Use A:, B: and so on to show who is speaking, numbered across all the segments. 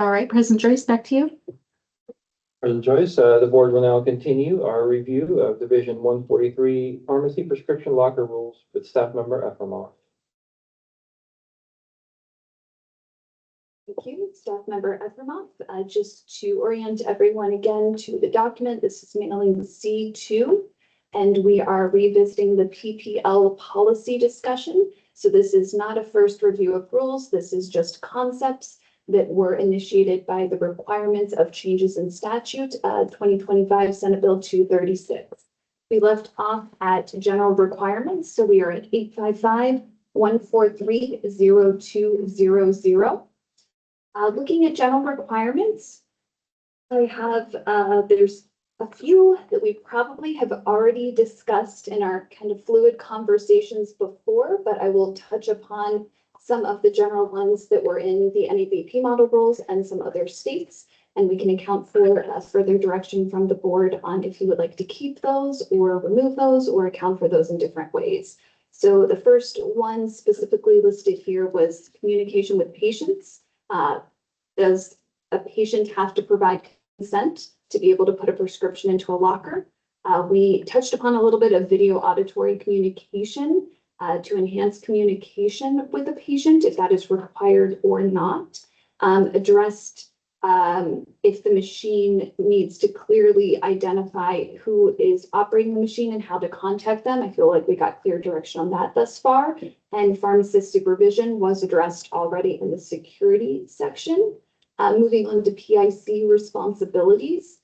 A: All right, President Joyce, back to you.
B: President Joyce, the board will now continue our review of Division 143 Pharmacy Prescription Locker Rules with staff member Efremov.
C: Thank you, Staff Member Efremov. Just to orient everyone again to the document, this is mailing C2, and we are revisiting the PPL policy discussion. So this is not a first review of rules. This is just concepts that were initiated by the requirements of changes in statute 2025 Senate Bill 236. We left off at general requirements. So we are at 855-143-0200. Looking at general requirements, I have, there's a few that we probably have already discussed in our kind of fluid conversations before, but I will touch upon some of the general ones that were in the NABP model rules and some other states, and we can account for further direction from the board on if you would like to keep those or remove those or account for those in different ways. So the first one specifically listed here was communication with patients. Does a patient have to provide consent to be able to put a prescription into a locker? We touched upon a little bit of video auditory communication to enhance communication with the patient, if that is required or not. Addressed if the machine needs to clearly identify who is operating the machine and how to contact them. I feel like we got clear direction on that thus far. And pharmacist supervision was addressed already in the security section. Moving on to PIC responsibilities.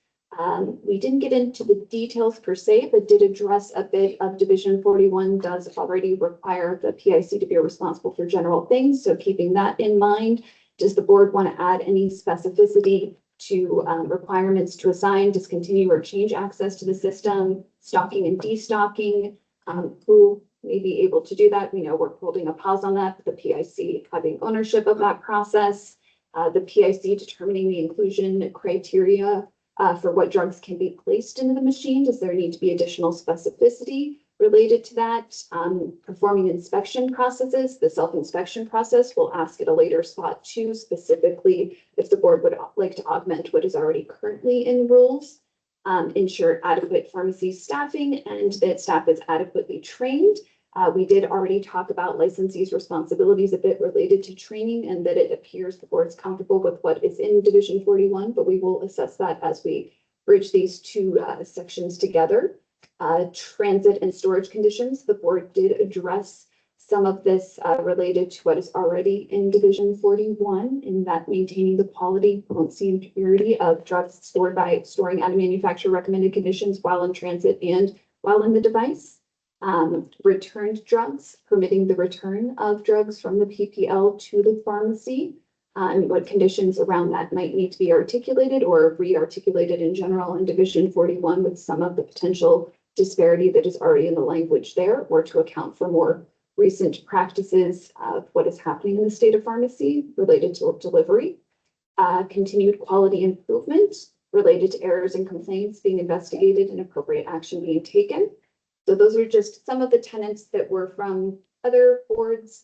C: We didn't get into the details per se, but did address a bit of Division 41 does already require the PIC to be responsible for general things. So keeping that in mind, does the board want to add any specificity to requirements to assign, discontinue, or change access to the system, stocking and destocking? Who may be able to do that? We know we're holding a pause on that, but the PIC having ownership of that process. The PIC determining the inclusion criteria for what drugs can be placed into the machine. Does there need to be additional specificity related to that? Performing inspection processes, the self-inspection process, we'll ask at a later spot too, specifically if the board would like to augment what is already currently in rules. Ensure adequate pharmacy staffing and that staff is adequately trained. We did already talk about licensees' responsibilities a bit related to training and that it appears the board's comfortable with what is in Division 41, but we will assess that as we bridge these two sections together. Transit and storage conditions, the board did address some of this related to what is already in Division 41, in that maintaining the quality, potency, and purity of drugs storing at a manufacturer recommended conditions while in transit and while in the device. Returned drugs, permitting the return of drugs from the PPL to the pharmacy, and what conditions around that might need to be articulated or re-articulated in general in Division 41 with some of the potential disparity that is already in the language there, or to account for more recent practices of what is happening in the state of pharmacy related to delivery. Continued quality improvement related to errors and complaints being investigated and appropriate action being taken. So those are just some of the tenets that were from other boards,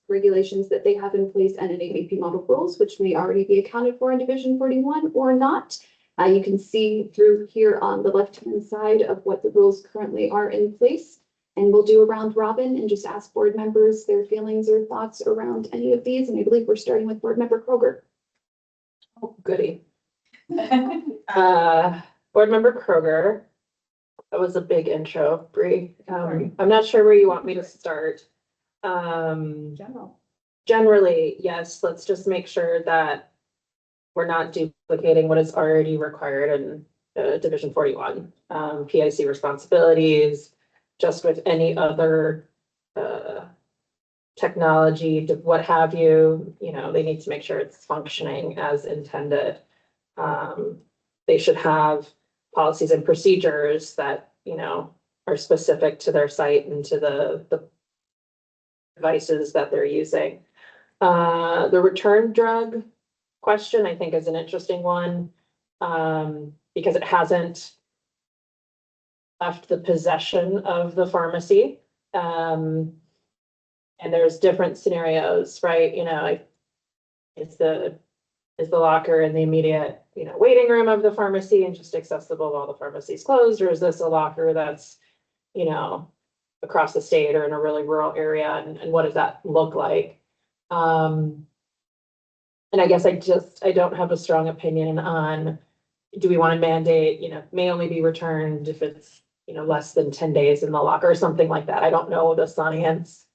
C: regulations that they have in place and in NABP model rules, which may already be accounted for in Division 41 or not. You can see through here on the left-hand side of what the rules currently are in place. And we'll do a round robin and just ask board members their feelings or thoughts around any of these. And I believe we're starting with Board Member Kroger.
D: Oh, goody. Board Member Kroger. That was a big intro, Bree. I'm not sure where you want me to start. Generally, yes, let's just make sure that we're not duplicating what is already required in Division 41. PIC responsibilities, just with any other technology, what have you, they need to make sure it's functioning as intended. They should have policies and procedures that, are specific to their site and to the devices that they're using. The return drug question, I think, is an interesting one because it hasn't left the possession of the pharmacy. And there's different scenarios, right? Is the Is the locker in the immediate, waiting room of the pharmacy and just accessible while the pharmacy's closed? Or is this a locker that's, across the state or in a really rural area? And what does that look like? And I guess I don't have a strong opinion on, do we want to mandate, may only be returned if it's, less than 10 days in the locker or something like that. I don't know the science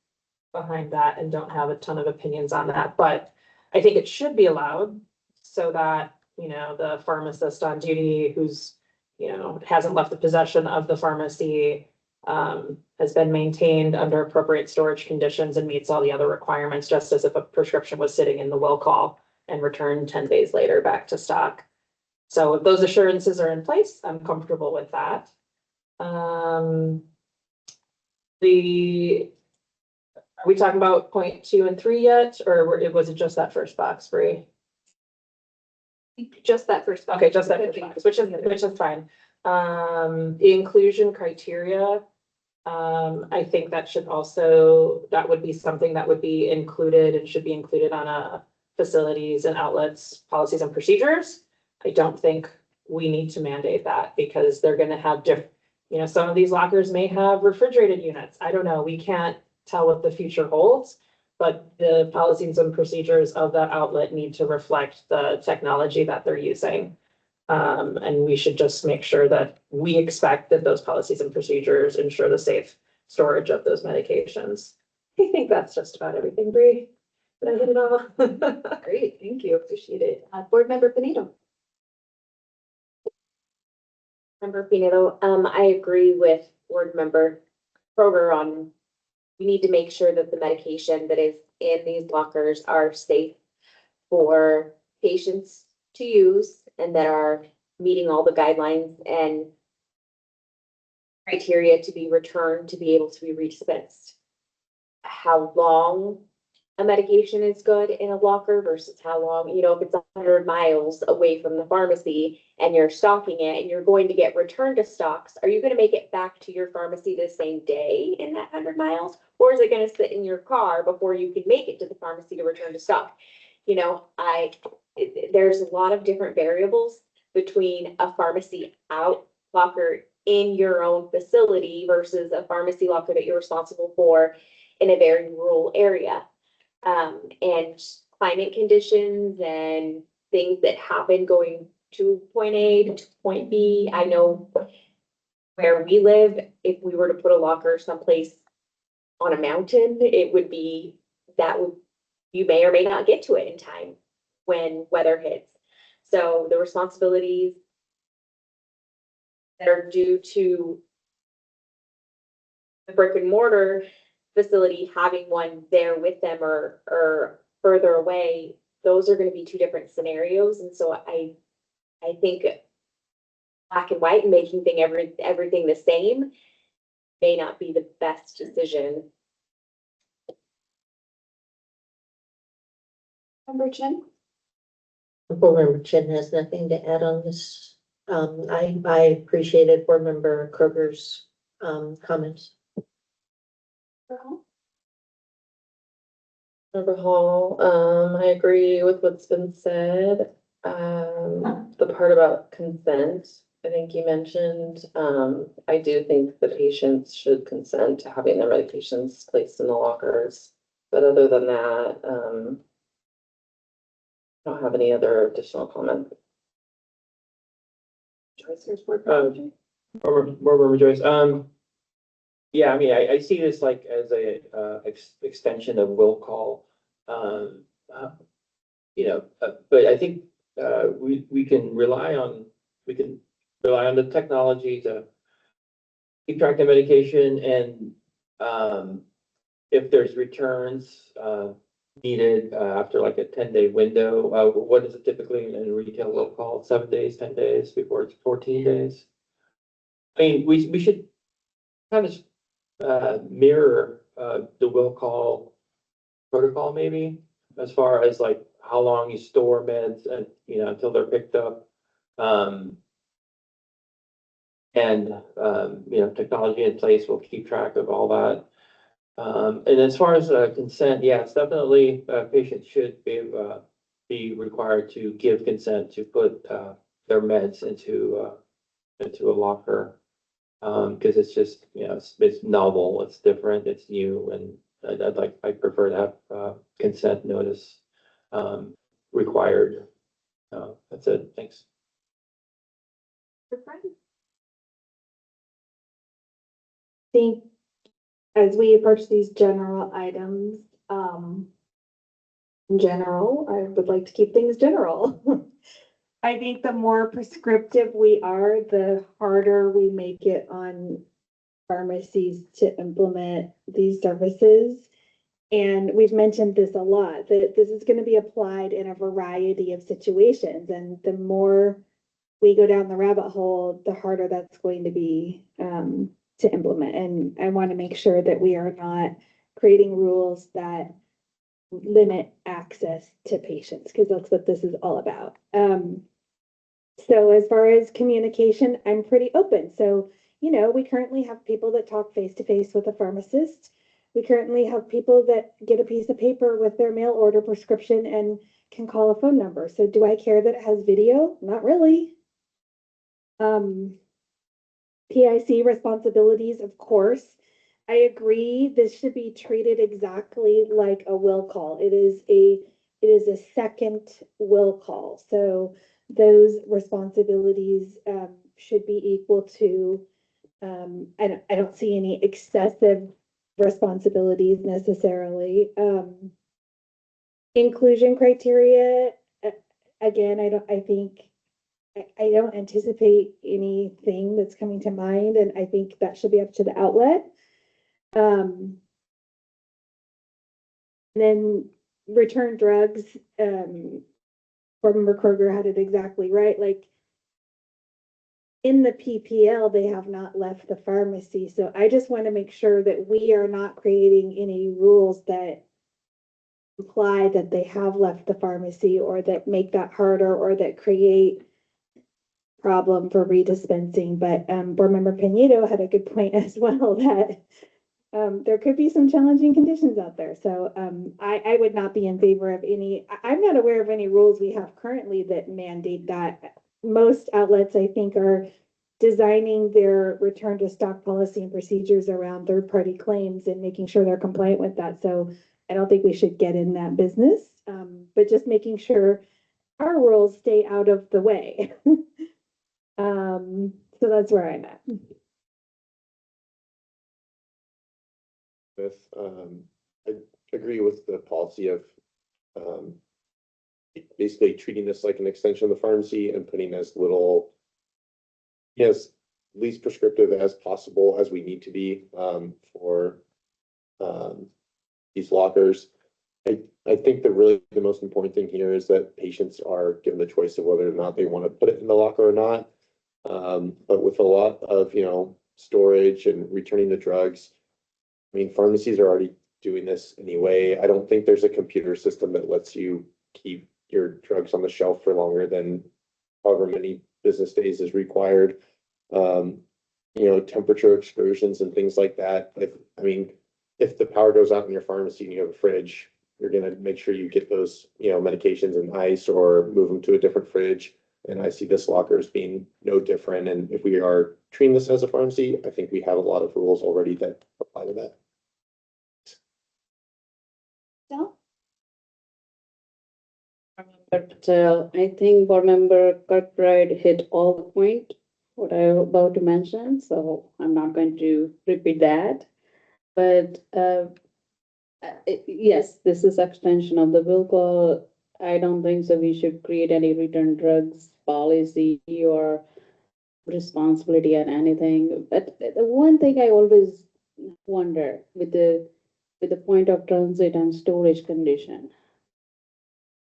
D: behind that and don't have a ton of opinions on that, but I think it should be allowed so that, the pharmacist on duty who's, hasn't left the possession of the pharmacy has been maintained under appropriate storage conditions and meets all the other requirements, just as if a prescription was sitting in the will call and returned 10 days later back to stock. So if those assurances are in place, I'm comfortable with that. Are we talking about point 2 and 3 yet, or was it just that first box, Bree?
C: Just that first.
D: Okay, just that first box, which is fine. The inclusion criteria, I think that would be something that would be included and should be included on a facilities and outlets, policies and procedures. I don't think we need to mandate that because they're gonna have some of these lockers may have refrigerated units. I don't know, we can't tell what the future holds, but the policies and procedures of that outlet need to reflect the technology that they're using. And we should just make sure that we expect that those policies and procedures ensure the safe storage of those medications. I think that's just about everything, Bree. Did I hit it all?
C: Great, thank you, appreciate it. Board Member Benito.
E: Member Pinedo, I agree with Board Member Kroger on, we need to make sure that the medication that is in these lockers are safe for patients to use and that are meeting all the guidelines and criteria to be returned to be able to be redispensed. How long a medication is good in a locker versus how long, if it's 100 miles away from the pharmacy and you're stocking it and you're going to get returned to stocks, are you going to make it back to your pharmacy the same day in that 100 miles? Or is it going to sit in your car before you can make it to the pharmacy to return to stock? There's a lot of different variables between a pharmacy out locker in your own facility versus a pharmacy locker that you're responsible for in a very rural area. And climate conditions and things that happen going to point A to point B. I know where we live, if we were to put a locker someplace on a mountain, it would be, you may or may not get to it in time when weather hits. So the responsibilities that are due to the brick and mortar facility having one there with them or further away, those are going to be two different scenarios. And so I think black and white and making everything the same may not be the best decision.
C: Member Chen.
F: Board Member Chen has nothing to add on this. I appreciated Board Member Kroger's comments.
G: Member Hall, I agree with what's been said. The part about consent, I think you mentioned, I do think the patients should consent to having their medications placed in the lockers. But other than that, I don't have any other additional comment.
B: Board Member Joyce, yeah, I mean, I see this like as a extension of will call. But I think we can rely on the technology to keep track of medication and if there's returns needed after like a 10-day window, what is it typically in retail will call? 7 days, 10 days before it's 14 days. I mean, we should kind of mirror the will call protocol maybe as far as like how long you store meds and until they're picked up. Technology in place will keep track of all that. And as far as consent, yes, definitely patients should be be required to give consent to put, their meds into a locker. Cause it's just, you know, it's novel, it's different, it's new, and I prefer to have, consent notice, required. That's it, thanks.
C: Think as we approach these general items, in general, I would like to keep things general. I think the more prescriptive we are, the harder we make it on pharmacies to implement these services. And we've mentioned this a lot, that this is gonna be applied in a variety of situations, and the more we go down the rabbit hole, the harder that's going to be, to implement. And I want to make sure that we are not creating rules that limit access to patients, because that's what this is all about. So as far as communication, I'm pretty open. So, you know, we currently have people that talk face to face with a pharmacist. We currently have people that get a piece of paper with their mail order prescription and can call a phone number. So do I care that it has video? Not really. PIC responsibilities, of course. I agree, this should be treated exactly like a will call. It is a second will call. So those responsibilities should be equal to, I don't see any excessive responsibilities necessarily. Inclusion criteria, again, I don't anticipate anything that's coming to mind, and I think that should be up to the outlet. Then return drugs, Board Member Kroger had it exactly right, like in the PPL, they have not left the pharmacy, so I just want to make sure that we are not creating any rules that imply that they have left the pharmacy, or that make that harder, or that create problem for redispensing. But Board Member Pinedo had a good point as well, that there could be some challenging conditions out there. So I would not be in favor of any, I'm not aware of any rules we have currently that mandate that. Most outlets, I think, are designing their return to stock policy and procedures around third-party claims and making sure they're compliant with that. So I don't think we should get in that business, but just making sure our rules stay out of the way. So that's where I'm at.
H: With, I agree with the policy of, basically treating this like an extension of the pharmacy and putting as little, yes, least prescriptive as possible as we need to be, for, these lockers. I think that really the most important thing here is that patients are given the choice of whether or not they want to put it in the locker or not. But with a lot of, you know, storage and returning the drugs, I mean, pharmacies are already doing this anyway. I don't think there's a computer system that lets you keep your drugs on the shelf for longer than however many business days is required. You know, temperature excursions and things like that. If the power goes out in your pharmacy and you have a fridge, you're gonna make sure you get those, you know, medications in ice or move them to a different fridge. And I see this locker as being no different. And if we are treating this as a pharmacy, I think we have a lot of rules already that apply to that.
C: No?
I: But I think Board Member Kirkbride hit all the point, what I was about to mention, so I'm not going to repeat that. But yes, this is extension of the will call. I don't think so we should create any return drugs policy or responsibility or anything. But the one thing I always wonder with the point of transit and storage condition.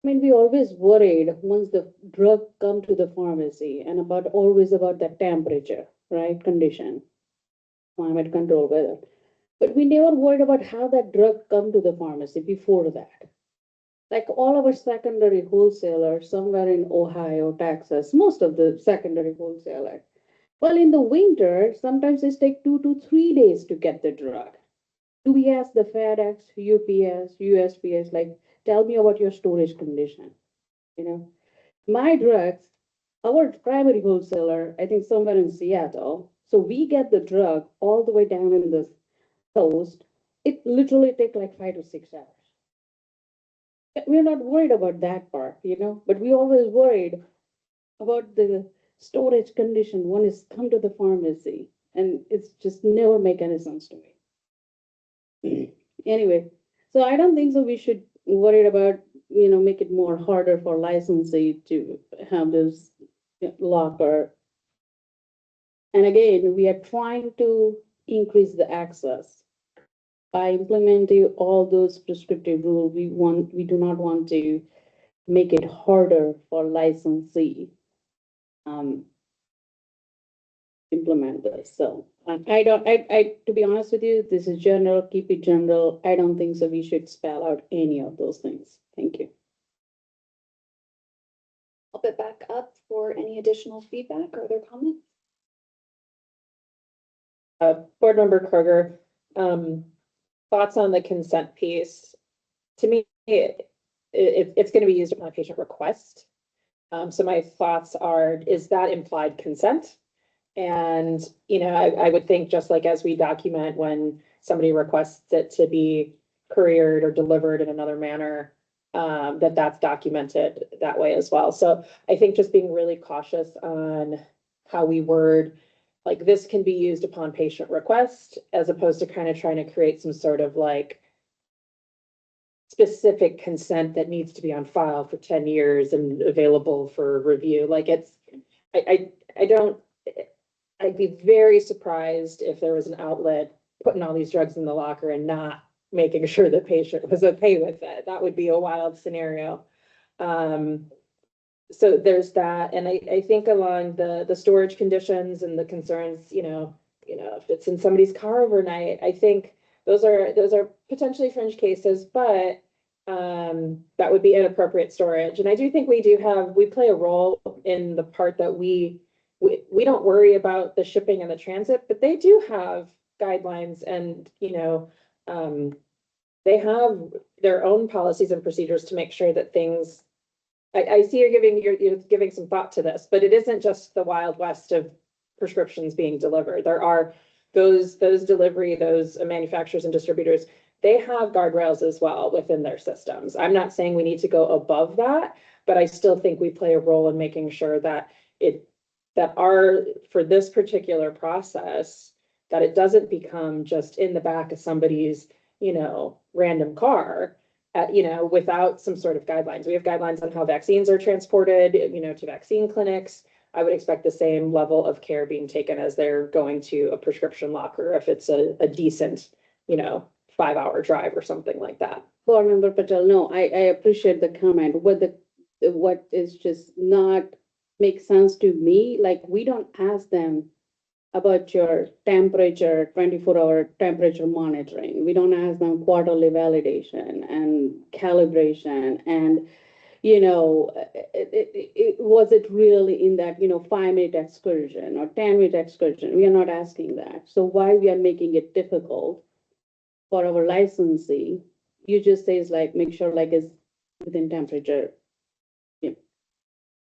I: I mean, we always worried once the drug come to the pharmacy and always about the temperature, right, condition, climate control, weather. But we never worried about how that drug come to the pharmacy before that. Like all our secondary wholesalers somewhere in Ohio, Texas, most of the secondary wholesalers. Well, in the winter, sometimes it take 2 to 3 days to get the drug. Do we ask the FedEx, UPS, USPS, like, tell me about your storage condition? you know. My drugs, our primary wholesaler, I think somewhere in Seattle, so we get the drug all the way down in the coast. It literally take like 5 to 6 hours. We're not worried about that part, but we always worried about the storage condition. One is come to the pharmacy, and it's just never make any sense to me. Anyway, so I don't think so we should worry about, make it more harder for licensee to have this locker. And again, we are trying to increase the access by implementing all those prescriptive rules. We do not want to make it harder for licensee implement this. So to be honest with you, this is general, keep it general. I don't think so we should spell out any of those things. Thank you.
C: I'll put back up for any additional feedback or other comments.
D: Board Member Kroger, thoughts on the consent piece? To me, it's going to be used upon a patient request. So my thoughts are, is that implied consent? And, I would think just like as we document when somebody requests it to be couriered or delivered in another manner, that's documented that way as well. So I think just being really cautious on how we word, like this can be used upon patient request, as opposed to kind of trying to create some sort of like specific consent that needs to be on file for 10 years and available for review. Like I'd be very surprised if there was an outlet putting all these drugs in the locker and not making sure the patient was okay with it. That would be a wild scenario. So there's that. And I think along the storage conditions and the concerns, if it's in somebody's car overnight, I think those are potentially fringe cases, but that would be inappropriate storage. And I do think we play a role in the part that we don't worry about the shipping and the transit, but they do have guidelines and, they have their own policies and procedures to make sure that things, I see you're giving some thought to this, but it isn't just the Wild West of prescriptions being delivered. There are those manufacturers and distributors, they have guardrails as well within their systems. I'm not saying we need to go above that, but I still think we play a role in making sure that for this particular process, that it doesn't become just in the back of somebody's, random car, without some sort of guidelines. We have guidelines on how vaccines are transported, to vaccine clinics. I would expect the same level of care being taken as they're going to a prescription locker if it's a decent, 5-hour drive or something like that.
I: Board Member Patel, no, I appreciate the comment. What is just not make sense to me, like we don't ask them about your temperature, 24-hour temperature monitoring. We don't ask them quarterly validation and calibration and, was it really in that, 5-minute excursion or 10-minute excursion? We are not asking that. So why we are making it difficult for our licensee? You just say it's like, make sure like it's within temperature.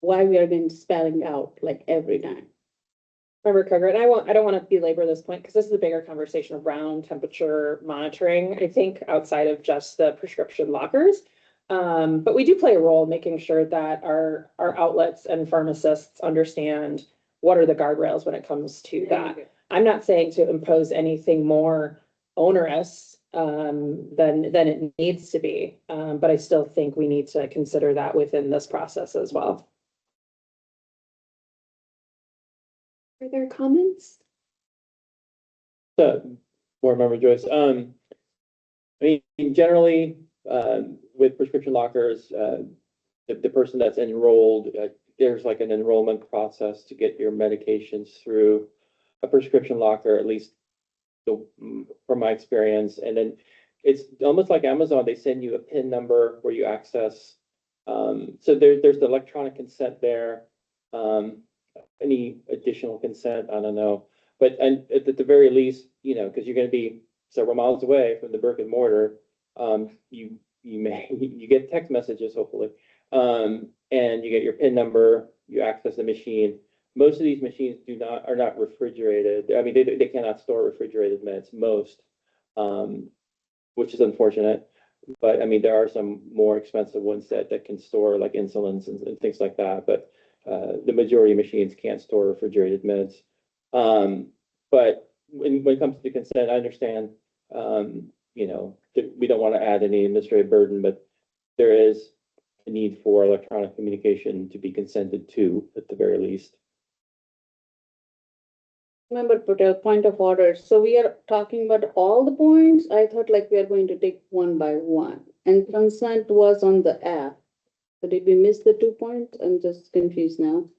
I: Why we are going to spelling out like every time.
D: Member Kroger, and I don't want to belabor this point because this is a bigger conversation around temperature monitoring, I think, outside of just the prescription lockers. But we do play a role in making sure that our outlets and pharmacists understand what are the guardrails when it comes to that. I'm not saying to impose anything more onerous than it needs to be, but I still think we need to consider that within this process as well.
C: Further comments?
B: Board Member Joyce, I mean, generally, with prescription lockers, the person that's enrolled, there's like an enrollment process to get your medications through a prescription locker, at least from my experience. And then it's almost like Amazon, they send you a PIN number where you access. So there's the electronic consent there. Any additional consent, I don't know. But at the very least, because you're going to be several miles away from the brick and mortar, you you get text messages, hopefully. And you get your PIN number, you access the machine. Most of these machines are not refrigerated. I mean, they cannot store refrigerated meds, most, which is unfortunate. But I mean, there are some more expensive ones that can store like insulins and things like that. But the majority of machines can't store refrigerated meds. But when it comes to consent, I understand, you know, that we don't want to add any administrative burden, but there is a need for electronic communication to be consented to at the very least.
I: Member Patel, point of order. So we are talking about all the points. I thought like we are going to take one by one. And consent was on the app. So did we miss the 2 points? I'm just confused now.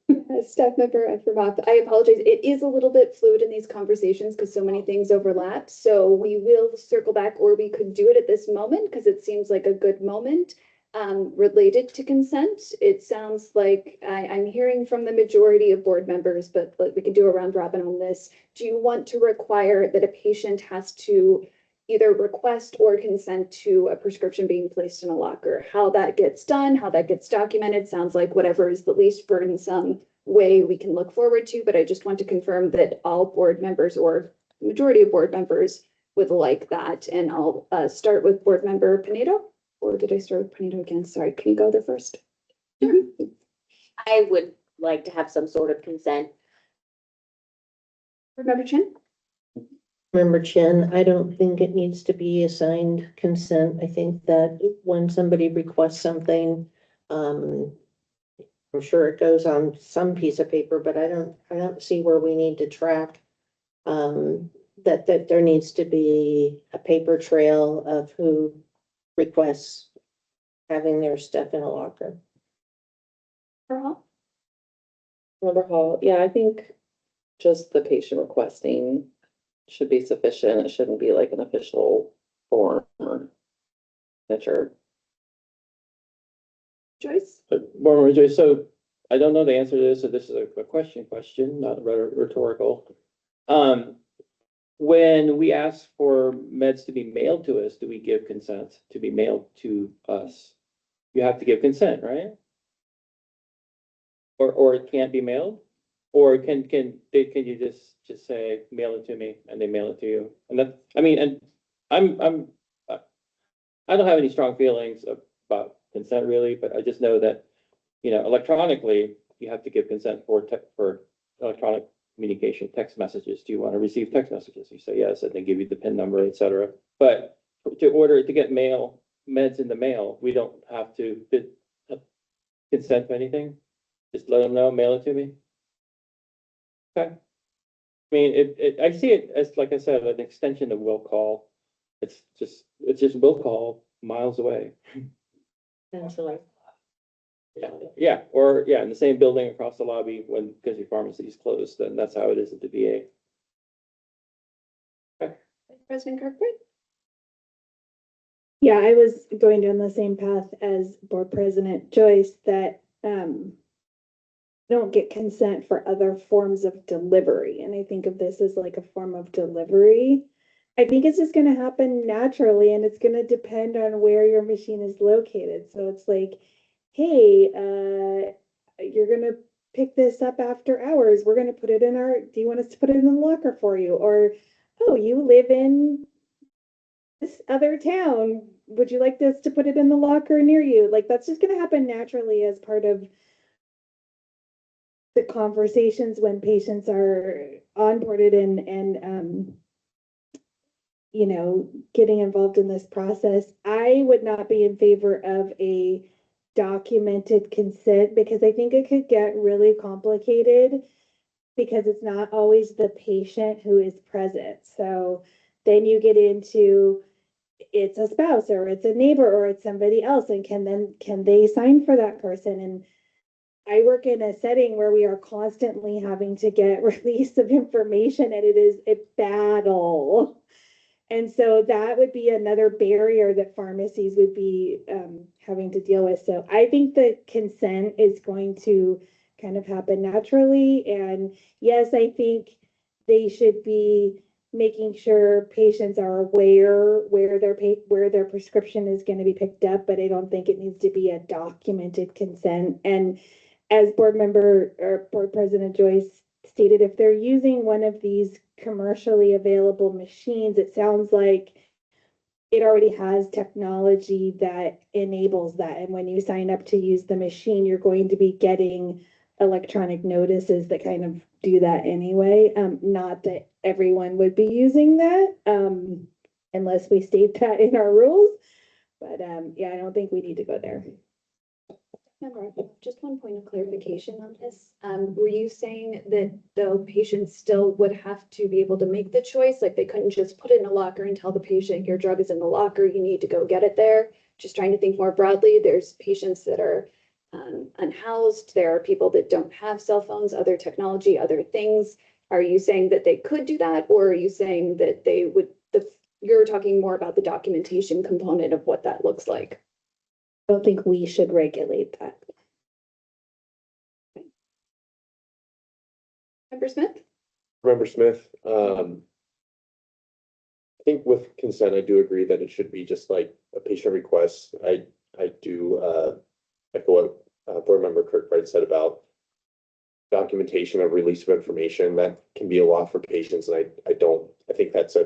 C: Staff member Efremov, I apologize. It is a little bit fluid in these conversations because so many things overlap. So we will circle back, or we could do it at this moment because it seems like a good moment. Related to consent, it sounds like I'm hearing from the majority of board members, but like, we can do a round robin on this. Do you want to require that a patient has to either request or consent to a prescription being placed in a locker? How that gets done, how that gets documented, sounds like whatever is the least burdensome way we can look forward to, but I just want to confirm that all board members or the majority of board members would like that. And I'll start with board member Pinedo. Or did I start with Pinedo again? Sorry, can you go there first?
E: I would like to have some sort of consent.
C: Board member Chin?
F: Member Chen, I don't think it needs to be assigned consent. I think that when somebody requests something, I'm sure it goes on some piece of paper, but I don't see where we need to track that there needs to be a paper trail of who requests having their stuff in a locker.
G: Member Hall, yeah, I think just the patient requesting should be sufficient. It shouldn't be like an official form or signature.
C: Joyce?
B: Board Joyce, so I don't know the answer to this, so this is a question, not rhetorical. When we ask for meds to be mailed to us, do we give consent to be mailed to us? You have to give consent, right? Or it can't be mailed? Or can you just say, mail it to me, and they mail it to you? And that, I mean, and I don't have any strong feelings about consent really, but I just know that, you know, electronically, you have to give consent for electronic communication, text messages. Do you want to receive text messages? You say yes, and they give you the PIN number, etc. But to get meds in the mail, we don't have to consent to anything. Just let them know, mail it to me. Okay. I mean, I see it as, like I said, an extension of will call. It's just will call miles away.
F: Essentially.
B: Yeah, or in the same building across the lobby because your pharmacy is closed, then that's how it is at the VA. Okay.
C: President Kirkwood?
J: Yeah, I was going down the same path as Board President Joyce that don't get consent for other forms of delivery. And I think of this as like a form of delivery. I think it's just going to happen naturally, and it's going to depend on where your machine is located. So it's like, hey, you're going to pick this up after hours. We're going to put it in do you want us to put it in the locker for you? Or, oh, you live in this other town. Would you like us to put it in the locker near you? Like, that's just going to happen naturally as part of the conversations when patients are onboarded and you know, getting involved in this process. I would not be in favor of a documented consent because I think it could get really complicated because it's not always the patient who is present. So then you get into it's a spouse or it's a neighbor or it's somebody else, and can they sign for that person? And I work in a setting where we are constantly having to get release of information, and it is a battle. And so that would be another barrier that pharmacies would be having to deal with. So I think the consent is going to kind of happen naturally. And yes, I think they should be making sure patients are aware where their prescription is going to be picked up, but I don't think it needs to be a documented consent. And as board member or board president Joyce stated, if they're using one of these commercially available machines, it sounds like it already has technology that enables that. And when you sign up to use the machine, you're going to be getting electronic notices that kind of do that anyway. Not that everyone would be using that, unless we state that in our rules. But yeah, I don't think we need to go there.
C: Just one point of clarification on this. Were you saying that the patient still would have to be able to make the choice? Like they couldn't just put it in a locker and tell the patient your drug is in the locker, you need to go get it there? Just trying to think more broadly. There's patients that are unhoused. There are people that don't have cell phones, other technology, other things. Are you saying that they could do that? Or are you saying that they would, you're talking more about the documentation component of what that looks like?
J: I don't think we should regulate that.
C: Member Smith?
H: Member Smith, I think with consent, I do agree that it should be just like a patient request. I do echo what board member Kirkbride said about documentation of release of information. That can be a lot for patients, and I think that's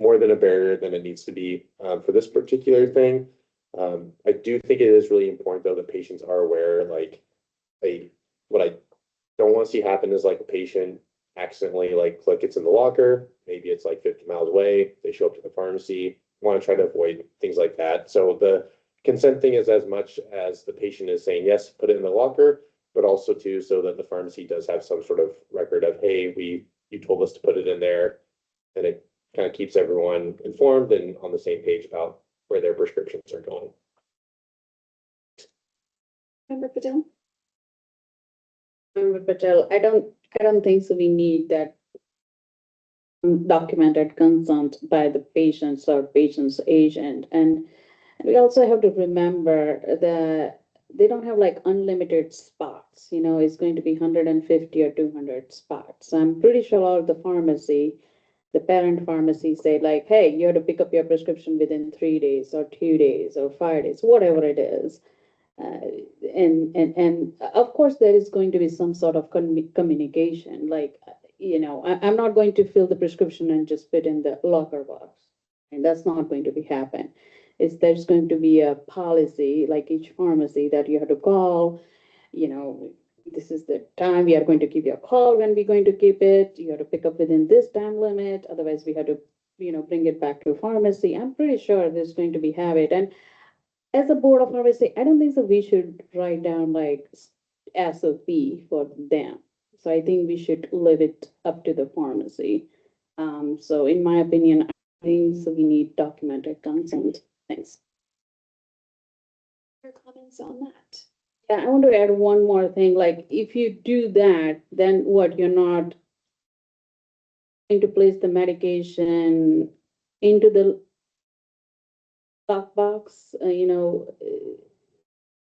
H: more than a barrier than it needs to be for this particular thing. I do think it is really important though that patients are aware, like what I don't want to see happen is like a patient accidentally like click it's in the locker, maybe it's like 50 miles away, they show up to the pharmacy, want to try to avoid things like that. So the consent thing is as much as the patient is saying, yes, put it in the locker, but also too, so that the pharmacy does have some sort of record of, hey, you told us to put it in there. And it kind of keeps everyone informed and on the same page about where their prescriptions are going.
C: Member Patel?
I: Member Patel, I don't think so. We need that documented consent by the patients or patient's agent. And we also have to remember that they don't have like unlimited spots, it's going to be 150 or 200 spots. So I'm pretty sure all of the pharmacy, the parent pharmacy say like, hey, you have to pick up your prescription within 3 days or 2 days or 5 days, whatever it is. And of course there is going to be some sort of communication, like, I'm not going to fill the prescription and just put in the locker box, and that's not going to be happen. There's going to be a policy, like each pharmacy, that you have to call, this is the time we are going to give you a call when we're going to keep it. You have to pick up within this time limit. Otherwise, we have to, bring it back to pharmacy. I'm pretty sure there's going to be habit. And as a board of pharmacy, I don't think so we should write down like SOP for them. So I think we should leave it up to the pharmacy. So in my opinion, I think so we need documented consent. Thanks.
C: Your comments on that?
I: Yeah, I want to add one more thing. Like if you do that, then what, you're not going to place the medication into the lockbox,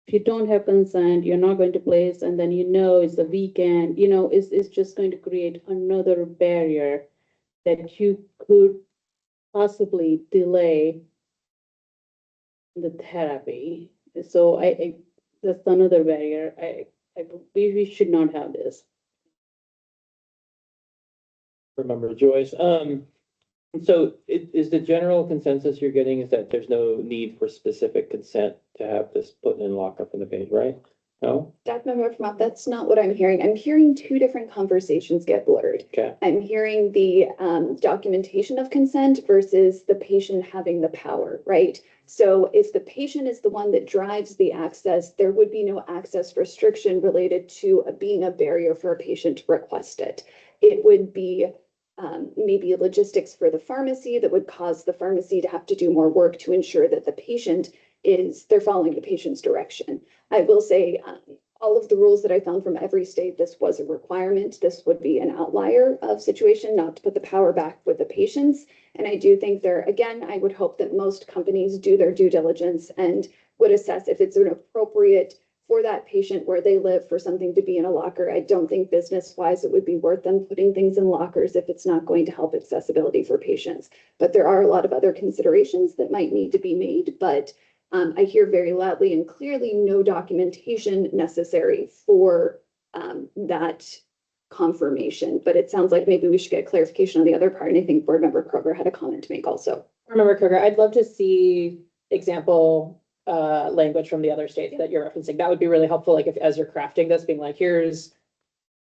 I: if you don't have consent, you're not going to place, and then it's a weekend, it's just going to create another barrier that you could possibly delay the therapy. So that's another barrier. We should not have this.
B: Remember Joyce, so is the general consensus you're getting is that there's no need for specific consent to have this put in lockup in the page, right? No?
C: Staff member from up, that's not what I'm hearing. I'm hearing two different conversations get blurred.
B: Okay.
C: I'm hearing the documentation of consent versus the patient having the power, right? So if the patient is the one that drives the access, there would be no access restriction related to being a barrier for a patient to request it. It would be maybe logistics for the pharmacy that would cause the pharmacy to have to do more work to ensure that the patient they're following the patient's direction. I will say all of the rules that I found from every state, this was a requirement. This would be an outlier of situation, not to put the power back with the patients. And I do think again, I would hope that most companies do their due diligence and would assess if it's an appropriate for that patient where they live for something to be in a locker. I don't think business wise, it would be worth them putting things in lockers if it's not going to help accessibility for patients. But there are a lot of other considerations that might need to be made, but I hear very loudly and clearly no documentation necessary for that confirmation, but it sounds like maybe we should get clarification on the other part. And I think Board Member Kroger had a comment to make also.
D: Remember, Kruger, I'd love to see example language from the other states that you're referencing. That would be really helpful, like if, as you're crafting this, being like, here's.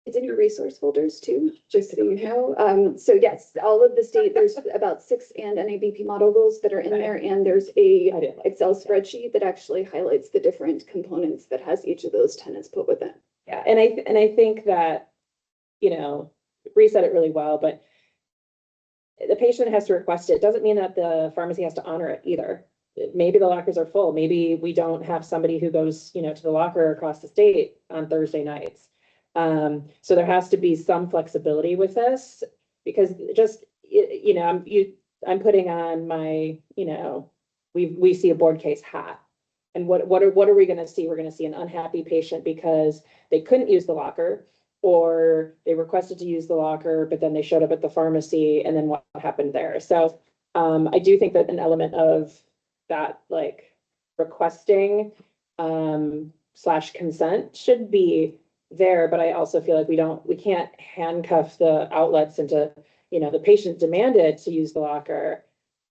C: It's in your resource folders too, just so you know. So yes, all of the state, there's about 6 and NABP model rules that are in
D: Okay.
C: there, and there's a
D: I didn't.
C: Excel spreadsheet that actually highlights the different components that has each of those tenants put within.
D: Yeah, and I think that, you know, Bree said it really well, but the patient has to request it. Doesn't mean that the pharmacy has to honor it either. Maybe the lockers are full. Maybe we don't have somebody who goes, you know, to the locker across the state on Thursday nights. So there has to be some flexibility with this, because just, you know, I'm putting on my, you know, we see a board case hat. And what are we gonna see? We're gonna see an unhappy patient because they couldn't use the locker, or they requested to use the locker, but then they showed up at the pharmacy, and then what happened there? So I do think that an element of that, like requesting slash consent should be there, but I also feel like we can't handcuff the outlets into, you know, the patient demanded to use the locker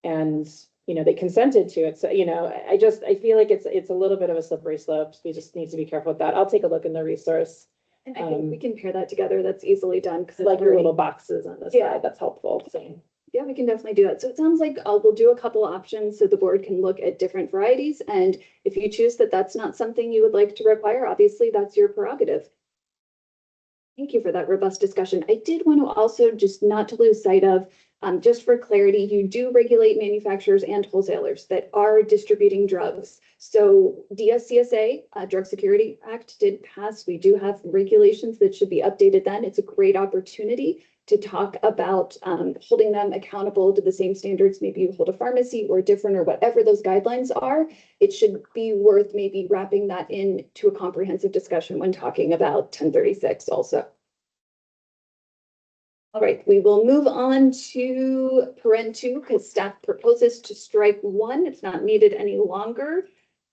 D: and, you know, they consented to it. So, you know, I feel like it's a little bit of a slippery slope. We just need to be careful with that. I'll take a look in the resource.
C: And I think we can pair that together. That's easily done. Because
D: Like your little boxes on the
C: Yeah.
D: side, that's helpful. So.
C: Yeah, we can definitely do that. So it sounds like we'll do a couple options so the board can look at different varieties. And if you choose that that's not something you would like to require, obviously that's your prerogative. Thank you for that robust discussion. I did want to also, just not to lose sight of, just for clarity, you do regulate manufacturers and wholesalers that are distributing drugs. So DSCSA, Drug Security Act did pass. We do have regulations that should be updated then. It's a great opportunity to talk about holding them accountable to the same standards. Maybe you hold a pharmacy or different, or whatever those guidelines are. It should be worth maybe wrapping that into a comprehensive discussion when talking about 1036 also. All right, we will move on to paren 2 because staff proposes to strike 1. It's not needed any longer.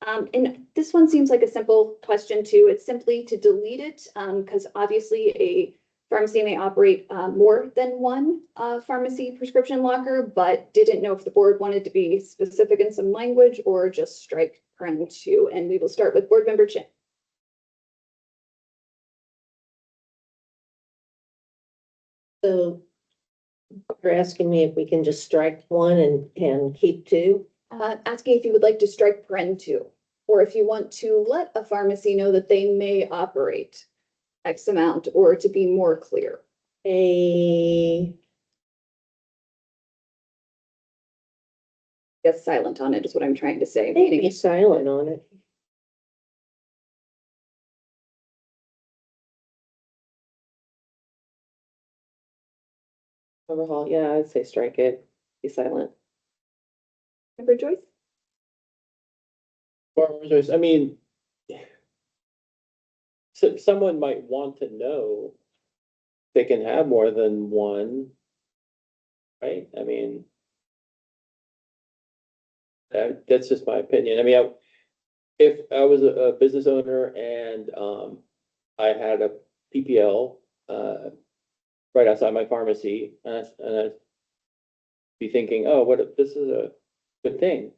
C: And this one seems like a simple question too. It's simply to delete it because obviously a pharmacy may operate more than one pharmacy prescription locker, but didn't know if the board wanted to be specific in some language or just strike paren 2. And we will start with Board Member Chin.
F: So you're asking me if we can just strike 1 and keep 2?
C: Asking if you would like to strike paren 2, or if you want to let a pharmacy know that they may operate X amount, or to be more clear. Yes, silent on it is what I'm trying to say.
F: Maybe
C: Meaning,
F: silent on it.
G: Overhaul, yeah, I'd say strike it, be silent.
C: Member Joyce?
B: Barbara Joyce, I mean, so someone might want to know they can have more than one, right? I mean, that's just my opinion. I mean, if I was a business owner and I had a PPL right outside my pharmacy, and I'd be thinking, oh, what if this is a good thing?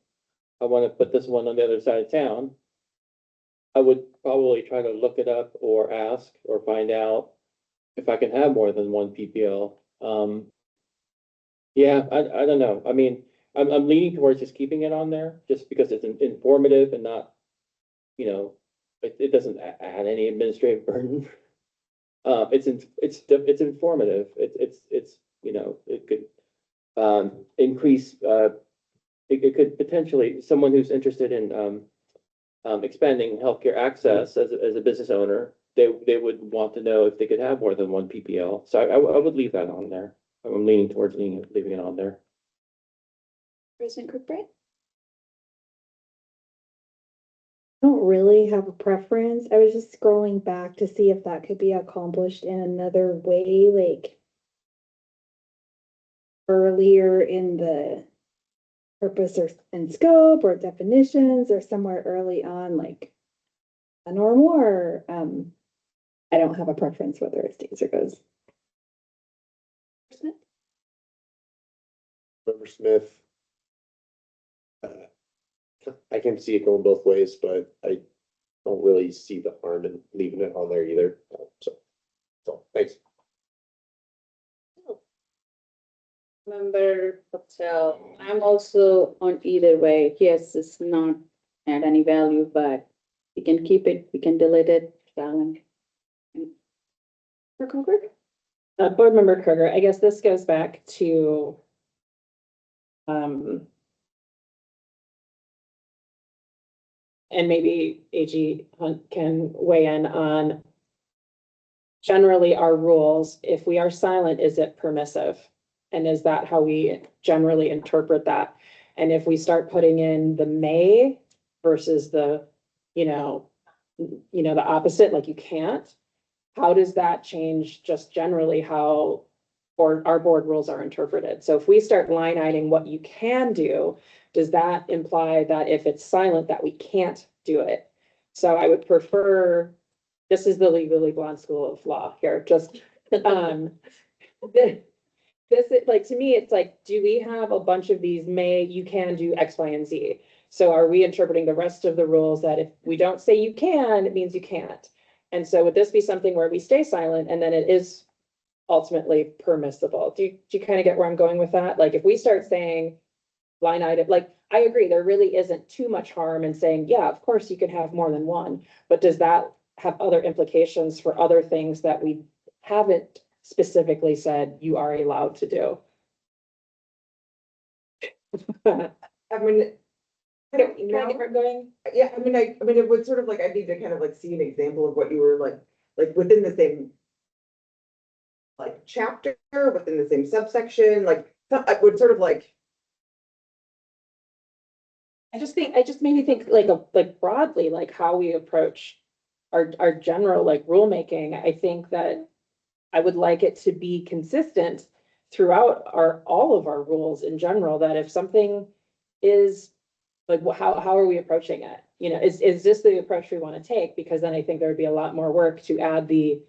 B: I want to put this one on the other side of town. I would probably try to look it up or ask or find out if I can have more than one PPL. Yeah, I don't know. I mean, I'm leaning towards just keeping it on there just because it's informative and not, you know, it doesn't add any administrative burden. It's informative. It's, you know, it could increase, it could potentially, someone who's interested in expanding healthcare access as a business owner, they would want to know if they could have more than one PPL. So I would leave that on there. I'm leaning towards leaving it on there.
C: President Kirkbride?
J: don't really have a preference. I was just scrolling back to see if that could be accomplished in another way, like earlier in the purpose or and scope or definitions or somewhere early on, like a normal or, I don't have a preference whether it stays or goes.
H: Member Smith. I can see it going both ways, but I don't really see the harm in leaving it on there either. So thanks.
I: Member Patel, I'm also on either way. Yes, it's not add any value, but we can keep it, we can delete it, Alan.
D: Board Member Kruger, I guess this goes back to and maybe AG Hunt can weigh in on generally our rules. If we are silent, is it permissive? And is that how we generally interpret that? And if we start putting in the may versus the, the opposite, like you can't, how does that change just generally how our board rules are interpreted? So if we start line iteming what you can do, does that imply that if it's silent that we can't do it? So I would prefer, this is the Legally Blonde School of Law here, just this is like, to me, it's like, do we have a bunch of these you can do X, Y, and Z? So are we interpreting the rest of the rules that if we don't say you can, it means you can't? And so would this be something where we stay silent and then it is ultimately permissible? Do you kind of get where I'm going with that? Like if we start saying line item, like I agree, there really isn't too much harm in saying, yeah, of course you can have more than one, but does that have other implications for other things that we haven't specifically said you are allowed to do?
K: I mean, I don't
D: Can I get
K: know.
D: where I'm going?
K: Yeah, I mean, it would sort of like, I need to kind of like see an example of what you were like within the same like chapter, within the same subsection, like, I would sort of like,
D: I just made me think like broadly, like how we approach our general like rulemaking. I think that I would like it to be consistent throughout all of our rules in general, that if something is like, how are we approaching it? Is this the approach we want to take? Because then I think there would be a lot more work to add the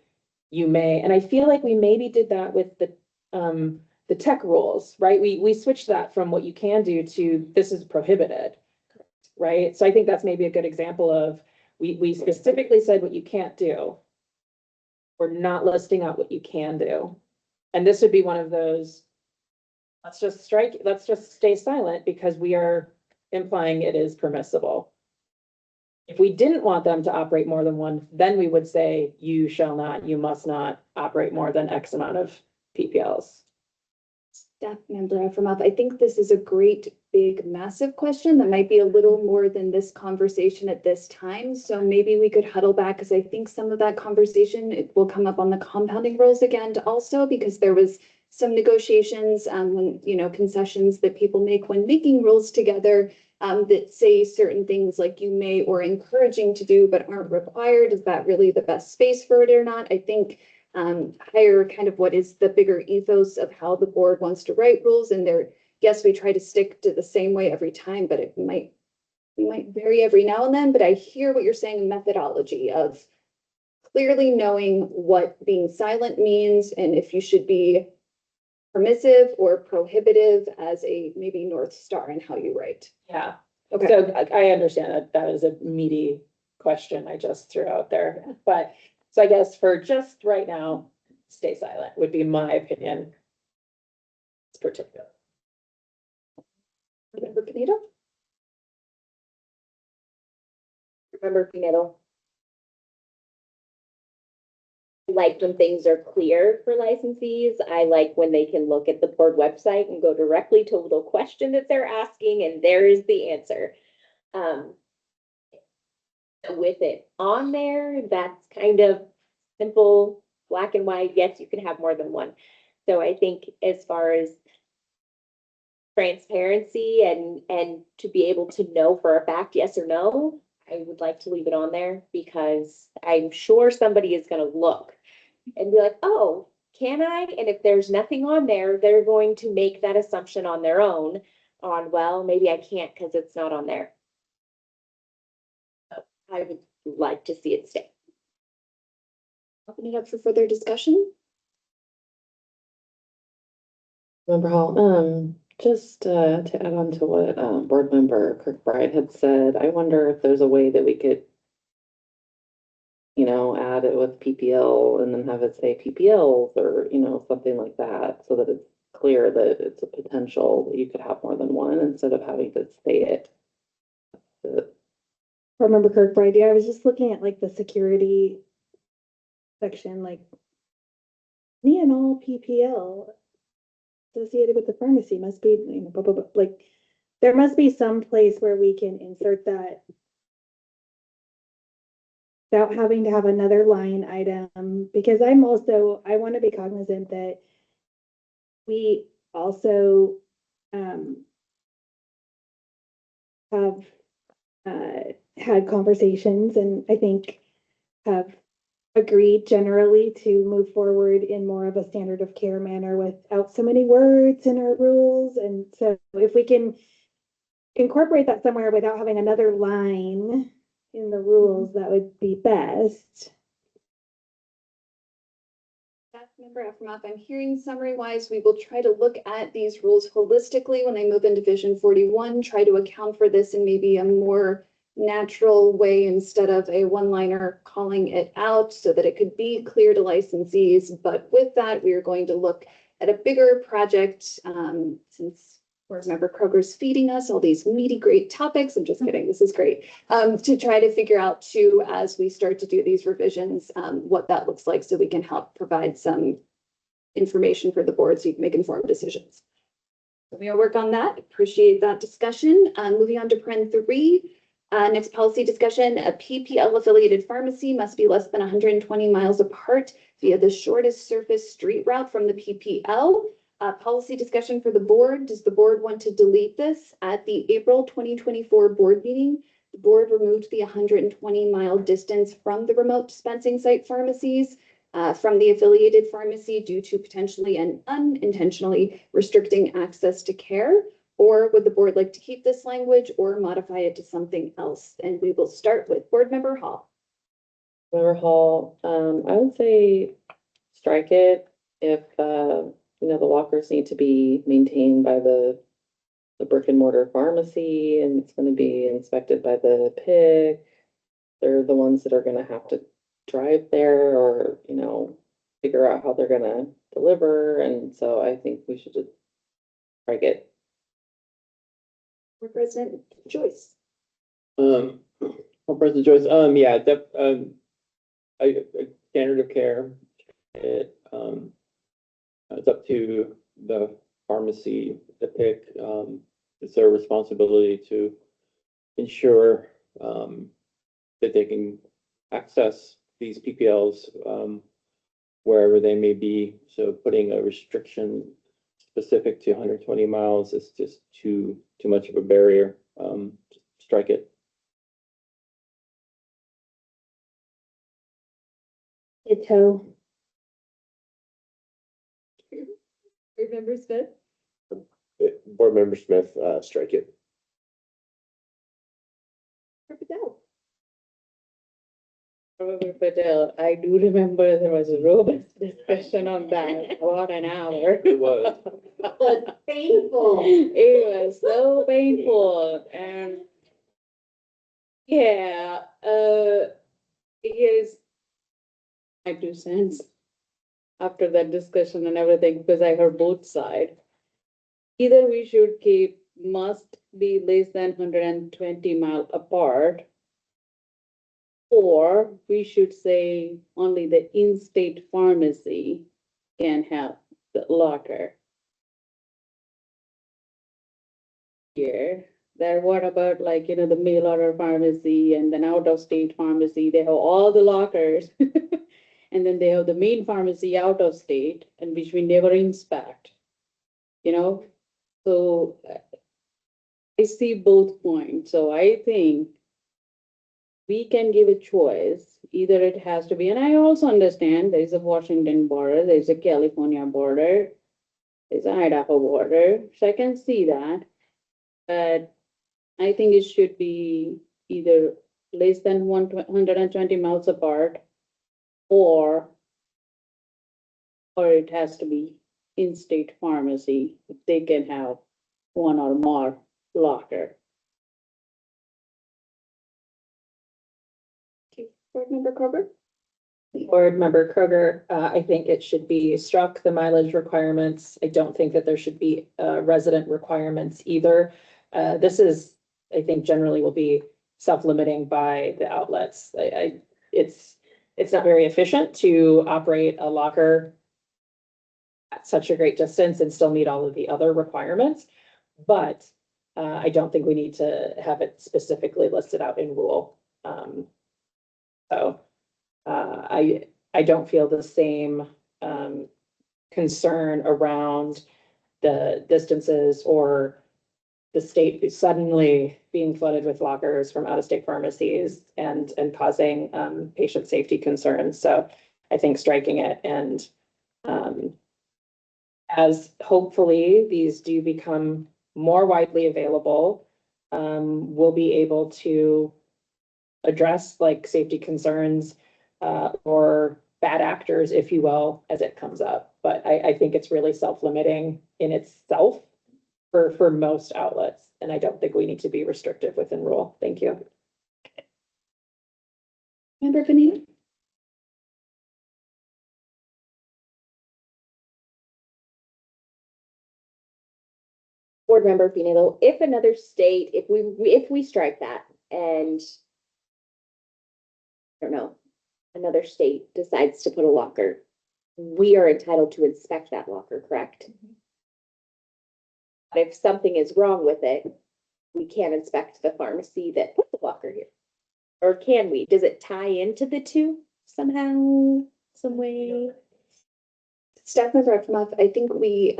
D: you may, and I feel like we maybe did that with the tech rules, right? We switched that from what you can do to this is prohibited, right? So I think that's maybe a good example of we specifically said what you can't do. We're not listing out what you can do. And this would be one of those, let's just stay silent because we are implying it is permissible. If we didn't want them to operate more than one, then we would say you shall not, you must not operate more than X amount of PPLs.
C: Staff member from up, I think this is a great, big, massive question that might be a little more than this conversation at this time. So maybe we could huddle back, because I think some of that conversation, it will come up on the compounding rules again also, because there was some negotiations, when, concessions that people make when making rules together, that say certain things like you may or encouraging to do, but aren't required. Is that really the best space for it or not? I think higher kind of what is the bigger ethos of how the board wants to write rules, and yes, we try to stick to the same way every time, but we might vary every now and then. But I hear what you're saying, methodology of clearly knowing what being silent means and if you should be permissive or prohibitive as a maybe North Star in how you write.
D: Yeah.
C: Okay.
D: So I understand that is a meaty question I just threw out there, but so I guess for just right now, stay silent would be my opinion. It's particular.
C: Member Pinedo?
E: Remember, Pinedo. I like when things are clear for licensees. I like when they can look at the board website and go directly to a little question that they're asking, and there is the answer. With it on there, that's kind of simple, black and white. Yes, you can have more than one. So I think as far as transparency and to be able to know for a fact, yes or no, I would like to leave it on there because I'm sure somebody is gonna look and be like, oh, can I? And if there's nothing on there, they're going to make that assumption on their own on, well, maybe I can't because it's not on there. So I would like to see it stay.
C: Open it up for further discussion.
G: Member Hall, just to add on to what board member Kirkbride had said, I wonder if there's a way that we could, you know, add it with PPL and then have it say PPLs or, you know, something like that, so that it's clear that it's a potential that you could have more than one instead of having to say it.
J: Remember Kirkbride, yeah, I was just looking at like the security section, like any and all PPL associated with the pharmacy must be, you know, blah, blah, blah, like, there must be some place where we can insert that without having to have another line item, because I want to be cognizant that we also have had conversations and I think have agreed generally to move forward in more of a standard of care manner without so many words in our rules. And so if we can incorporate that somewhere without having another line in the rules, that would be best.
C: Staff member Aframath, I'm hearing summary wise, we will try to look at these rules holistically when they move into Vision 41, try to account for this in maybe a more natural way instead of a one-liner calling it out so that it could be clear to licensees. But with that, we are going to look at a bigger project since board member Kroger's feeding us all these meaty, great topics. I'm just kidding. This is great. To try to figure out too, as we start to do these revisions, what that looks like so we can help provide some information for the board so you can make informed decisions. So we'll work on that. Appreciate that discussion. Moving on to Pren 3. Next policy discussion, a PPL affiliated pharmacy must be less than 120 miles apart via the shortest surface street route from the PPL. Policy discussion for the board. Does the board want to delete this? At the April 2024 board meeting, the board removed the 120-mile distance from the remote dispensing site pharmacies from the affiliated pharmacy due to potentially and unintentionally restricting access to care. Or would the board like to keep this language or modify it to something else? And we will start with board member Hall.
G: Member Hall, I would say strike it if, you know, the lockers need to be maintained by the brick and mortar pharmacy and it's gonna be inspected by the PIC. They're the ones that are gonna have to drive there or, you know, figure out how they're gonna deliver. And so I think we should just strike it.
C: Board President Joyce.
B: Well, President Joyce, yeah, a standard of care, it's up to the pharmacy, the PIC, it's their responsibility to ensure, that they can access these PPLs, wherever they may be. So putting a restriction specific to 120 miles is just too much of a barrier. Strike it.
J: Ditto.
C: Board member Smith.
H: Board Member Smith, strike it.
I: However, Patel, I do remember there was a robust discussion on that, about an hour.
B: It was.
C: That's painful.
I: It was so painful and yeah, here's my 2 cents after that discussion and everything, because I heard both sides. Either we should keep must be less than 120 miles apart, or we should say only the in-state pharmacy can have the locker. Here, then what about like, you know, the mail order pharmacy and then out-of-state pharmacy, they have all the lockers. And then they have the main pharmacy out of state and which we never inspect, you know? So I see both points. So I think we can give a choice, either it has to be, and I also understand there's a Washington border, there's a California border, there's an Idaho border, so I can see that. But I think it should be either less than 120 miles apart, or it has to be in-state pharmacy, they can have one or more locker.
C: Board Member Kroger?
D: Board Member Kroger, I think it should be struck, the mileage requirements. I don't think that there should be resident requirements either. This is, I think generally will be self-limiting by the outlets. It's not very efficient to operate a locker at such a great distance and still meet all of the other requirements. But I don't think we need to have it specifically listed out in rule. So I don't feel the same concern around the distances or the state suddenly being flooded with lockers from out-of-state pharmacies and causing patient safety concerns. So I think striking it, and as hopefully these do become more widely available, we'll be able to address like safety concerns or bad actors, if you will, as it comes up. But I think it's really self-limiting in itself for most outlets. And I don't think we need to be restrictive within rule. Thank you.
C: Member Benito?
E: Board Member Pinelo, if another state, if we strike that and I don't know, another state decides to put a locker, we are entitled to inspect that locker, correct? But if something is wrong with it, we can't inspect the pharmacy that put the locker here. Or can we? Does it tie into the two somehow, some way?
C: Staff Member Ekmoth, I think we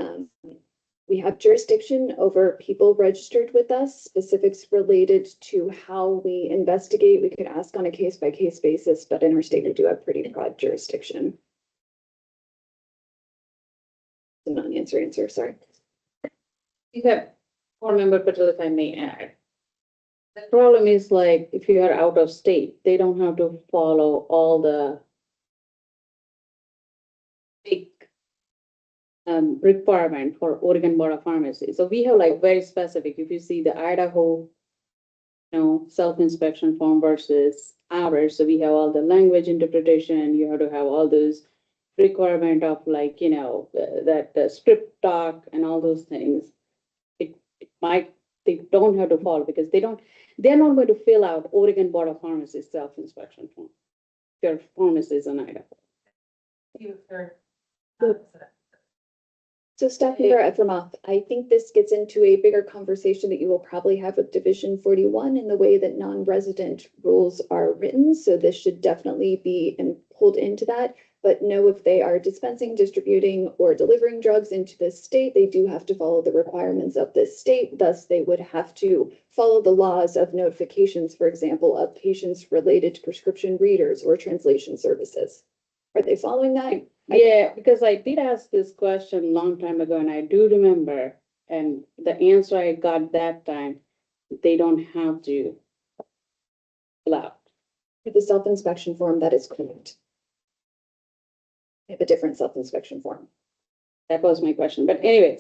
C: have jurisdiction over people registered with us, specifics related to how we investigate. We could ask on a case-by-case basis, but in our state, we do have pretty broad jurisdiction. Non-answer, sorry.
I: Okay, Board Member Patel, if I may add. The problem is like, if you are out of state, they don't have to follow all the big requirement for Oregon Board of Pharmacy. So we have like very specific, if you see the Idaho, self-inspection form versus ours, so we have all the language interpretation, you have to have all those requirement of like, that script talk and all those things. They don't have to follow because they're not going to fill out Oregon Board of Pharmacy self-inspection form. Your pharmacy is in Idaho.
C: So Staff Member Ekmoth, I think this gets into a bigger conversation that you will probably have with Division 41 in the way that non-resident rules are written. So this should definitely be pulled into that. But know if they are dispensing, distributing, or delivering drugs into this state, they do have to follow the requirements of this state. Thus, they would have to follow the laws of notifications, for example, of patients related to prescription readers or translation services. Are they following that?
I: Yeah, because I did ask this question a long time ago, and I do remember, and the answer I got that time, they don't have to fill out.
C: With the self-inspection form, that is correct. They have a different self-inspection form.
I: That was my question, but anyway,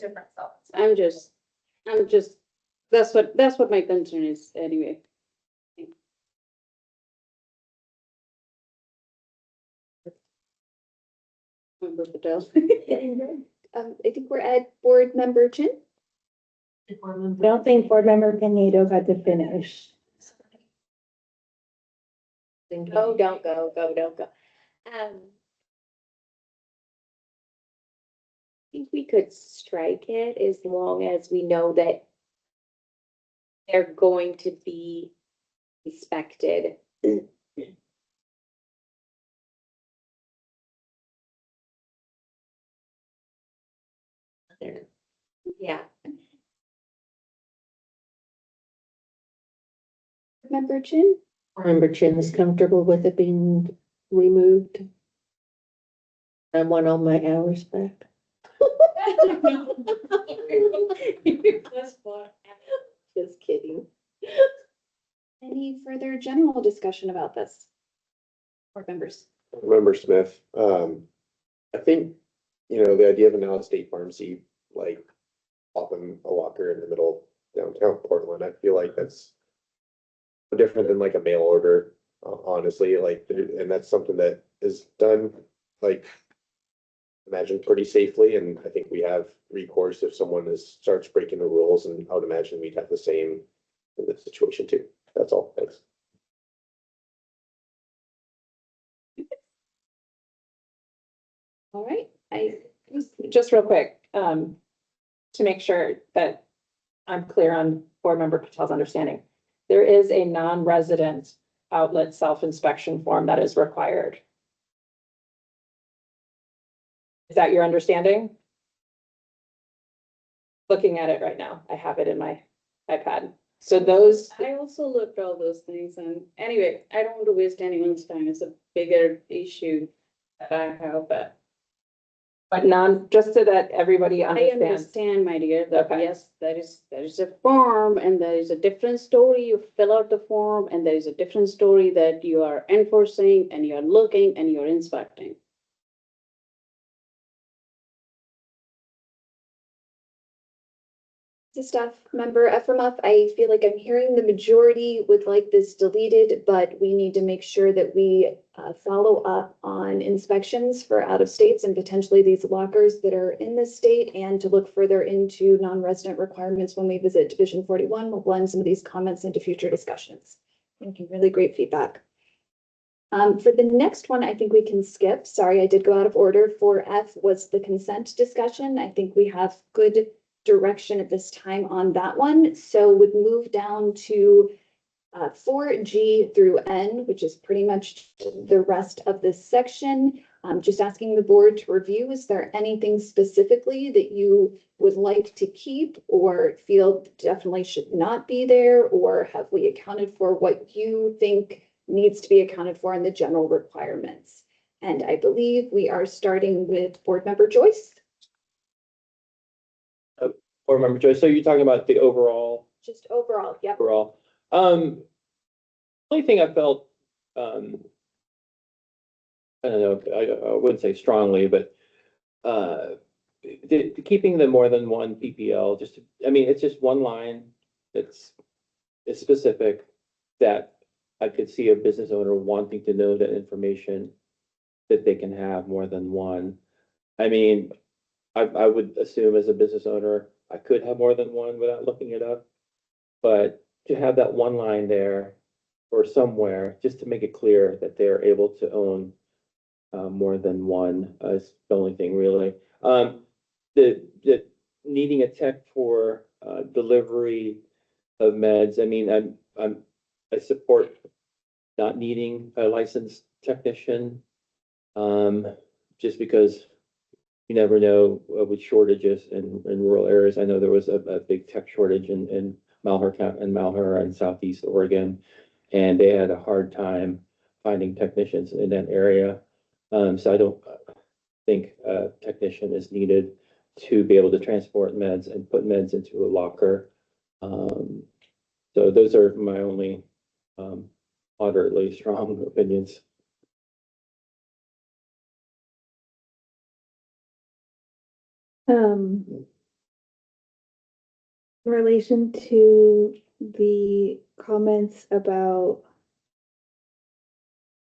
I: I'm just, that's what my concern is anyway. Member Patel.
C: I think we're at Board Member Chin.
J: I don't think Board Member Pinedo got to finish.
E: Oh, don't go. I think we could strike it as long as we know that they're going to be inspected. Yeah.
C: Member Chin.
F: Member Chin is comfortable with it being removed. I want all my hours back. Just kidding.
C: Any further general discussion about this? Board members?
H: Member Smith, I think, the idea of an out-of-state pharmacy, like popping a locker in the middle of downtown Portland, I feel like that's different than like a mail order, honestly, and that's something that is done, like, imagine pretty safely, and I think we have recourse if someone starts breaking the rules, and I would imagine we'd have the same in this situation too. That's all, thanks.
C: All right,
D: Just real quick, to make sure that I'm clear on board member Patel's understanding. There is a non-resident outlet self-inspection form that is required. Is that your understanding? Looking at it right now, I have it in my iPad. So those,
I: I also looked all those things, and anyway, I don't want to waste anyone's time. It's a bigger issue that I have, but
D: but just so that everybody
I: I
D: understands.
I: understand, my dear, that
D: Okay.
I: yes, there is a form, and there is a different story. You fill out the form, and there is a different story that you are enforcing, and you're looking, and you're inspecting.
C: Staff member Efremov, I feel like I'm hearing the majority would like this deleted, but we need to make sure that we follow up on inspections for out of states and potentially these lockers that are in the state, and to look further into non-resident requirements when we visit Division 41. We'll blend some of these comments into future discussions. Thank you, really great feedback. For the next one, I think we can skip. Sorry, I did go out of order. 4F was the consent discussion. I think we have good direction at this time on that one. So would move down to 4G through N, which is pretty much the rest of this section. Just asking the board to review, is there anything specifically that you would like to keep or feel definitely should not be there? Or have we accounted for what you think needs to be accounted for in the general requirements? And I believe we are starting with board member Joyce.
B: Board member Joyce, so you're talking about the overall?
C: Just overall, yep.
B: Overall. Only thing I felt, I don't know, I wouldn't say strongly, but keeping the more than one PPL, it's just one line that's is specific that I could see a business owner wanting to know that information that they can have more than one. I mean, I would assume as a business owner, I could have more than one without looking it up. But to have that one line there or somewhere, just to make it clear that they're able to own more than one is the only thing really. The needing a tech for delivery of meds, I mean, I support not needing a licensed technician. Just because you never know with shortages in rural areas. I know there was a big tech shortage in Malheur and Southeast Oregon, and they had a hard time finding technicians in that area. So I don't think a technician is needed to be able to transport meds and put meds into a locker. So those are my only moderately strong opinions.
J: In relation to the comments about,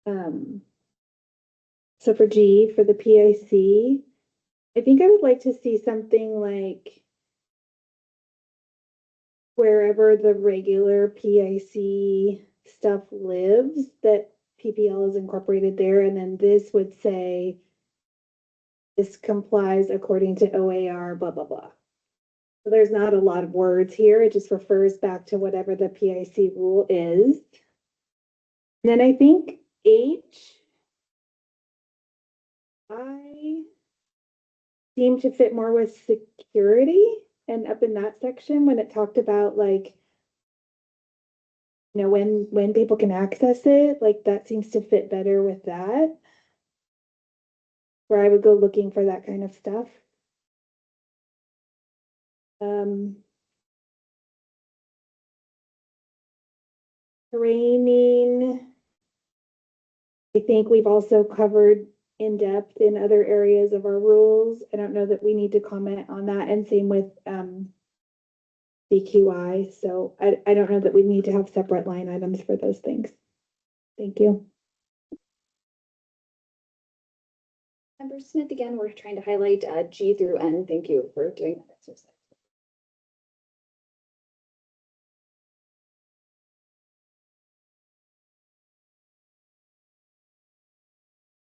J: so for G, for the PIC, I think I would like to see something like wherever the regular PIC stuff lives, that PPL is incorporated there, and then this would say this complies according to OAR, blah, blah, blah. So there's not a lot of words here. It just refers back to whatever the PIC rule is. And then I think H, I seem to fit more with security, and up in that section when it talked about like you know, when people can access it, like that seems to fit better with that. Where I would go looking for that kind of stuff. Training. I think we've also covered in depth in other areas of our rules. I don't know that we need to comment on that, and same with CQI. So I don't know that we need to have separate line items for those things. Thank you.
C: Member Smith, again, we're trying to highlight G through N. Thank you for doing that exercise.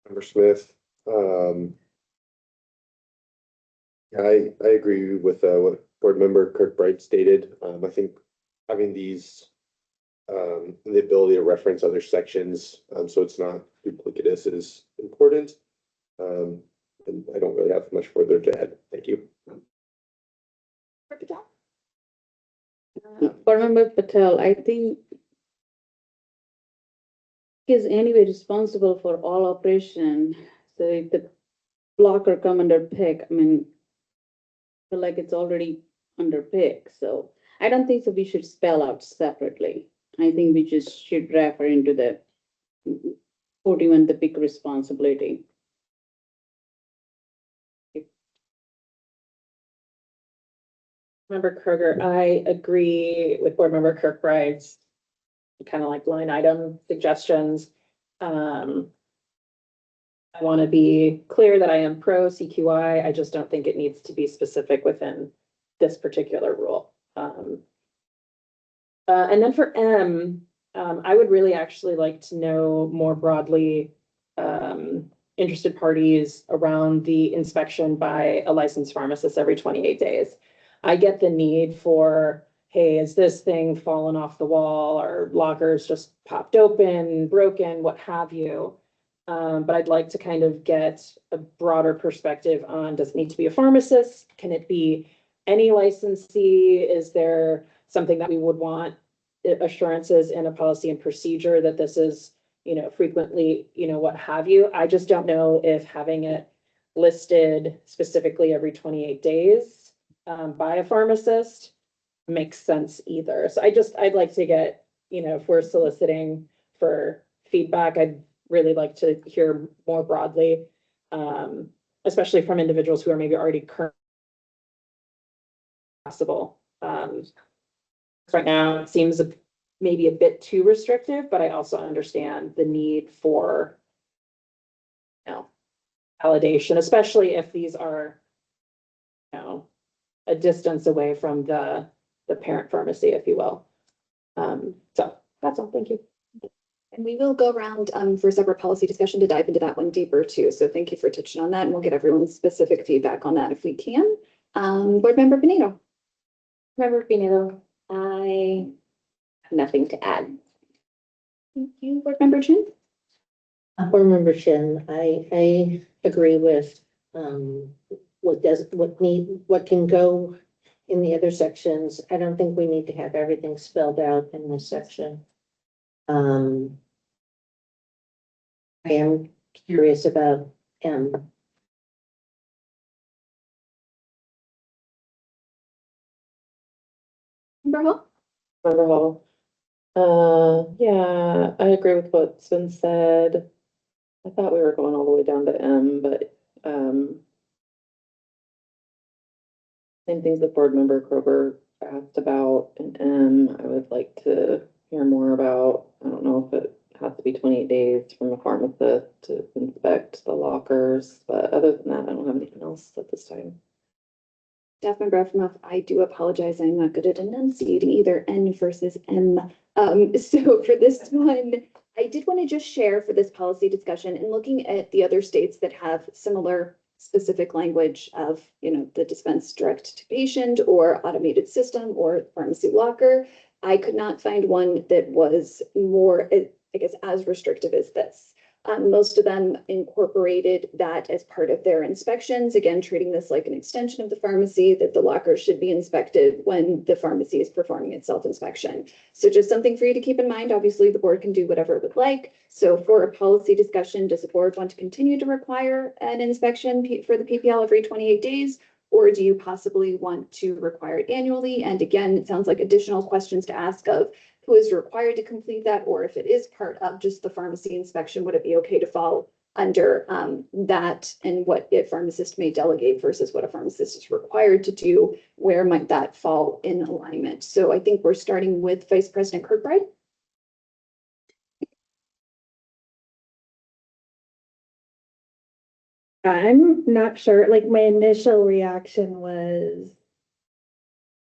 H: Member Smith, I agree with what Board Member Kirkbride stated. I think having these, the ability to reference other sections, so it's not duplicitous is important. And I don't really have much further to add. Thank you.
I: Board Member Patel, I think is anyway responsible for all operation. So if the blocker come under pick, I mean, feel like it's already under pick. So I don't think so we should spell out separately. I think we just should refer into the 41, the pick responsibility.
D: Member Kroger, I agree with Board Member Kirkbride's kind of like line item suggestions. I want to be clear that I am pro CQI. I just don't think it needs to be specific within this particular rule. And then for M, I would really actually like to know more broadly interested parties around the inspection by a licensed pharmacist every 28 days. I get the need for, hey, is this thing fallen off the wall or lockers just popped open, broken, what have you. But I'd like to kind of get a broader perspective on, does it need to be a pharmacist? Can it be any licensee? Is there something that we would want assurances in a policy and procedure that this is, frequently, what have you? I just don't know if having it listed specifically every 28 days by a pharmacist makes sense either. So I'd like to get, if we're soliciting for feedback, I'd really like to hear more broadly, especially from individuals who are maybe already current possible. Right now, it seems maybe a bit too restrictive, but I also understand the need for, validation, especially if these are, a distance away from the parent pharmacy, if you will. So that's all. Thank you.
C: And we will go around for a separate policy discussion to dive into that one deeper too. So thank you for touching on that, and we'll get everyone's specific feedback on that if we can. Board Member Pinedo.
E: Member Pinedo, I have nothing to add.
C: Thank you. Board Member Chin.
F: Board Member Shin, I agree with what can go in the other sections. I don't think we need to have everything spelled out in this section. I am curious about M.
C: Member Hall.
G: Member Hall. Yeah, I agree with what's been said. I thought we were going all the way down to M, but same things that Board Member Kroger asked about in M, I would like to hear more about. I don't know if it has to be 28 days from a pharmacist to inspect the lockers, but other than that, I don't have anything else at this time.
C: Staff Member Effernoff, I do apologize. I'm not good at enunciating either N versus M. So for this one, I did want to just share for this policy discussion and looking at the other states that have similar specific language of, the dispense direct to patient or automated system or pharmacy locker. I could not find one that was more, I guess, as restrictive as this. Most of them incorporated that as part of their inspections, again, treating this like an extension of the pharmacy, that the locker should be inspected when the pharmacy is performing its self-inspection. So just something for you to keep in mind. Obviously, the board can do whatever it would like. So for a policy discussion, does the board want to continue to require an inspection for the PPL every 28 days? Or do you possibly want to require it annually? And again, it sounds like additional questions to ask of who is required to complete that, or if it is part of just the pharmacy inspection, would it be okay to fall under that, and what a pharmacist may delegate versus what a pharmacist is required to do? Where might that fall in alignment? So I think we're starting with Vice President Kirkbride.
J: I'm not sure, like my initial reaction was,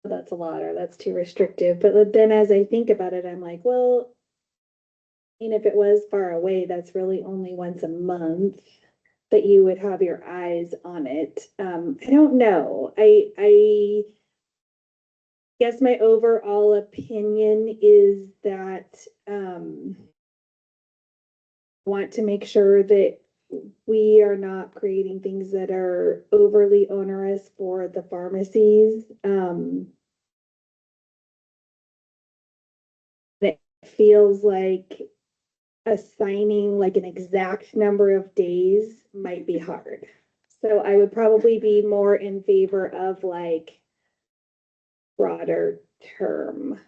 J: that's a lot, or that's too restrictive, but then as I think about it, I'm like, well, if it was far away, that's really only once a month that you would have your eyes on it. I don't know. I guess my overall opinion is that want to make sure that we are not creating things that are overly onerous for the pharmacies. It feels like assigning like an exact number of days might be hard. So I would probably be more in favor of like broader term.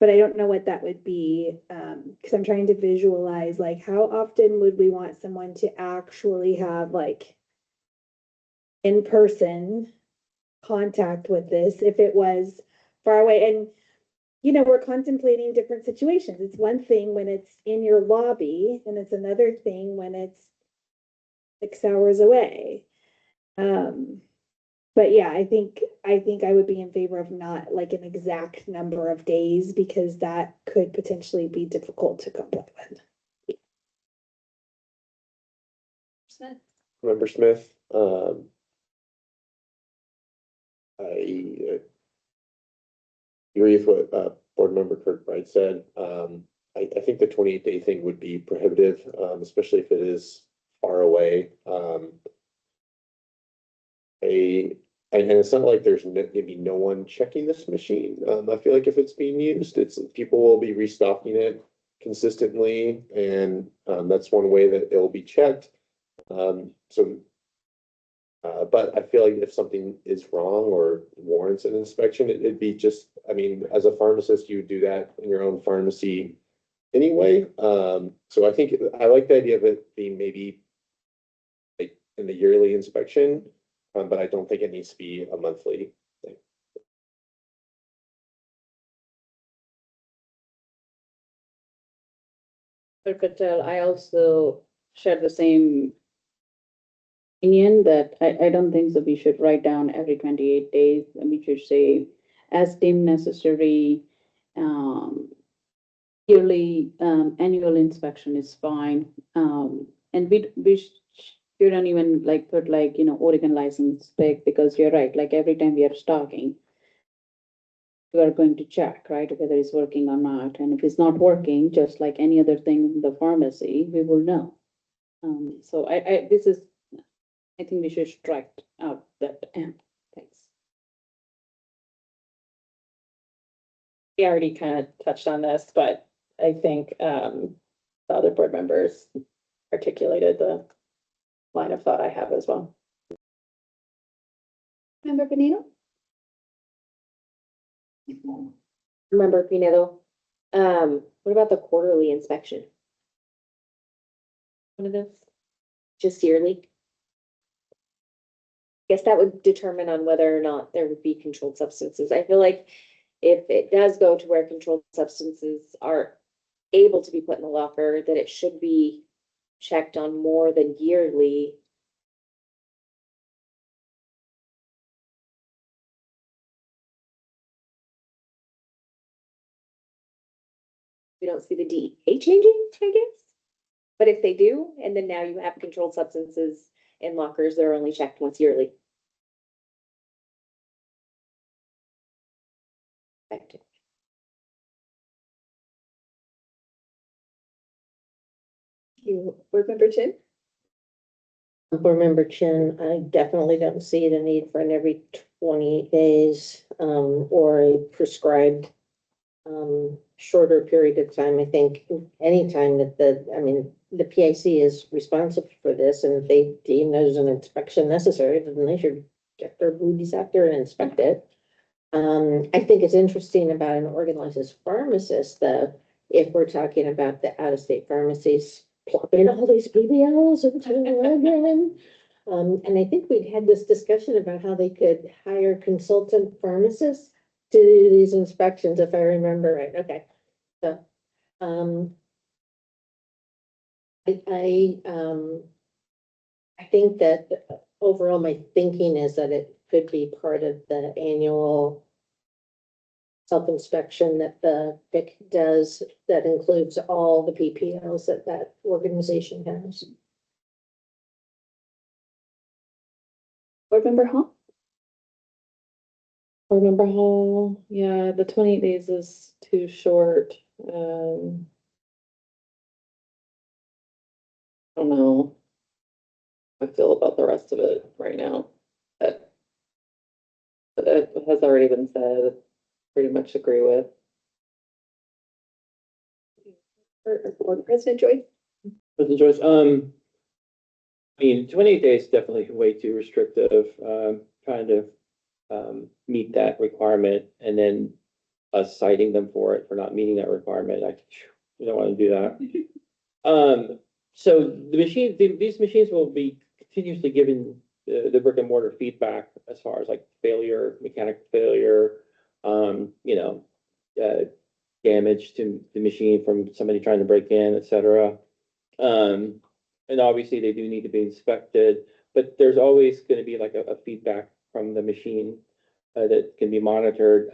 J: But I don't know what that would be, because I'm trying to visualize like how often would we want someone to actually have like in-person contact with this if it was far away. And we're contemplating different situations. It's one thing when it's in your lobby, and it's another thing when it's 6 hours away. But yeah, I think I would be in favor of not like an exact number of days, because that could potentially be difficult to comply with.
H: Member Smith, I agree with what Board Member Kirkbride said. I think the 28-day thing would be prohibitive, especially if it is far away. And it's not like there's maybe no one checking this machine. I feel like if it's being used, people will be restocking it consistently, and that's one way that it'll be checked. But I feel like if something is wrong or warrants an inspection, it'd be just, as a pharmacist, you would do that in your own pharmacy anyway. So I think I like the idea of it being maybe like in the yearly inspection, but I don't think it needs to be a monthly thing.
I: Patel, I also share the same opinion that I don't think that we should write down every 28 days, and we should say as deemed necessary. Yearly, annual inspection is fine. And we shouldn't even like put like, Oregon license pick, because you're right, like every time we are stocking, we are going to check, right, whether it's working or not. And if it's not working, just like any other thing in the pharmacy, we will know. So I think we should strike out that end. Thanks.
D: We already kind of touched on this, but I think the other board members articulated the line of thought I have as well.
C: Member Benito?
E: Remember, Pinedo, what about the quarterly inspection? One of those, just yearly? Guess that would determine on whether or not there would be controlled substances. I feel like if it does go to where controlled substances are able to be put in the locker, that it should be checked on more than yearly. We don't see the DEA changing, I guess. But if they do, and then now you have controlled substances in lockers that are only checked once yearly. Effective.
C: You, Board Member Chin?
F: Board Member Chin, I definitely don't see the need for an every 28 days, or a prescribed, shorter period of time. I think anytime that the PIC is responsible for this, and if they deem there's an inspection necessary, then they should get their booties out there and inspect it. I think it's interesting about an organized pharmacist, though, if we're talking about the out-of-state pharmacies plopping all these PBLs into Oregon. And I think we'd had this discussion about how they could hire consultant pharmacists to do these inspections, if I remember right. Okay. So, I think that overall, my thinking is that it could be part of the annual self-inspection that the PIC does, that includes all the PPLs that that organization has.
C: Board Member Hall?
G: Board Member Hall, yeah, the 28 days is too short. I don't know how I feel about the rest of it right now. But it has already been said, pretty much agree with.
C: Board President Joy?
B: President Joyce, I mean, 28 days is definitely way too restrictive, trying to, meet that requirement and then us citing them for it for not meeting that requirement. We don't want to do that. So these machines will be continuously giving the brick and mortar feedback as far as like failure, mechanical failure, damage to the machine from somebody trying to break in, et cetera. And obviously they do need to be inspected, but there's always going to be like a feedback from the machine that can be monitored.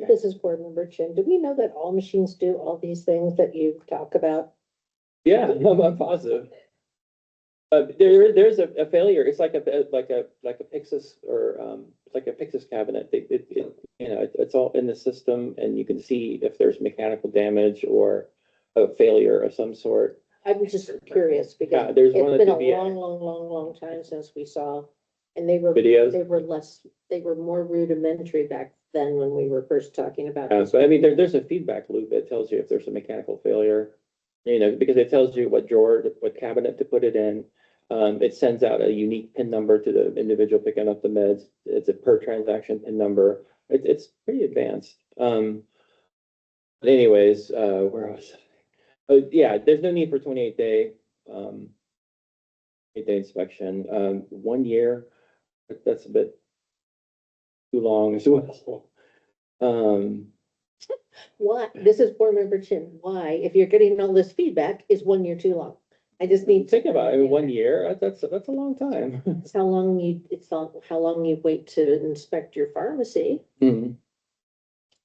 F: This is Board Member Chin. Do we know that all machines do all these things that you talk about?
B: Yeah, I'm positive. There's a failure. It's like a Pyxis or it's like a Pyxis cabinet. It's all in the system, and you can see if there's mechanical damage or a failure of some sort.
F: I was just curious because
B: Yeah, there's one
F: it's been a
B: at the VA.
F: long time since we saw, and they were
B: Videos.
F: they were more rudimentary back then when we were first talking about this.
B: So I mean, there's a feedback loop that tells you if there's a mechanical failure, because it tells you what drawer, what cabinet to put it in. It sends out a unique PIN number to the individual picking up the meds. It's a per transaction PIN number. It's pretty advanced. But anyways, where was I? Oh, yeah, there's no need for 28-day inspection. 1 year, that's a bit too long as well.
F: Why? This is Board Member Chin. Why, if you're getting all this feedback, is 1 year too long? I just need.
B: Think about it. I mean, 1 year, that's a long time.
F: It's how long you wait to inspect your pharmacy.
B: Mhm.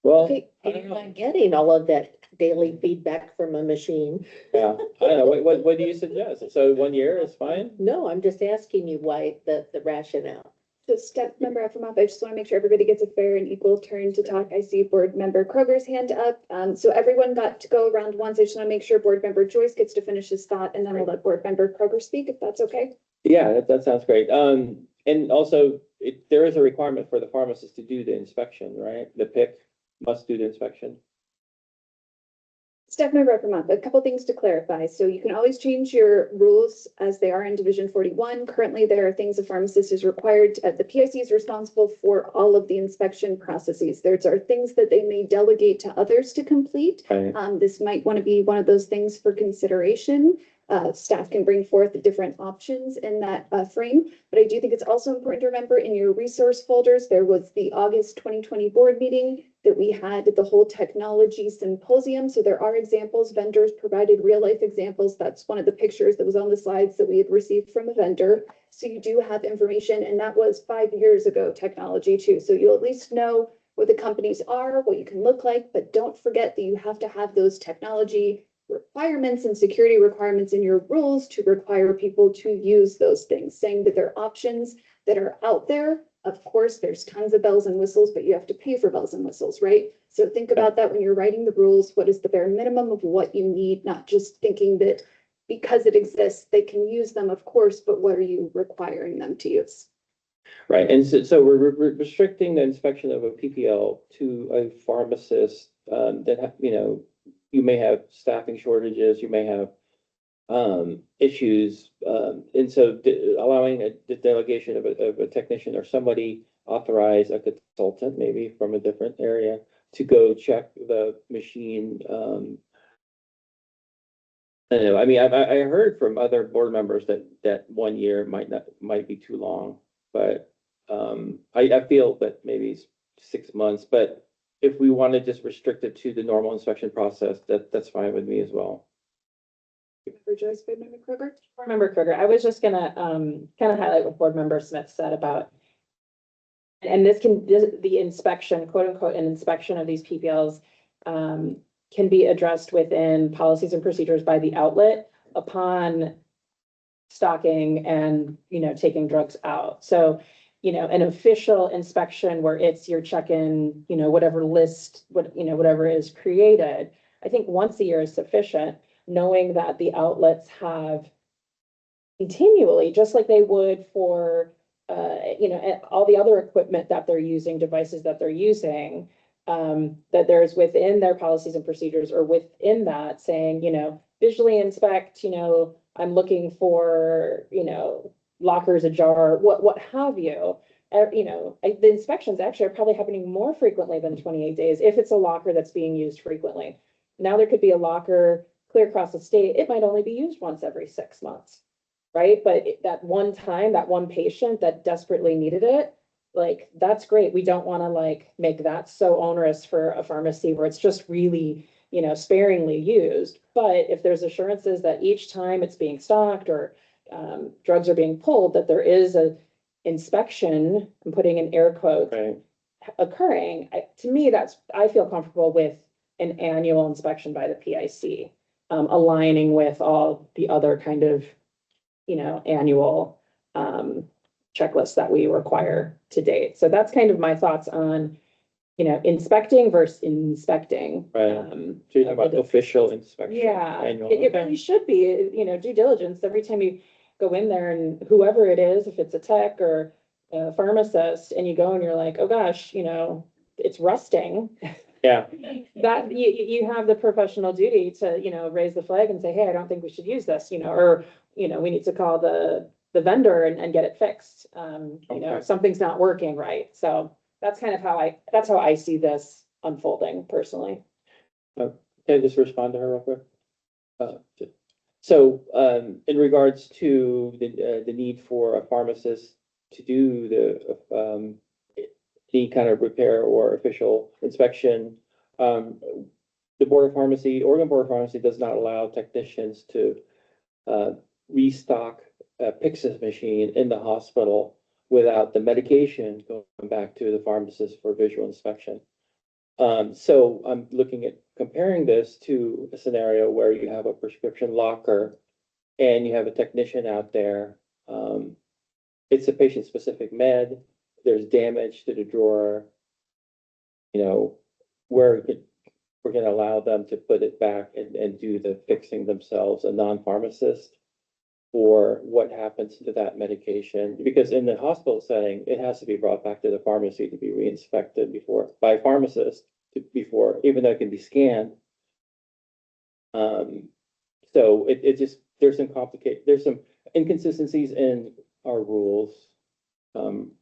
B: Well,
F: Okay,
B: I don't
F: you're
B: know.
F: not getting all of that daily feedback from a machine.
B: Yeah, I don't know. What do you suggest? So 1 year is fine?
F: No, I'm just asking you why the rationale.
C: So Step Member Efremov, I just want to make sure everybody gets a fair and equal turn to talk. I see Board Member Kroger's hand up. So everyone got to go around once. I just want to make sure Board Member Joyce gets to finish his thought, and then we'll let Board Member Kroger speak, if that's okay.
B: Yeah, that sounds great. And also, there is a requirement for the pharmacist to do the inspection, right? The PIC must do the inspection.
C: Step Member Efremov, a couple things to clarify. So you can always change your rules as they are in Division 41. Currently, there are things a pharmacist is required, the PIC is responsible for all of the inspection processes. There are things that they may delegate to others to complete.
B: Right.
C: This might want to be one of those things for consideration. Staff can bring forth different options in that frame, but I do think it's also important to remember in your resource folders, there was the August 2020 board meeting that we had the whole technology symposium. So there are examples, vendors provided real life examples. That's one of the pictures that was on the slides that we had received from a vendor. So you do have information, and that was 5 years ago technology too. So you'll at least know what the companies are, what you can look like, but don't forget that you have to have those technology requirements and security requirements in your rules to require people to use those things, saying that there are options that are out there Of course, there's tons of bells and whistles, but you have to pay for bells and whistles, right? So think about that when you're writing the rules. What is the bare minimum of what you need, not just thinking that because it exists, they can use them, of course, but what are you requiring them to use?
B: Right, and so we're restricting the inspection of a PPL to a pharmacist, that, you may have staffing shortages, you may have issues, and so allowing the delegation of a technician or somebody authorized, a consultant maybe from a different area, to go check the machine. I don't know, I mean, I heard from other board members that 1 year might be too long, but I feel that maybe it's 6 months, but if we want to just restrict it to the normal inspection process, that's fine with me as well.
C: For Joyce, Board Member Kroger?
D: Board Member Kruger, I was just gonna kind of highlight what Board Member Smith said about, and the inspection, quote unquote, an inspection of these PPLs can be addressed within policies and procedures by the outlet upon stocking and, taking drugs out. So, an official inspection where you're checking, whatever list, whatever is created, I think once a year is sufficient, knowing that the outlets have continually, just like they would for, all the other equipment that they're using, devices that they're using, that there's within their policies and procedures or within that saying, visually inspect, I'm looking for, lockers ajar, what have you. The inspections actually are probably happening more frequently than 28 days if it's a locker that's being used frequently. Now there could be a locker clear across the state, it might only be used once every 6 months, right? But that one time, that one patient that desperately needed it, like, that's great. We don't want to make that so onerous for a pharmacy where it's just really, sparingly used. But if there's assurances that each time it's being stocked or drugs are being pulled, that there is a inspection, I'm putting in air quotes,
B: Right.
D: occurring, to me, I feel comfortable with an annual inspection by the PIC, aligning with all the other kind of, annual checklists that we require to date. So that's kind of my thoughts on, inspecting versus inspecting.
B: Right. So you're talking about official inspection.
D: Yeah,
B: Annual,
D: it
B: okay.
D: really should be, due diligence every time you go in there, and whoever it is, if it's a tech or a pharmacist, and you go and you're like, oh gosh, it's rusting.
B: Yeah,
D: That you have the professional duty to, raise the flag and say, hey, I don't think we should use this, or, we need to call the vendor and get it fixed.
B: Okay.
D: Something's not working right. So that's kind of how I see this unfolding personally.
B: can I just respond to her real quick? So, in regards to the need for a pharmacist to do any kind of repair or official inspection, the Board of Pharmacy, Oregon Board of Pharmacy does not allow technicians to restock a Pyxis machine in the hospital without the medication going back to the pharmacist for visual inspection. So I'm looking at comparing this to a scenario where you have a prescription locker and you have a technician out there. It's a patient-specific med, there's damage to the drawer. We're gonna allow them to put it back and do the fixing themselves, a non-pharmacist, or what happens to that medication? Because in the hospital setting, it has to be brought back to the pharmacy to be re-inspected by a pharmacist before, even though it can be scanned. So it just, there's some inconsistencies in our rules.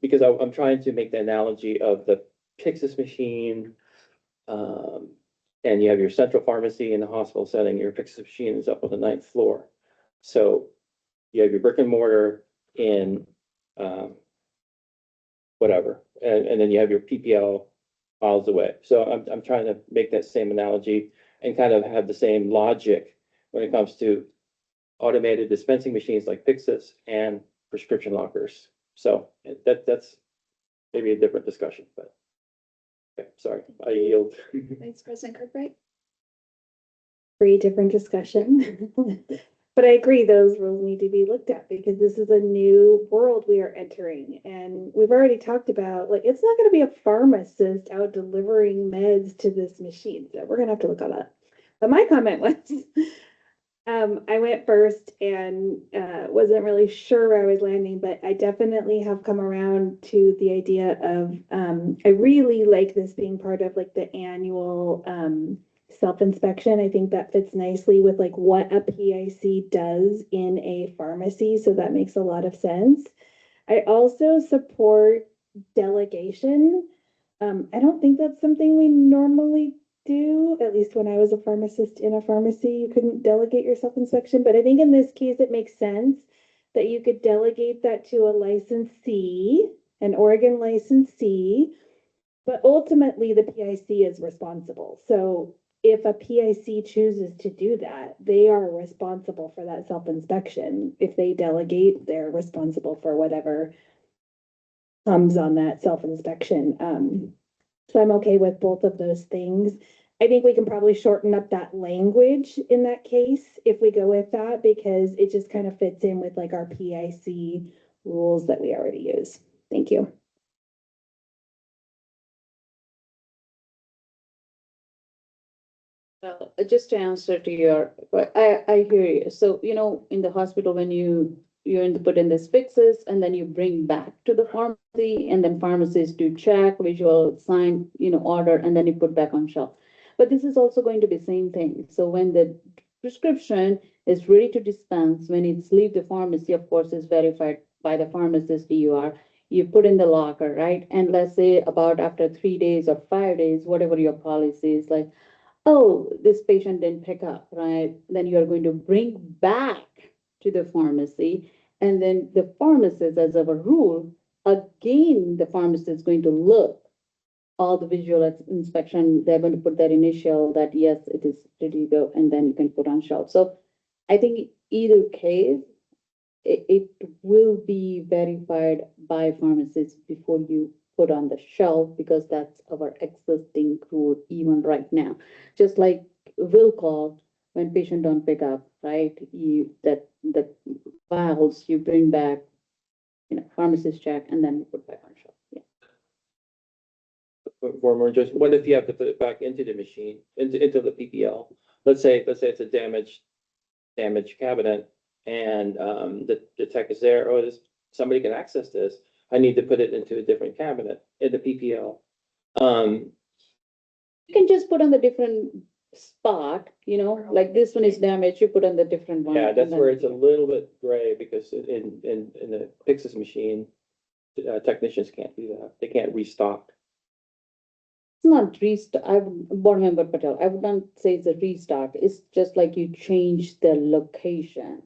B: Because I'm trying to make the analogy of the Pyxis machine. And you have your central pharmacy in the hospital setting, your Pyxis machine is up on the 9th floor. So you have your brick and mortar in, whatever, and then you have your PPL miles away. So I'm trying to make that same analogy and kind of have the same logic when it comes to automated dispensing machines like Pyxis and prescription lockers. So that's maybe a different discussion, but okay, sorry, I yield.
C: Vice President Kirkbride?
J: Very different discussion. But I agree, those rules need to be looked at because this is a new world we are entering. And we've already talked about, like, it's not gonna be a pharmacist out delivering meds to this machine. So we're gonna have to look at that. But my comment was, I went first and wasn't really sure where I was landing, but I definitely have come around to the idea of, I really like this being part of like the annual self-inspection. I think that fits nicely with like what a PIC does in a pharmacy, so that makes a lot of sense. I also support delegation. I don't think that's something we normally do, at least when I was a pharmacist in a pharmacy, you couldn't delegate your self-inspection, but I think in this case, it makes sense that you could delegate that to a licensee, an Oregon licensee, but ultimately the PIC is responsible. So if a PIC chooses to do that, they are responsible for that self-inspection. If they delegate, they're responsible for whatever comes on that self-inspection. So I'm okay with both of those things. I think we can probably shorten up that language in that case if we go with that, because it just kind of fits in with like our PIC rules that we already use. Thank you.
I: Just to answer to your, I hear you. So, you know, in the hospital, when put in this fixes and then you bring back to the pharmacy and then pharmacists do check, visual sign, order, and then you put back on shelf. But this is also going to be same thing. So when the prescription is ready to dispense, when it's leave the pharmacy, of course, is verified by the pharmacist DUR, you put in the locker, right? And let's say about after 3 days or 5 days, whatever your policy is, like, oh, this patient didn't pick up, right? Then you are going to bring back to the pharmacy. And then the pharmacist, as of a rule, again, the pharmacist is going to look all the visual inspection. They're going to put their initial that, yes, it is ready to go, and then you can put on shelf. So I think either case, it will be verified by pharmacists before you put on the shelf, because that's our existing rule even right now. Just like will call when patient don't pick up, right? The vials you bring back, pharmacist check, and then you put back on shelf. Yeah.
B: For more just, what if you have to put it back into the machine, into the PPL? Let's say it's a damaged cabinet and the tech is there, oh, somebody can access this. I need to put it into a different cabinet in the PPL.
I: You can just put on the different spot, like this one is damaged, you put on the different one.
B: Yeah, that's
I: and
B: where
I: then-
B: it's a little bit gray, because in the Pyxis machine, technicians can't do that. They can't restock.
I: It's not restock, board member Patel, I would not say it's a restock, it's just like you change the location.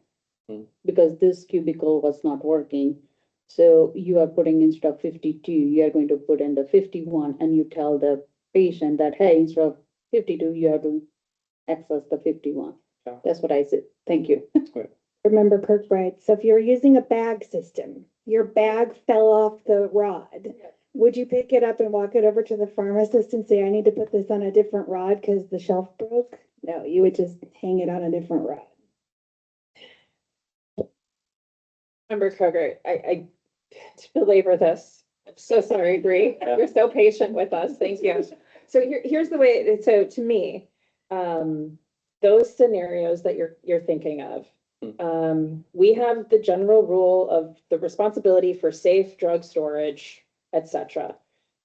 I: Because this cubicle was not working, so you are putting instead of 52, you are going to put in the 51, and you tell the patient that, hey, instead of 52, you have to access the 51.
B: Yeah.
I: That's what I said, thank you.
J: Remember Kirkbride, so if you're using a bag system, your bag fell off the rod. Would you pick it up and walk it over to the pharmacist and say, I need to put this on a different rod because the shelf broke? No, you would just hang it on a different rod.
D: Member Kroger, I to belabor this. I'm so sorry, Bree. You're so patient with us. Thank you. So here's the way, so to me, those scenarios that you're thinking of, we have the general rule of the responsibility for safe drug storage, et cetera.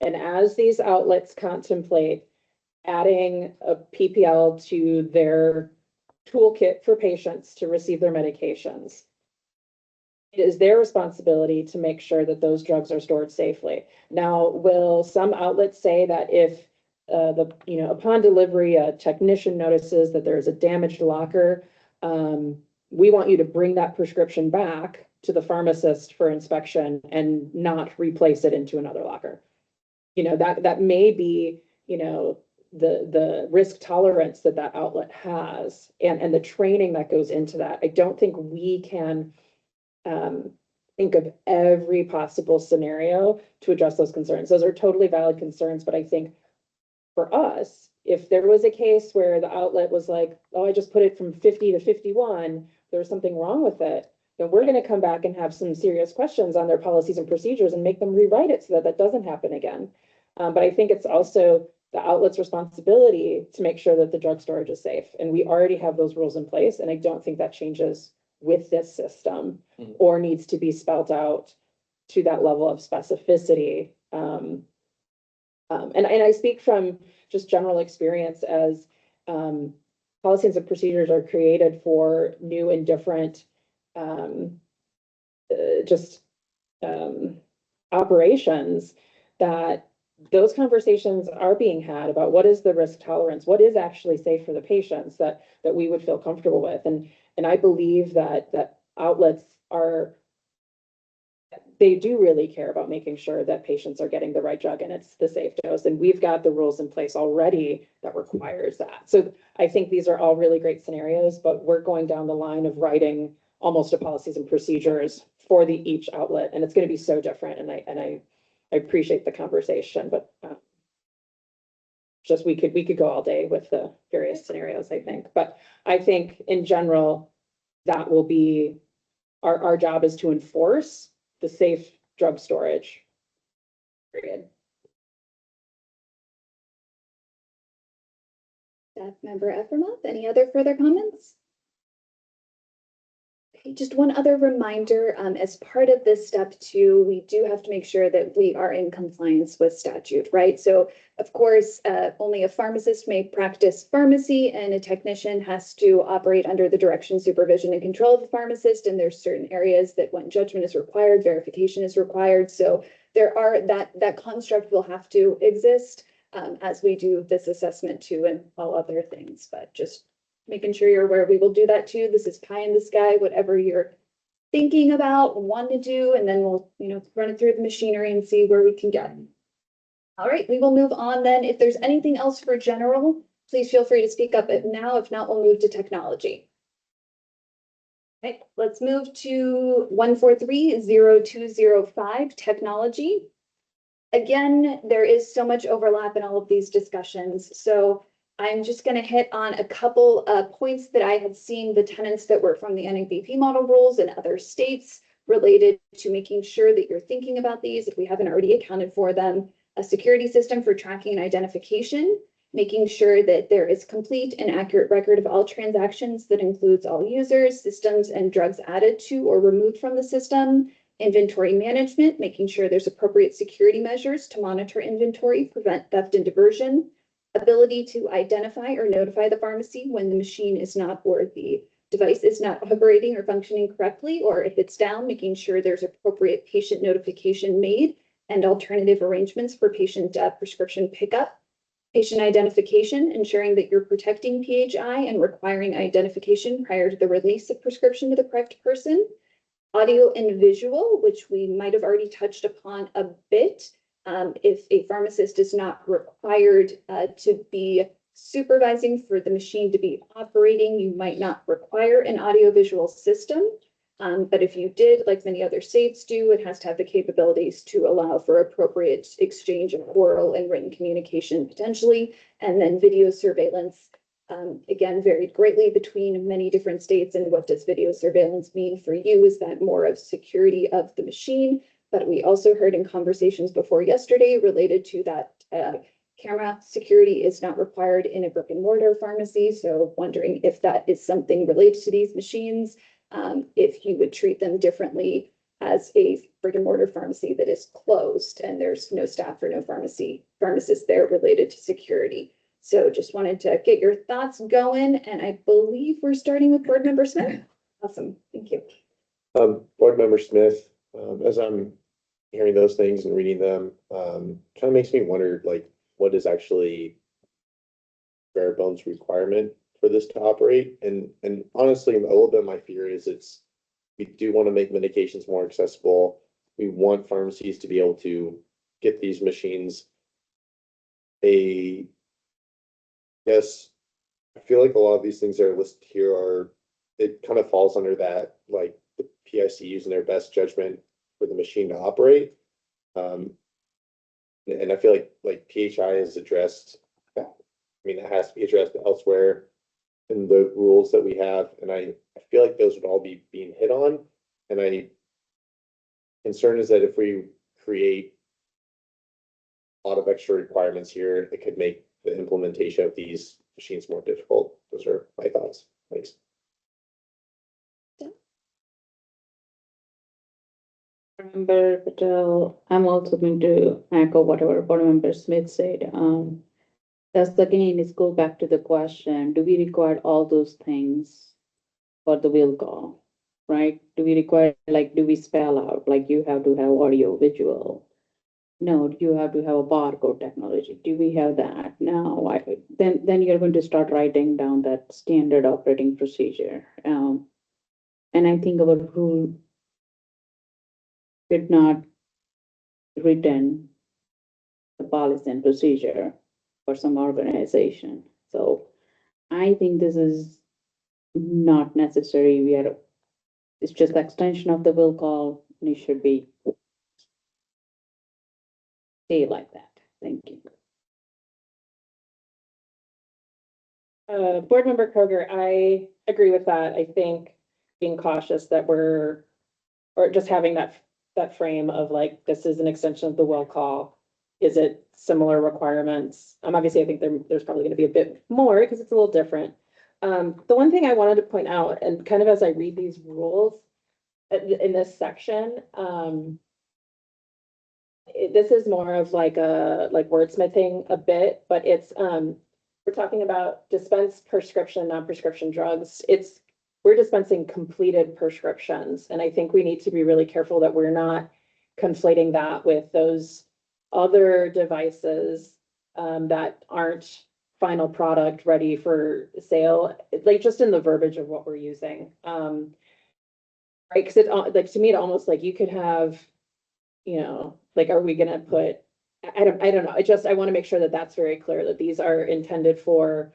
D: And as these outlets contemplate adding a PPL to their toolkit for patients to receive their medications, it is their responsibility to make sure that those drugs are stored safely. Now, will some outlets say that if upon delivery, a technician notices that there is a damaged locker, we want you to bring that prescription back to the pharmacist for inspection and not replace it into another locker? That may be, the risk tolerance that outlet has and the training that goes into that. I don't think we can think of every possible scenario to address those concerns. Those are totally valid concerns, but I think for us, if there was a case where the outlet was like, oh, I just put it from 50 to 51, there's something wrong with it, then we're gonna come back and have some serious questions on their policies and procedures and make them rewrite it so that that doesn't happen again. But I think it's also the outlet's responsibility to make sure that the drug storage is safe. And we already have those rules in place, and I don't think that changes with this system or needs to be spelled out to that level of specificity. And I speak from just general experience as policies and procedures are created for new and different operations, that those conversations are being had about what is the risk tolerance, what is actually safe for the patients that we would feel comfortable with. And I believe that outlets they do really care about making sure that patients are getting the right drug and it's the safe dose. And we've got the rules in place already that requires that. So I think these are all really great scenarios, but we're going down the line of writing almost a policies and procedures for each outlet. And it's going to be so different. And I appreciate the conversation, but just we could go all day with the various scenarios, I think. But I think in general, that will be our job is to enforce the safe drug storage. Period.
C: Staff member Efremov, any other further comments? Okay, just one other reminder, as part of this step 2, we do have to make sure that we are in compliance with statute, right? So of course, only a pharmacist may practice pharmacy, and a technician has to operate under the direction, supervision, and control of the pharmacist. And there's certain areas that when judgment is required, verification is required. So there are that construct will have to exist as we do this assessment too, and all other things, but just making sure you're aware, we will do that too. This is pie in the sky, whatever you're thinking about, want to do, and then we'll, run it through the machinery and see where we can get. All right, we will move on then. If there's anything else for general, please feel free to speak up now. If not, we'll move to technology. Okay, let's move to 143-0205, technology. Again, there is so much overlap in all of these discussions. So I'm just going to hit on a couple of points that I had seen the tenants that were from the NABP model rules in other states related to making sure that you're thinking about these if we haven't already accounted for them. A security system for tracking and identification, making sure that there is complete and accurate record of all transactions that includes all users, systems, and drugs added to or removed from the system. Inventory management, making sure there's appropriate security measures to monitor inventory, prevent theft and diversion. Ability to identify or notify the pharmacy when the machine is not, or the device is not operating or functioning correctly, or if it's down, making sure there's appropriate patient notification made and alternative arrangements for patient prescription pickup. Patient identification, ensuring that you're protecting PHI and requiring identification prior to the release of prescription to the correct person. Audio and visual, which we might have already touched upon a bit. If a pharmacist is not required to be supervising for the machine to be operating, you might not require an audiovisual system. But if you did, like many other states do, it has to have the capabilities to allow for appropriate exchange of oral and written communication potentially. And then video surveillance, again, varied greatly between many different states. And what does video surveillance mean for you? Is that more of security of the machine? But we also heard in conversations before yesterday related to that camera security is not required in a brick and mortar pharmacy. So wondering if that is something related to these machines, if you would treat them differently as a brick and mortar pharmacy that is closed and there's no staff or no pharmacist there related to security. So just wanted to get your thoughts going. And I believe we're starting with Board Member Smith. Awesome. Thank you.
H: Board Member Smith, as I'm hearing those things and reading them, kind of makes me wonder, like, what is actually bare bones requirement for this to operate? And honestly, a little bit of my fear is we do want to make medications more accessible. We want pharmacies to be able to get these machines. Yes, I feel like a lot of these things that are listed here it kind of falls under that, like the PIC using their best judgment for the machine to operate. And I feel like PHI is addressed. I mean, it has to be addressed elsewhere in the rules that we have. And I feel like those would all be being hit on. And I concern is that if we create a lot of extra requirements here, it could make the implementation of these machines more difficult. Those are my thoughts. Thanks.
I: Member Patel, I'm also going to echo whatever Board Member Smith said. That's again, is go back to the question, do we require all those things for the will call? Right? Do we require, like, do we spell out, like you have to have audio, visual? No, you have to have a barcode technology. Do we have that? No, then you're going to start writing down that standard operating procedure. And I think our rule did not written the policy and procedure for some organization. So I think this is not necessary. It's just extension of the will call, and it should be stay like that. Thank you.
D: Board Member Kroger, I agree with that. I think being cautious that or just having that frame of like, this is an extension of the will call. Is it similar requirements? Obviously, I think there's probably gonna be a bit more because it's a little different. The one thing I wanted to point out, and kind of as I read these rules in this section, this is more of like wordsmithing a bit, but it's, we're talking about dispense prescription, non-prescription drugs. We're dispensing completed prescriptions. And I think we need to be really careful that we're not conflating that with those other devices that aren't final product ready for sale, like just in the verbiage of what we're using. Right, because like to me, it almost like you could have, like, are we gonna put, I don't know. I want to make sure that that's very clear, that these are intended for,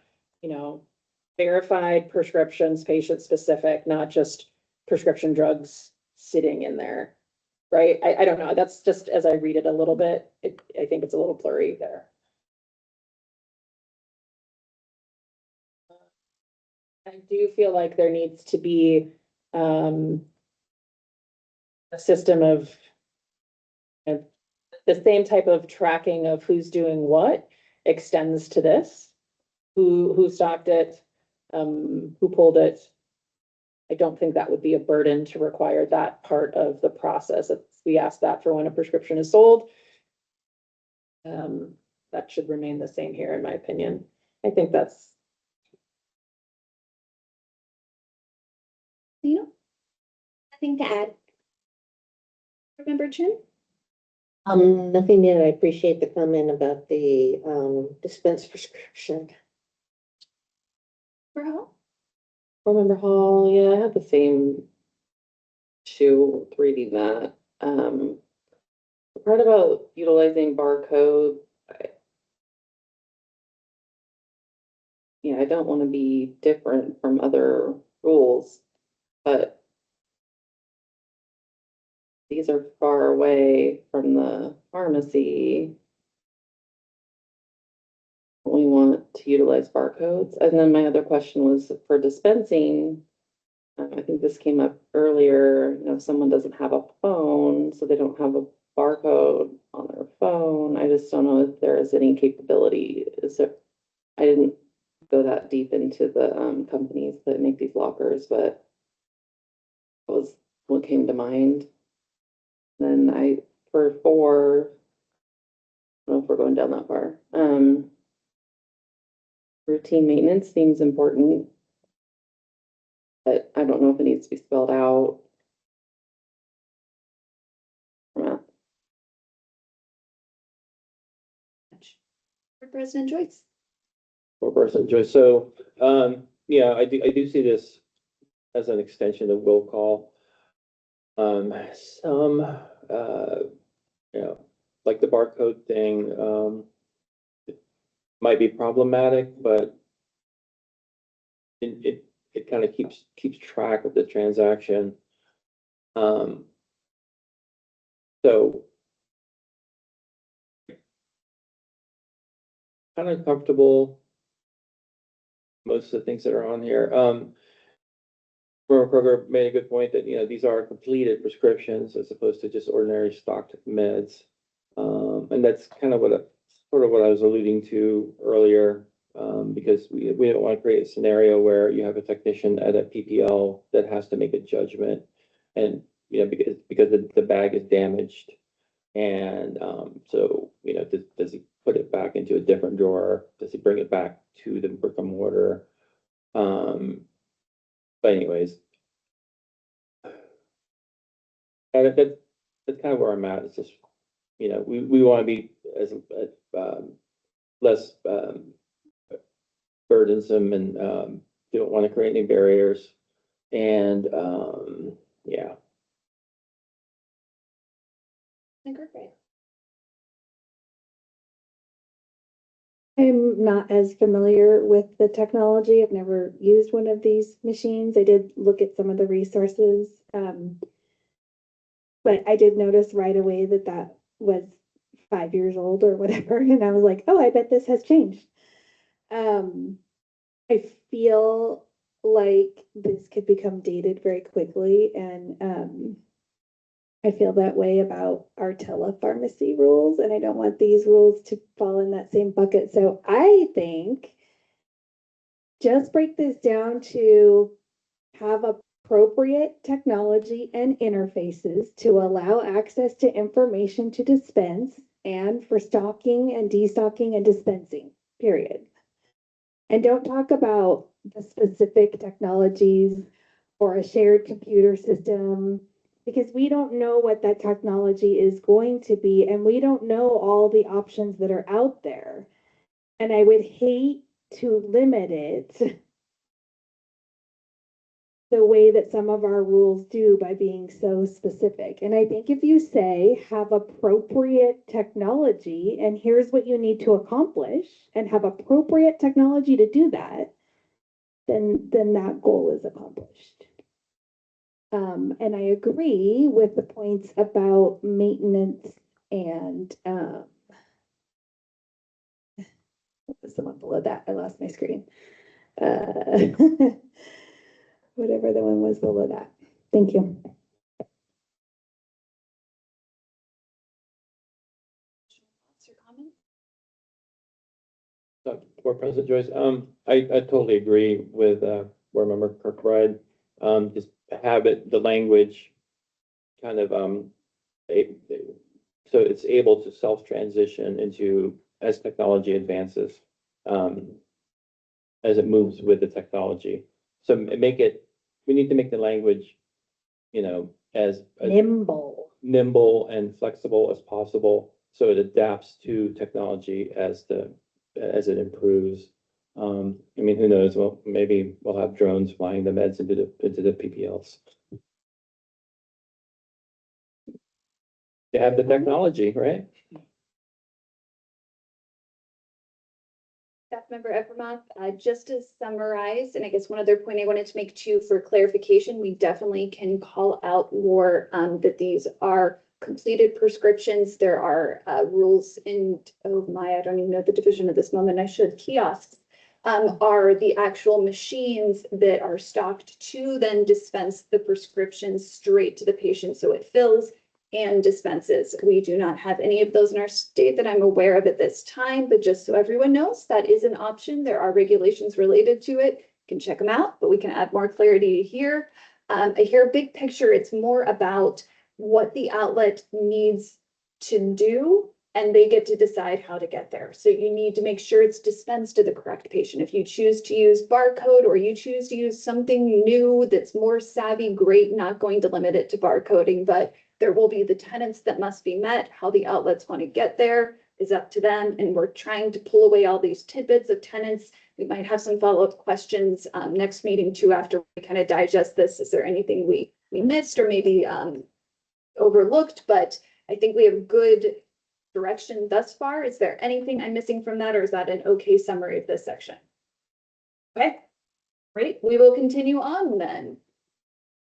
D: verified prescriptions, patient specific, not just prescription drugs sitting in there. Right? I don't know. That's just as I read it a little bit, I think it's a little blurry there. I do feel like there needs to be a system of the same type of tracking of who's doing what extends to this. Who stocked it, who pulled it. I don't think that would be a burden to require that part of the process. We ask that for when a prescription is sold. That should remain the same here, in my opinion. I think that's.
C: Nothing to add. Remember, Chen?
F: Nothing yet. I appreciate the comment about the dispense prescription.
G: Remember Hall, yeah, I had the same issue reading that. The part about utilizing barcode, I don't want to be different from other rules, but these are far away from the pharmacy. We want to utilize barcodes. And then my other question was for dispensing. I think this came up earlier, if someone doesn't have a phone, so they don't have a barcode on their phone. I just don't know if there is any capability. I didn't go that deep into the companies that make these lockers, but that was what came to mind. Then for 4, I don't know if we're going down that far. Routine maintenance seems important, but I don't know if it needs to be spelled out.
C: President Joyce.
B: So, yeah, I do see this as an extension of will call. Like the barcode thing, it might be problematic, but it kind of keeps track of the transaction. So kind of comfortable most of the things that are on here. Kroger made a good point that, these are completed prescriptions as opposed to just ordinary stocked meds. And that's kind of sort of what I was alluding to earlier, because we don't want to create a scenario where you have a technician at a PPL that has to make a judgment. And, because the bag is damaged. And, so, does he put it back into a different drawer? Does he bring it back to the brick and mortar? But anyways. And that's kind of where I'm at. It's just, we want to be as less burdensome and don't want to create any barriers. And yeah.
J: I'm not as familiar with the technology. I've never used one of these machines. I did look at some of the resources. But I did notice right away that was 5 years old or whatever. And I was like, oh, I bet this has changed. I feel like this could become dated very quickly. And I feel that way about our telepharmacy rules, and I don't want these rules to fall in that same bucket. So I think just break this down to have appropriate technology and interfaces to allow access to information to dispense and for stocking and destocking and dispensing, period. And don't talk about the specific technologies or a shared computer system, because we don't know what that technology is going to be, and we don't know all the options that are out there. And I would hate to limit it the way that some of our rules do by being so specific. And I think if you say have appropriate technology, and here's what you need to accomplish, and have appropriate technology to do that, then that goal is accomplished. And I agree with the points about maintenance and what was the one below that? I lost my screen. Whatever the one was below that. Thank you.
B: Board President Joyce, I totally agree with Board Member Kirkbride. Just have the language kind of so it's able to self-transition into as technology advances, as it moves with the technology. So we need to make the language, as nimble and flexible as possible, so it adapts to technology as it improves. Who knows? Well, maybe we'll have drones flying the meds into the PPLs. They have the technology, right?
C: Staff Member Evermoth, just to summarize, and I guess one other point I wanted to make too for clarification, we definitely can call out more that these are completed prescriptions. There are rules in, oh my, I don't even know the division at this moment, I should, kiosks are the actual machines that are stocked to then dispense the prescriptions straight to the patient so it fills and dispenses. We do not have any of those in our state that I'm aware of at this time, but just so everyone knows, that is an option. There are regulations related to it. You can check them out, but we can add more clarity here. I hear big picture, it's more about what the outlet needs to do, and they get to decide how to get there. So you need to make sure it's dispensed to the correct patient. If you choose to use barcode or you choose to use something new that's more savvy, great, not going to limit it to barcoding, but there will be the tenets that must be met. How the outlets want to get there is up to them. And we're trying to pull away all these tidbits of tenets. We might have some follow-up questions next meeting too, after we kind of digest this. Is there anything we missed or maybe overlooked? But I think we have good direction thus far. Is there anything I'm missing from that, or is that an okay summary of this section? Okay, great. We will continue on then.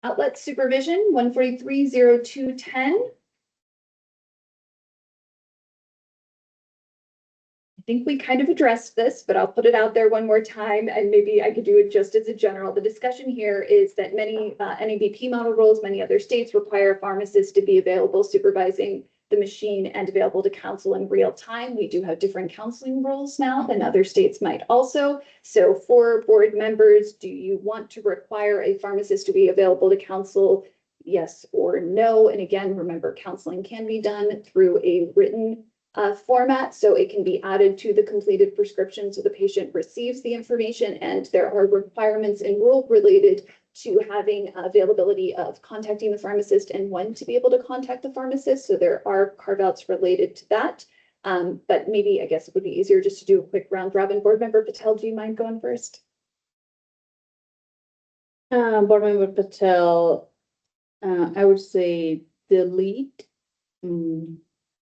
C: Outlet supervision, 143-0210. I think we kind of addressed this, but I'll put it out there one more time, and maybe I could do it just as a general. The discussion here is that many NABP model rules, many other states require pharmacists to be available supervising the machine and available to counsel in real time. We do have different counseling rules now than other states might also. So for board members, do you want to require a pharmacist to be available to counsel? Yes or no? And again, remember, counseling can be done through a written format, so it can be added to the completed prescription so the patient receives the information, and there are requirements in rule related to having availability of contacting the pharmacist and when to be able to contact the pharmacist. So there are carve-outs related to that. But maybe, I guess it would be easier just to do a quick round robin. Board member Patel, do you mind going first?
I: Board member Patel, I would say delete.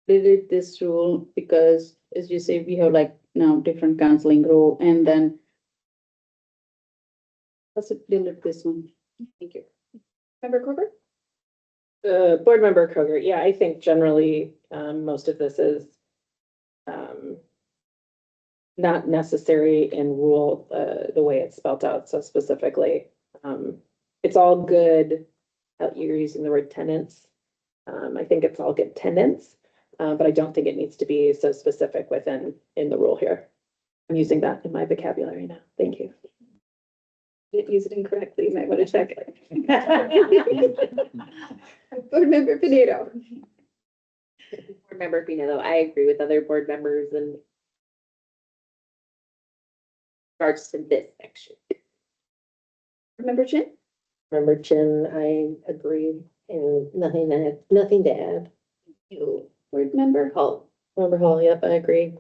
I: Delete this rule because, as you say, we have like now different counseling rule, and then let's delete this one.
C: Thank you. Member Corbett?
D: Board member Kroger, yeah, I think generally, most of this is not necessary in rule, the way it's spelled out so specifically. It's all good, you're using the word tenants. I think it's all good tenants, but I don't think it needs to be so specific in the rule here. I'm using that in my vocabulary now. Thank you.
C: Didn't use it incorrectly, you might want to check it. Board member Pinedo.
E: Board member Pino, I agree with other board members in regards to this section.
C: Member Chin?
F: Member Chin, I agree, and nothing to add.
C: Board member Hull.
G: Member Hall, yep, I agree.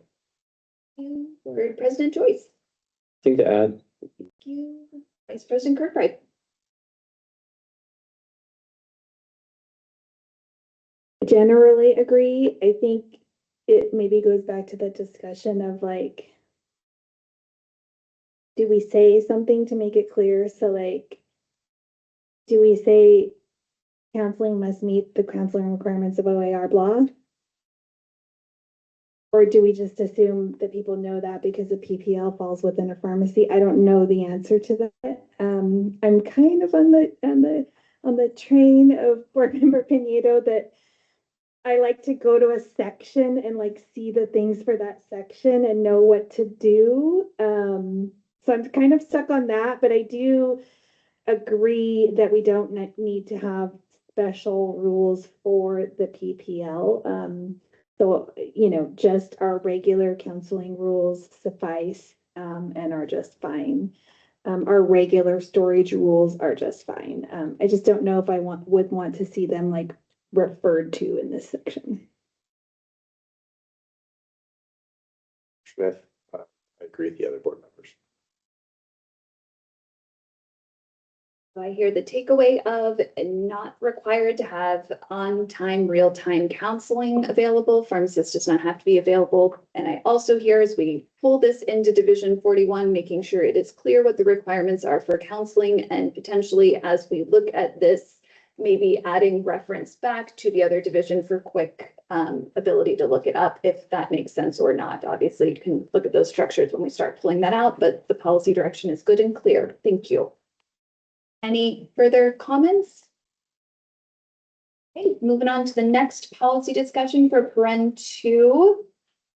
C: Board President Joyce.
B: Thing to add.
C: Thank you. Vice President Kirkbride.
J: Generally agree. I think it maybe goes back to the discussion of like, do we say something to make it clear? So like, do we say counseling must meet the counseling requirements of OAR blah? Or do we just assume that people know that because the PPL falls within a pharmacy? I don't know the answer to that. I'm kind of on the train of board member Pinedo that I like to go to a section and like see the things for that section and know what to do. So I'm kind of stuck on that, but I do agree that we don't need to have special rules for the PPL. So, you know, just our regular counseling rules suffice and are just fine. Our regular storage rules are just fine. I just don't know if I would want to see them like referred to in this section.
H: Smith, I agree with the other board members.
C: So I hear the takeaway of not required to have on-time, real-time counseling available. Pharmacist does not have to be available. And I also hear as we pull this into Division 41, making sure it is clear what the requirements are for counseling, and potentially as we look at this, maybe adding reference back to the other division for quick ability to look it up if that makes sense or not. Obviously, you can look at those structures when we start pulling that out, but the policy direction is good and clear. Thank you. Any further comments? Okay, moving on to the next policy discussion for Paren 2.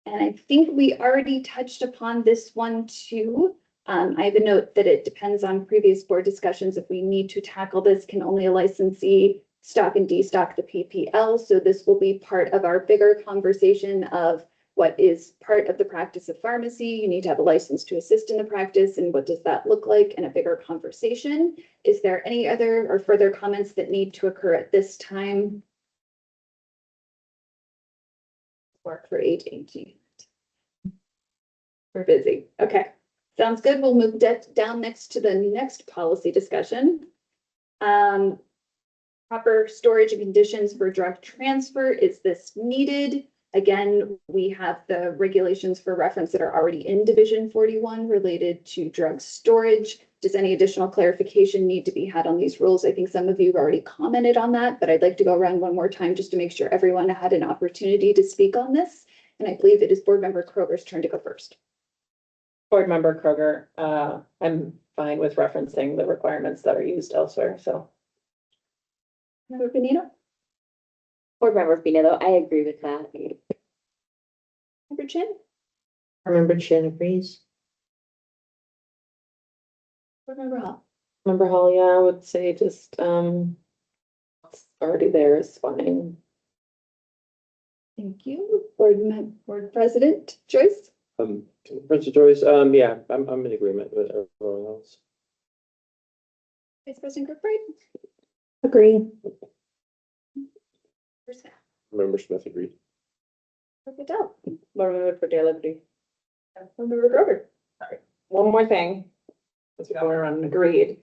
C: And I think we already touched upon this one too. I have a note that it depends on previous board discussions. If we need to tackle this, can only a licensee stock and destock the PPL? So this will be part of our bigger conversation of what is part of the practice of pharmacy. You need to have a license to assist in the practice, and what does that look like in a bigger conversation? Is there any other or further comments that need to occur at this time? Work for AT&T. We're busy. Okay, sounds good. We'll move down next to the next policy discussion. Proper storage and conditions for drug transfer. Is this needed? Again, we have the regulations for reference that are already in Division 41 related to drug storage. Does any additional clarification need to be had on these rules? I think some of you have already commented on that, but I'd like to go around one more time just to make sure everyone had an opportunity to speak on this. And I believe it is Board Member Kroger's turn to go first.
D: Board Member Kroger, I'm fine with referencing the requirements that are used elsewhere, so.
C: Member Benito,
E: Board Member Pineda, I agree with that.
C: Member Chin,
F: Member Chin agrees.
C: Board Member Hall.
G: Member Hall, yeah, I would say just, what's already there is fine.
C: Thank you. Board President Joyce.
B: Principal Joyce, yeah, I'm in agreement with everyone else.
C: Vice President Kirkbride.
J: Agree.
H: Member Smith agreed.
C: Patel.
G: Board Member Patel agree.
C: Board Member Kroger.
D: One more thing, since we go around and agreed.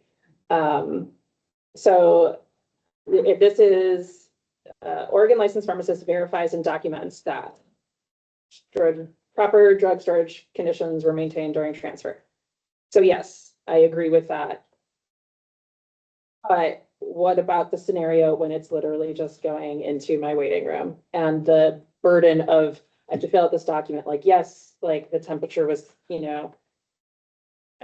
D: So if this is, Oregon licensed pharmacist verifies and documents that proper drug storage conditions were maintained during transfer. So yes, I agree with that. But what about the scenario when it's literally just going into my waiting room and the burden of, I have to fill out this document, like, yes, like the temperature was,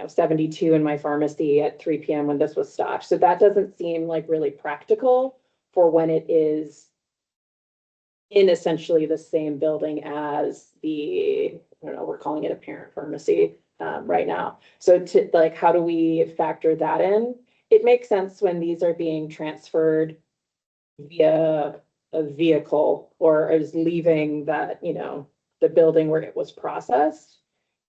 D: 72 in my pharmacy at 3 p.m. when this was stocked. So that doesn't seem like really practical for when it is in essentially the same building as the, I don't know, we're calling it a parent pharmacy right now. So to like, how do we factor that in? It makes sense when these are being transferred via a vehicle or is leaving that, the building where it was processed.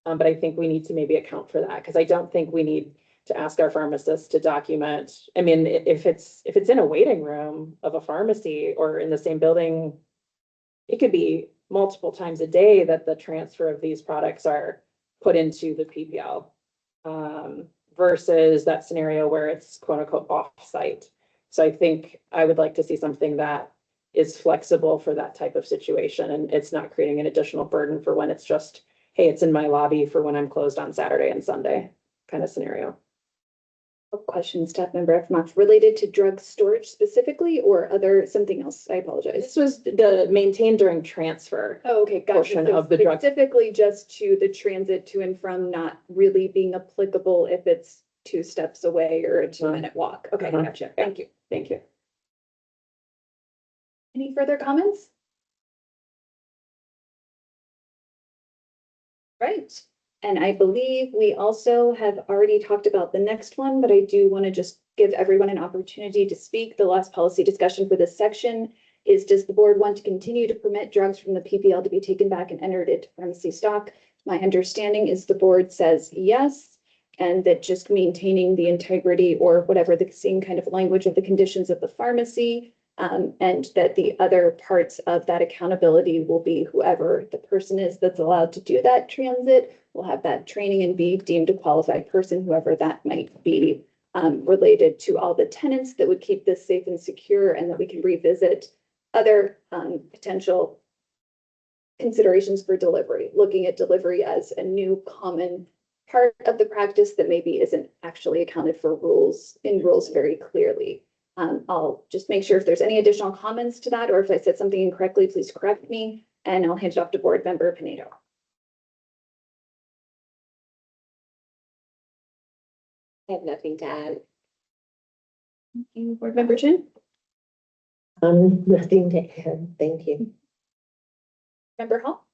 D: But I think we need to maybe account for that because I don't think we need to ask our pharmacists to document. I mean, if it's in a waiting room of a pharmacy or in the same building, it could be multiple times a day that the transfer of these products are put into the PPL. Versus that scenario where it's quote unquote off-site. So I think I would like to see something that is flexible for that type of situation and it's not creating an additional burden for when it's just, hey, it's in my lobby for when I'm closed on Saturday and Sunday kind of scenario.
C: Question, staff member F. related to drug storage specifically or something else? I apologize.
D: This was the maintained during transfer.
C: Oh, okay, gotcha.
D: Portion
C: So
D: of the drug.
C: specifically just to the transit to and from, not really being applicable if it's 2 steps away or a 2-minute walk. Okay, gotcha. Thank you.
D: Thank you.
C: Any further comments? Right. And I believe we also have already talked about the next one, but I do want to just give everyone an opportunity to speak. The last policy discussion for this section is, does the board want to continue to permit drugs from the PPL to be taken back and entered into pharmacy stock? My understanding is the board says yes, and that just maintaining the integrity or whatever the same kind of language of the conditions of the pharmacy, and that the other parts of that accountability will be whoever the person is that's allowed to do that transit will have that training and be deemed a qualified person, whoever that might be, related to all the tenants that would keep this safe and secure, and that we can revisit other potential considerations for delivery, looking at delivery as a new common part of the practice that maybe isn't actually accounted for in rules very clearly. I'll just make sure if there's any additional comments to that, or if I said something incorrectly, please correct me, and I'll hand it off to Board Member Pinedo.
E: I have nothing to add.
C: Thank you, Board Member Chin.
F: Nothing to add. Thank you.
C: Member Hall.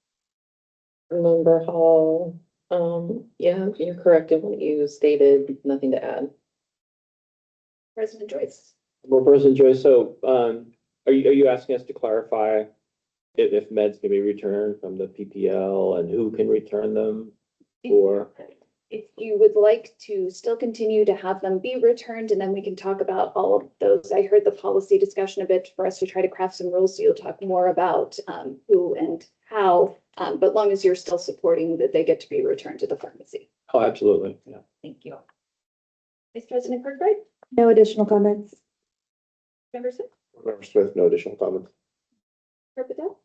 G: Member Hall, yeah, you're correct in what you stated, nothing to add.
C: President Joyce.
B: Well, President Joyce, so, are you asking us to clarify if meds can be returned from the PPL and who can return them? Or,
C: If you would like to still continue to have them be returned, and then we can talk about all of those. I heard the policy discussion a bit for us to try to craft some rules, so you'll talk more about who and how, but long as you're still supporting that they get to be returned to the pharmacy.
B: oh, absolutely, yeah.
C: Thank you. Vice President Kirkbride.
J: No additional comments.
C: Member Smith.
H: Member Smith, no additional comments.
C: Patel.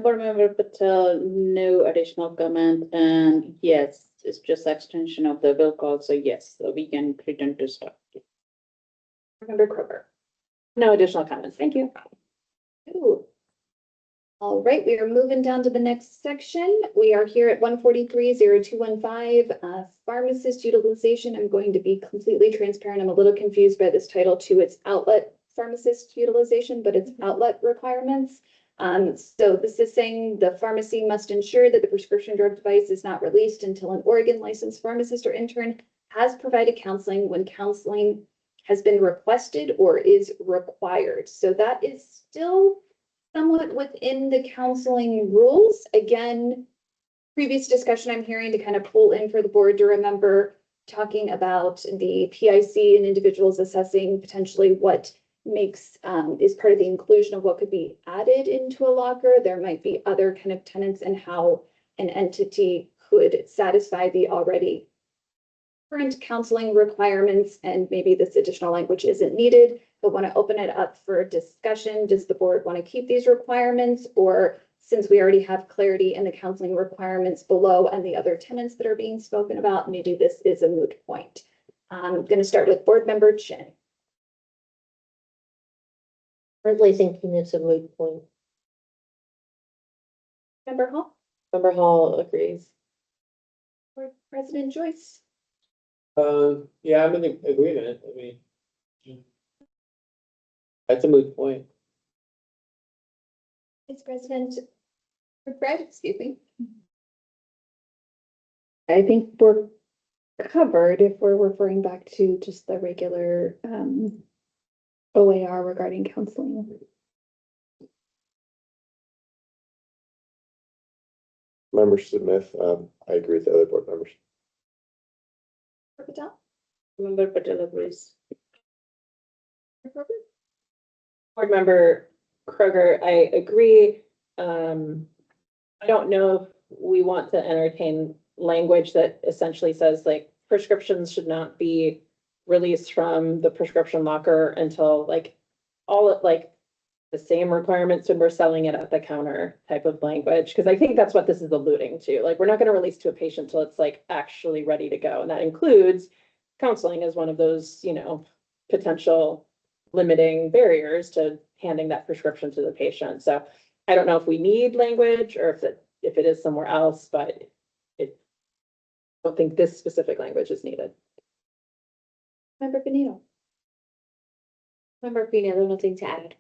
I: Board Member Patel, no additional comment, and yes, it's just extension of the will call, so yes, so we can return to stock.
C: Member Kroger.
D: No additional comments. Thank you.
C: Ooh. All right, we are moving down to the next section. We are here at 143-0215, pharmacist utilization. I'm going to be completely transparent. I'm a little confused by this title too. It's outlet pharmacist utilization, but it's outlet requirements. So this is saying the pharmacy must ensure that the prescription drug device is not released until an Oregon licensed pharmacist or intern has provided counseling when counseling has been requested or is required. So that is still somewhat within the counseling rules. Again, previous discussion I'm hearing to kind of pull in for the board to remember talking about the PIC and individuals assessing potentially what makes is part of the inclusion of what could be added into a locker. There might be other kind of tenets and how an entity could satisfy the already current counseling requirements, and maybe this additional language isn't needed, but want to open it up for discussion. Does the board want to keep these requirements, or since we already have clarity in the counseling requirements below and the other tenants that are being spoken about, maybe this is a moot point? I'm going to start with board member Chin.
F: Currently thinking it's a moot point.
C: Member Hall,
G: Member Hall agrees.
C: Board President Joyce.
B: Yeah, I'm in agreement. I mean, that's a moot point.
C: Vice President Brett, excuse me.
J: I think we're covered if we're referring back to just the regular OAR regarding counseling.
H: Member Smith, I agree with the other board members.
C: Patel.
G: Member Patel agrees.
D: Board member Kroger, I agree. I don't know if we want to entertain language that essentially says like prescriptions should not be released from the prescription locker until like the same requirements when we're selling it at the counter type of language. Cause I think that's what this is alluding to. Like, we're not gonna release to a patient till it's like actually ready to go. And that includes counseling as one of those, potential limiting barriers to handing that prescription to the patient. So I don't know if we need language or if it is somewhere else, but I don't think this specific language is needed.
C: Member Benito.
E: Member Pena, there's nothing to add.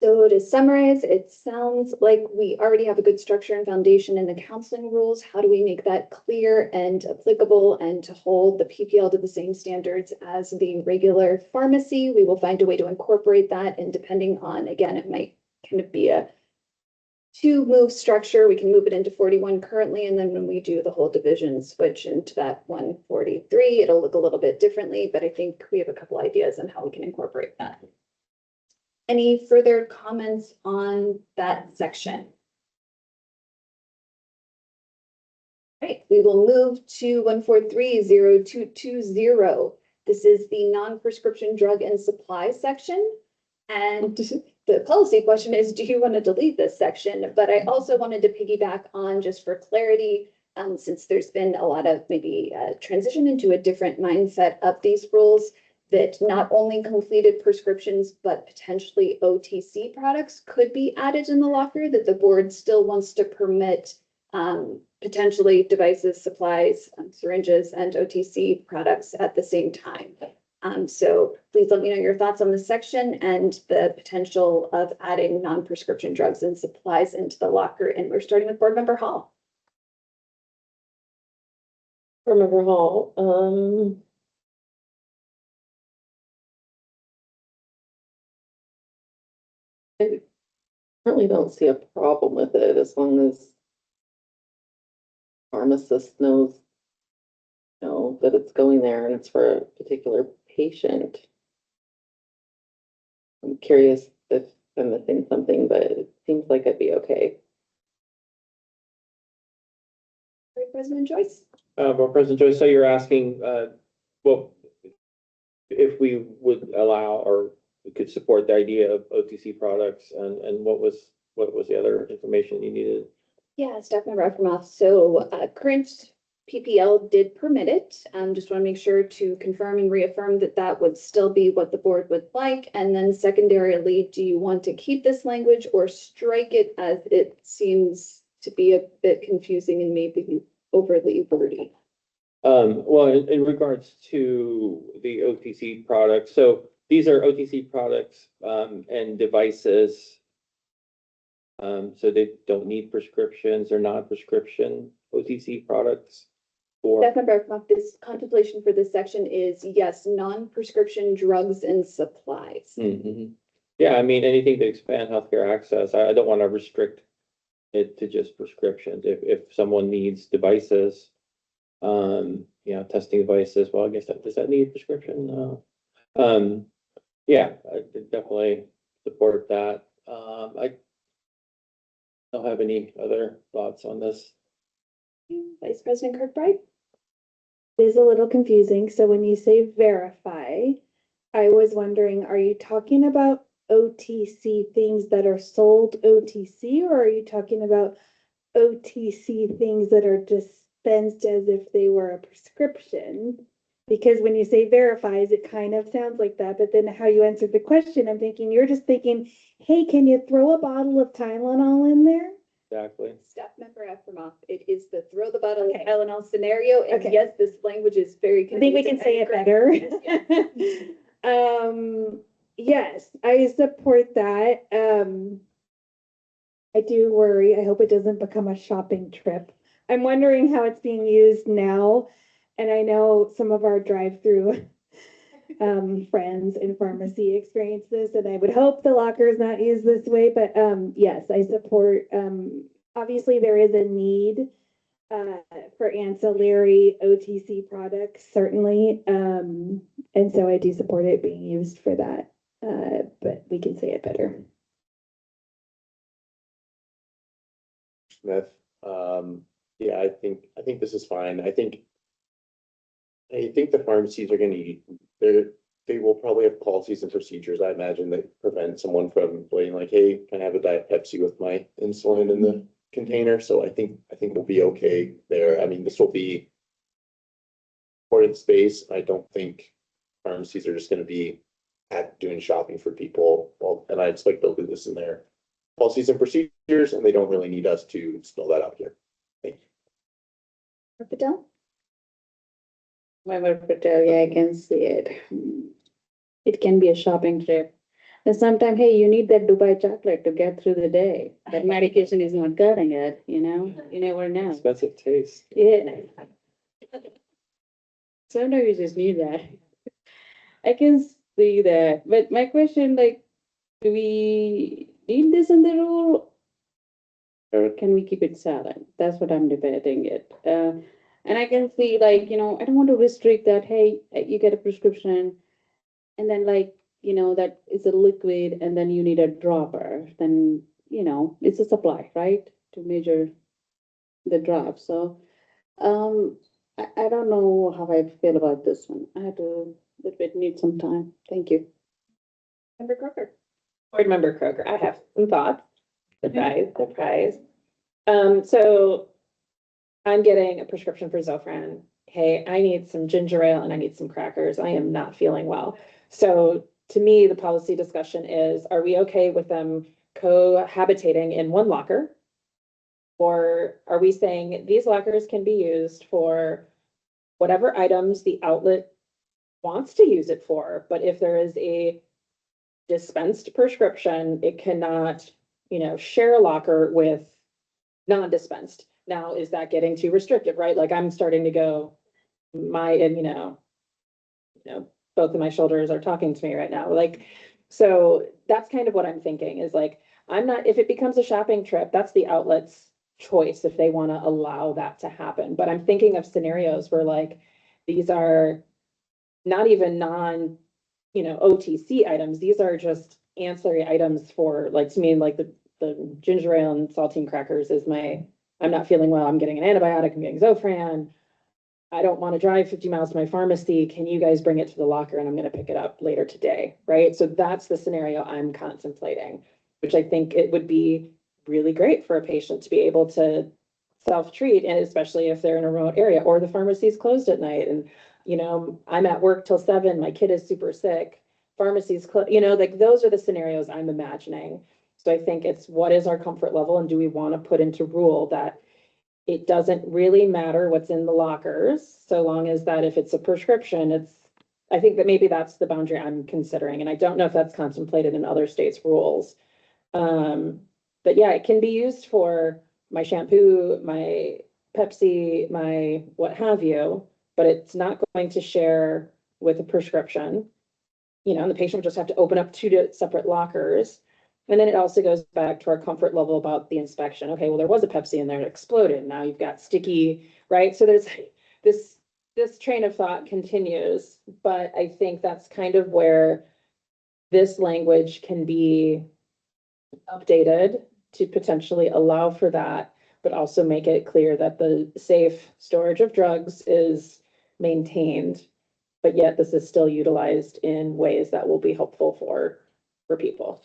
C: So to summarize, it sounds like we already have a good structure and foundation in the counseling rules. How do we make that clear and applicable and to hold the PPL to the same standards as the regular pharmacy? We will find a way to incorporate that, and depending on, again, it might kind of be a two-move structure. We can move it into 41 currently, and then when we do the whole division switch into that 143, it'll look a little bit differently, but I think we have a couple ideas on how we can incorporate that. Any further comments on that section? Right, we will move to 143-0220. This is the non-prescription drug and supply section. And the policy question is, do you want to delete this section? But I also wanted to piggyback on, just for clarity, since there's been a lot of maybe transition into a different mindset of these rules, that not only completed prescriptions, but potentially OTC products could be added in the locker, that the board still wants to permit potentially devices, supplies, syringes, and OTC products at the same time. So please let me know your thoughts on this section and the potential of adding non-prescription drugs and supplies into the locker. And we're starting with board member Hall.
G: Board member Hall, I certainly don't see a problem with it as long as pharmacist knows, that it's going there and it's for a particular patient. I'm curious if I'm missing something, but it seems like I'd be okay.
C: Board President Joyce.
B: Board President Joyce, so you're asking, well, if we would allow or we could support the idea of OTC products, and what was the other information you needed?
C: Yeah, Staff Member Efremoff. So current PPL did permit it. Just want to make sure to confirm and reaffirm that that would still be what the board would like. And then secondarily, do you want to keep this language or strike it, as it seems to be a bit confusing and maybe overly wordy?
B: Well, in regards to the OTC products, so these are OTC products, and devices. So they don't need prescriptions or non-prescription OTC products. Or,
C: Staff member Akmoff, this contemplation for this section is yes, non-prescription drugs and supplies.
B: Mhm. Yeah, I mean, anything to expand healthcare access, I don't want to restrict it to just prescriptions. If someone needs devices, you know, testing devices, well, I guess does that need a prescription? No. Yeah, I could definitely support that. I don't have any other thoughts on this.
C: Vice President Kirkbride?
J: It is a little confusing. So when you say verify, I was wondering, are you talking about OTC things that are sold OTC, or are you talking about OTC things that are dispensed as if they were a prescription? Because when you say verifies, it kind of sounds like that, but then how you answered the question, I'm thinking, you're just thinking, hey, can you throw a bottle of Tylenol in there?
B: Exactly.
C: Staff member Akmoff, it is the throw the bottle of
J: Okay.
C: Tylenol scenario, and
J: Okay.
C: yes, this language is very
J: I think we
C: confusing.
J: can say it
C: agree.
J: better. Yes, I support that. I do worry. I hope it doesn't become a shopping trip. I'm wondering how it's being used now. And I know some of our drive-through friends in pharmacy experience this, and I would hope the locker is not used this way, but yes, I support, obviously there is a need for ancillary OTC products, certainly. And so I do support it being used for that, but we can say it better.
H: Smith, yeah, I think this is fine. I think the pharmacies are gonna, they will probably have policies and procedures, I imagine, that prevent someone from being like, hey, can I have a Diet Pepsi with my insulin in the container? So I think we'll be okay there. I mean, this will be important space. I don't think pharmacies are just gonna be doing shopping for people. Well, and I expect they'll do this in their policies and procedures, and they don't really need us to spell that out here. Thank you.
C: Patel?
I: Member Patel, yeah, I can see it. It can be a shopping trip. And sometimes, hey, you need that Dubai chocolate to get through the day. That medication is not cutting it, you know? You never know.
B: Expensive taste.
I: Yeah. Sometimes you just need that. I can see that, but my question, like, do we need this in the rule? Or can we keep it silent? That's what I'm debating it. And I can see, like, you know, I don't want to restrict that, hey, you get a prescription and then, like, you know, that is a liquid and then you need a dropper, then, you know, it's a supply, right? To measure the drop. So, I don't know how I feel about this one. I had to, little bit need some time. Thank you.
C: Member Croker?
D: Board Member Kroger, I have some thoughts. Surprise. So I'm getting a prescription for Zofran. Hey, I need some ginger ale and I need some crackers. I am not feeling well. So to me, the policy discussion is, are we okay with them cohabitating in one locker? Or are we saying these lockers can be used for whatever items the outlet wants to use it for, but if there is a dispensed prescription, it cannot, you know, share a locker with non-dispensed. Now, is that getting too restrictive, right? Like I'm starting to go, and you know, both of my shoulders are talking to me right now. Like, so that's kind of what I'm thinking is like, if it becomes a shopping trip, that's the outlet's choice if they want to allow that to happen. But I'm thinking of scenarios where like, these are not even OTC items. These are just ancillary items for, like, to me, like the ginger ale and saltine crackers is I'm not feeling well. I'm getting an antibiotic. I'm getting Zofran. I don't want to drive 50 miles to my pharmacy. Can you guys bring it to the locker and I'm going to pick it up later today, right? So that's the scenario I'm contemplating, which I think it would be really great for a patient to be able to self-treat, and especially if they're in a remote area, or the pharmacy's closed at night, and, you know, I'm at work till 7, my kid is super sick, pharmacy's closed, you know, like, those are the scenarios I'm imagining. So I think it's, what is our comfort level, and do we want to put into rule that it doesn't really matter what's in the lockers, so long as that if it's a prescription, I think that maybe that's the boundary I'm considering, and I don't know if that's contemplated in other states' rules. But yeah, it can be used for my shampoo, my Pepsi, my what have you, but it's not going to share with a prescription. You know, and the patient would just have to open up 2 separate lockers. And then it also goes back to our comfort level about the inspection. Okay, well, there was a Pepsi in there, it exploded. Now you've got sticky, right? So there's this train of thought continues, but I think that's kind of where this language can be updated to potentially allow for that, but also make it clear that the safe storage of drugs is maintained, but yet this is still utilized in ways that will be helpful for people.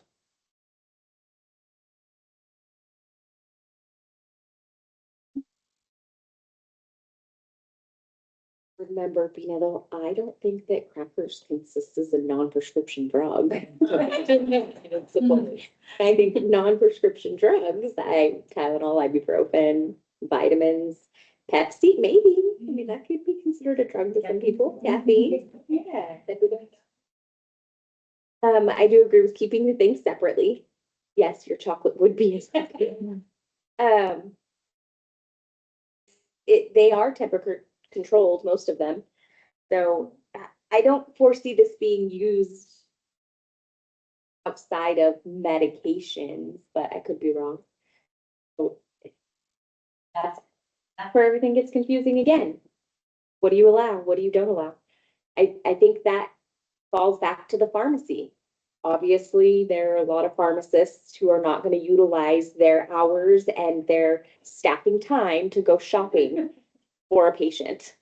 E: Remember, Bina, though, I don't think that crackers consists as a non-prescription drug. I think non-prescription drugs, Tylenol, ibuprofen, vitamins, Pepsi, maybe. I mean, that could be considered a drug to some people. Caffeine. Yeah. I do agree with keeping the things separately. Yes, your chocolate would be a separate. They are temperature controlled, most of them. So I don't foresee this being used outside of medications, but I could be wrong. So that's where everything gets confusing again. What do you allow? What do you don't allow? I think that falls back to the pharmacy. Obviously, there are a lot of pharmacists who are not going to utilize their hours and their staffing time to go shopping for a patient.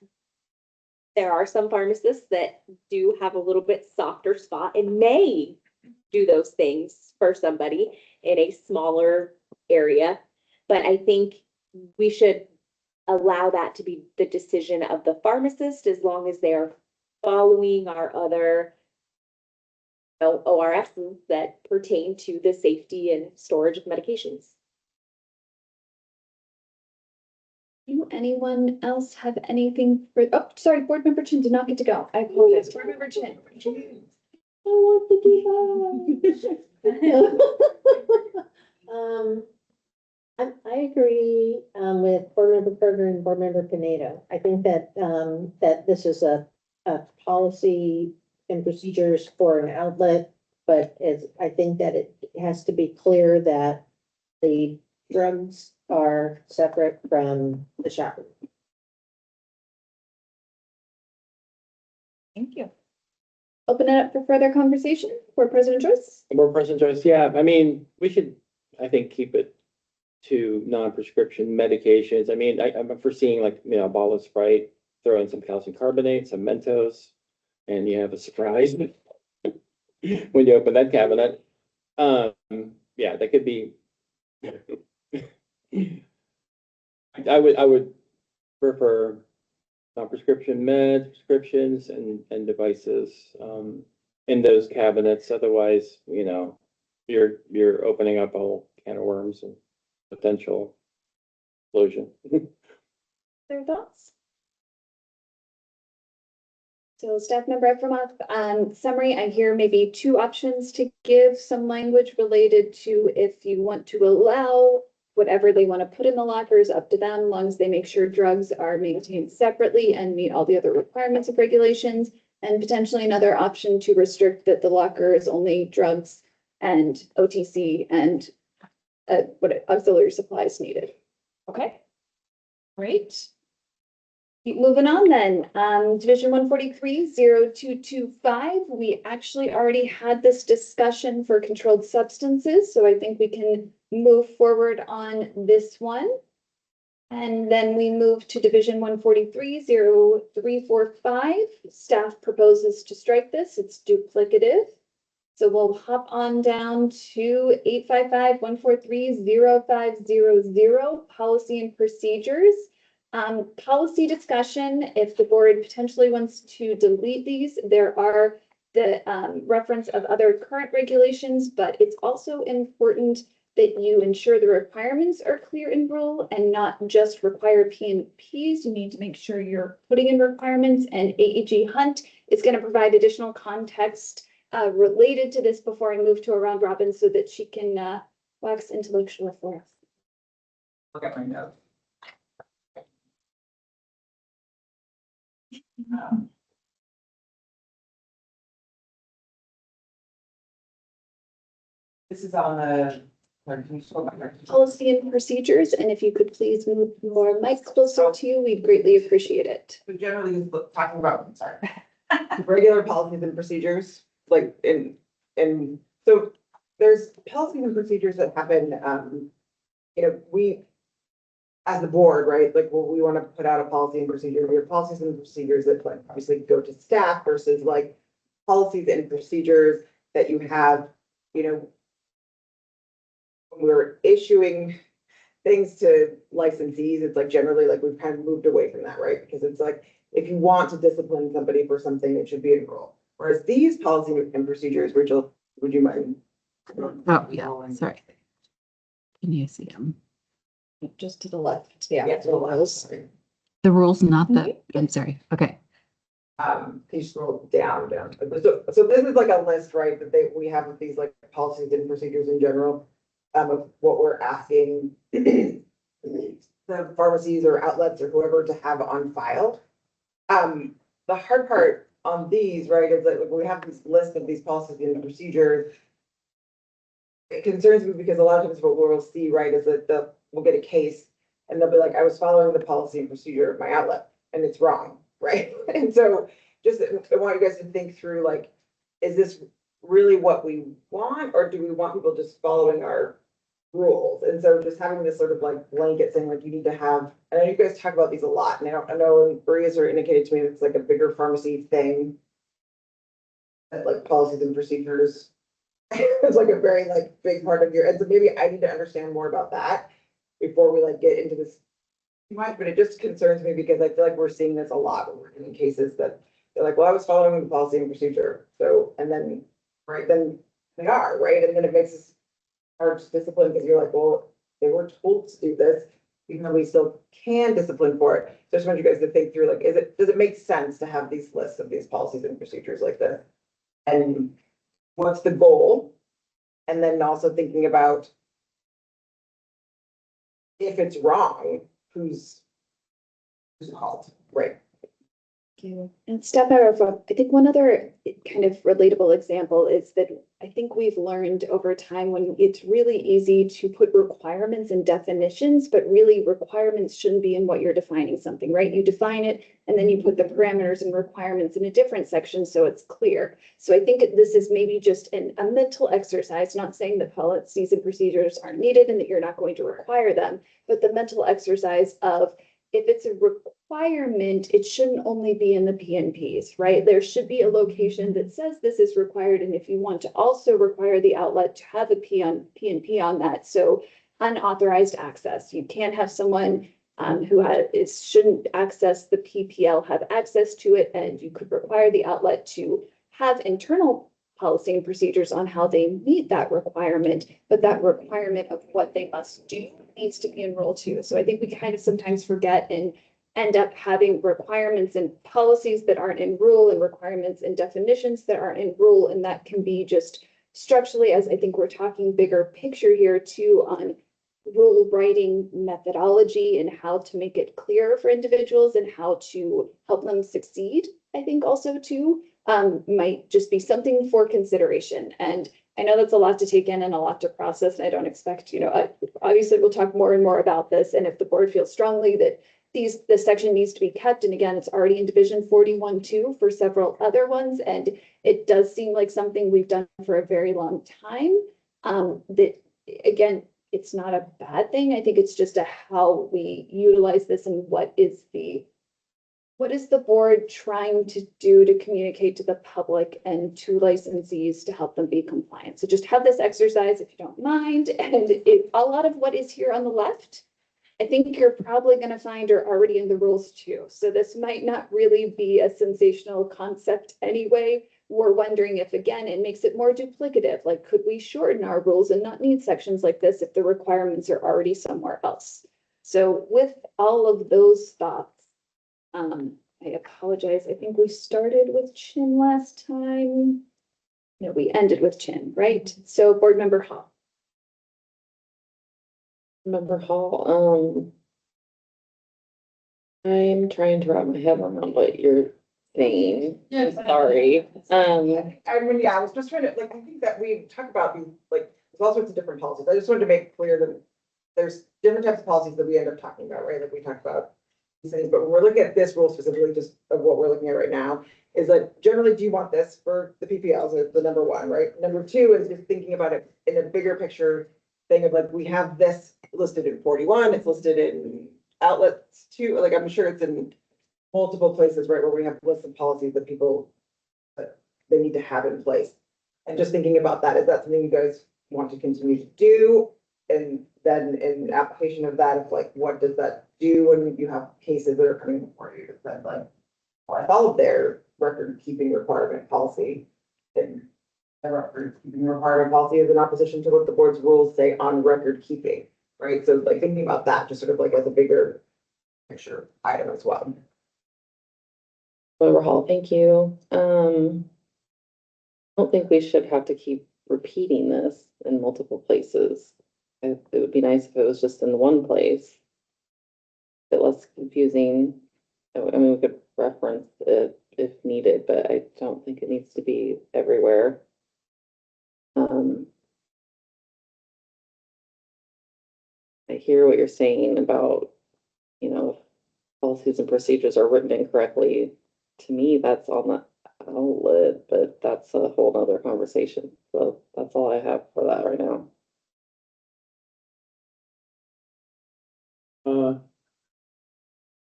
E: There are some pharmacists that do have a little bit softer spot and may do those things for somebody in a smaller area. But I think we should allow that to be the decision of the pharmacist, as long as they are following our other ORSs that pertain to the safety and storage of medications.
C: Anyone else have anything for, oh, sorry, Board Member Chin did not get to go. I apologize. Board Member Chin.
F: I agree, with Board Member Berger and Board Member Pinedo. I think that, that this is a policy and procedures for an outlet, but I think that it has to be clear that the drugs are separate from the shopping.
C: Thank you. Open it up for further conversation for President Joyce.
B: More President Joyce, yeah, I mean, we should, I think, keep it to non-prescription medications. I mean, I'm foreseeing, like, you know, a bottle of Sprite, throw in some calcium carbonate, some Mentos, and you have a surprise when you open that cabinet. Yeah, that could be. I would prefer non-prescription meds, prescriptions, and devices in those cabinets. Otherwise, you know, you're opening up a whole can of worms and potential explosion.
C: Their thoughts? So staff member Efremov, summary, I hear maybe 2 options to give some language related to if you want to allow whatever they want to put in the lockers, up to them, as long as they make sure drugs are maintained separately and meet all the other requirements of regulations, and potentially another option to restrict that the locker is only drugs and OTC and what auxiliary supplies needed. Okay, great. Keep moving on then. Division 143-0225. We actually already had this discussion for controlled substances, so I think we can move forward on this one. And then we move to Division 143-0345. Staff proposes to strike this. It's duplicative. So we'll hop on down to 855-143-0500, policy and procedures. Policy discussion, if the board potentially wants to delete these, there are the reference of other current regulations, but it's also important that you ensure the requirements are clear in rule and not just require P&Ps. You need to make sure you're putting in requirements, and AEG Hunt is going to provide additional context related to this before I move to a round robin so that she can wax intellectual for us.
K: Look at my notes. This is on the. Can you scroll back?
C: Policy and procedures, and if you could please move your mic closer to you, we'd greatly appreciate it.
K: So generally, it's talking about, sorry, regular policies and procedures, like so there's policies and procedures that happen, we, as the board, right, like, well, we want to put out a policy and procedure, we have policies and procedures that like obviously go to staff versus like policies and procedures that you have, when we're issuing things to licensees, it's like generally like we've kind of moved away from that, right? Because it's like, if you want to discipline somebody for something, it should be in rule. Whereas these policy and procedures, Rachel, would you mind?
A: Oh, yeah, sorry. Can you see them?
C: Just to the left, yeah.
K: Yeah, to the left.
A: The rules, not the, I'm sorry. Okay.
K: Can you scroll down. So this is like a list, right, that we have with these like policies and procedures in general, of what we're asking the pharmacies or outlets or whoever to have on file. The hard part on these, right, is that like, we have this list of these policies and procedures. It concerns me because a lot of times what we'll see, right, is that we'll get a case and they'll be like, I was following the policy and procedure of my outlet and it's wrong, right? And so just, I want you guys to think through, like, is this really what we want, or do we want people just following our rules? And so just having this sort of like blanket saying like, you need to have, and I know you guys talk about these a lot, and I know Maria's sort of indicated to me that it's like a bigger pharmacy thing. That like policies and procedures, it's like a very like big part of your, and so maybe I need to understand more about that before we like get into this. But it just concerns me because I feel like we're seeing this a lot when we're in cases that they're like, well, I was following the policy and procedure. So, and then, right, then they are, right? And then it makes us hard to discipline because you're like, well, they were told to do this, even though we still can discipline for it. So I just want you guys to think through, like, does it make sense to have these lists of these policies and procedures like this? And what's the goal? And then also thinking about if it's wrong, who's called, right?
C: And step out of, I think one other kind of relatable example is that I think we've learned over time when it's really easy to put requirements and definitions, but really requirements shouldn't be in what you're defining something, right? You define it and then you put the parameters and requirements in a different section so it's clear. So I think this is maybe just a mental exercise, not saying that policies and procedures aren't needed and that you're not going to require them, but the mental exercise of, if it's a requirement, it shouldn't only be in the PNPs, right? There should be a location that says this is required. And if you want to also require the outlet to have a PNP on that, so unauthorized access, you can't have someone who shouldn't access the PPL have access to it, and you could require the outlet to have internal policy and procedures on how they meet that requirement, but that requirement of what they must do needs to be in rule too. So I think we kind of sometimes forget and end up having requirements and policies that aren't in rule and requirements and definitions that aren't in rule. And that can be just structurally, as I think we're talking bigger picture here too, on rule writing methodology and how to make it clear for individuals and how to help them succeed. I think also too, might just be something for consideration. And I know that's a lot to take in and a lot to process. And I don't expect, obviously we'll talk more and more about this. And if the board feels strongly that this section needs to be kept, and again, it's already in division 41-2 for several other ones. And it does seem like something we've done for a very long time. That again, it's not a bad thing. I think it's just how we utilize this and what is the what is the board trying to do to communicate to the public and to licensees to help them be compliant? So just have this exercise if you don't mind, and a lot of what is here on the left, I think you're probably gonna find are already in the rules too. So this might not really be a sensational concept anyway. We're wondering if, again, it makes it more duplicative, like could we shorten our rules and not need sections like this if the requirements are already somewhere else? So with all of those thoughts, I apologize. I think we started with Chin last time. No, we ended with Chin, right? So Board Member Hall.
G: Member Hall, I'm trying to wrap my head around what you're saying. Sorry.
K: I was just trying to, like, I think that we talk about these, like, there's all sorts of different policies. I just wanted to make clear that there's different types of policies that we end up talking about, right? Like we talked about these things, but when we're looking at this rule specifically, just of what we're looking at right now, is like, generally, do you want this for the PPLs, the number one, right? Number two is just thinking about it in a bigger picture thing of like, we have this listed in 41, it's listed in outlets too, like, I'm sure it's in multiple places, right, where we have lists of policies that people, that they need to have in place. And just thinking about that, is that something you guys want to continue to do? And then in application of that, of like, what does that do when you have cases that are coming before you? Does that like, well, I followed their record keeping requirement policy. And the record keeping requirement policy is in opposition to what the board's rules say on record keeping, right? So like thinking about that, just sort of like as a bigger picture item as well.
G: Member Hall, thank you. I don't think we should have to keep repeating this in multiple places. It would be nice if it was just in one place. A bit less confusing. I mean, we could reference it if needed, but I don't think it needs to be everywhere. I hear what you're saying about, you know, if policies and procedures are written incorrectly. To me, that's on the outlet, but that's a whole nother conversation. So that's all I have for that right now.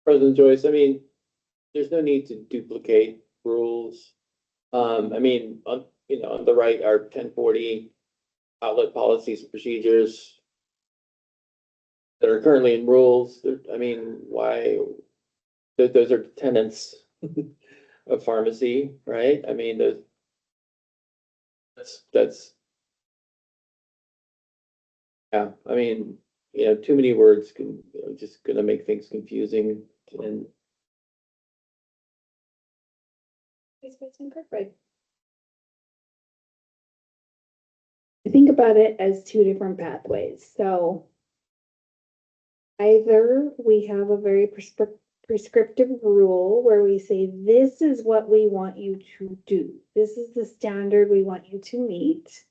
B: President Joyce, I mean, there's no need to duplicate rules. I mean, on, you know, on the right are 1040 outlet policies and procedures that are currently in rules. I mean, why? Those are tenants of pharmacy, right? I mean, that's yeah, I mean, you know, too many words can just gonna make things confusing and
J: I think about it as two different pathways. So either we have a very prescriptive rule where we say, this is what we want you to do. This is the standard we want you to meet.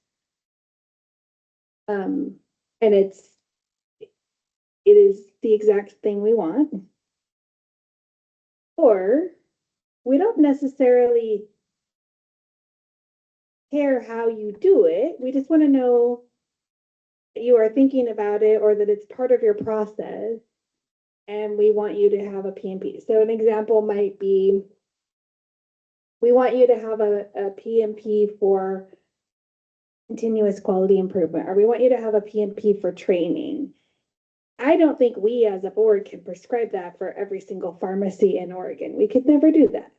J: And it is the exact thing we want. Or we don't necessarily care how you do it. We just want to know that you are thinking about it or that it's part of your process. And we want you to have a PMP. So an example might be, we want you to have a PMP for continuous quality improvement, or we want you to have a PMP for training. I don't think we as a board can prescribe that for every single pharmacy in Oregon. We could never do that.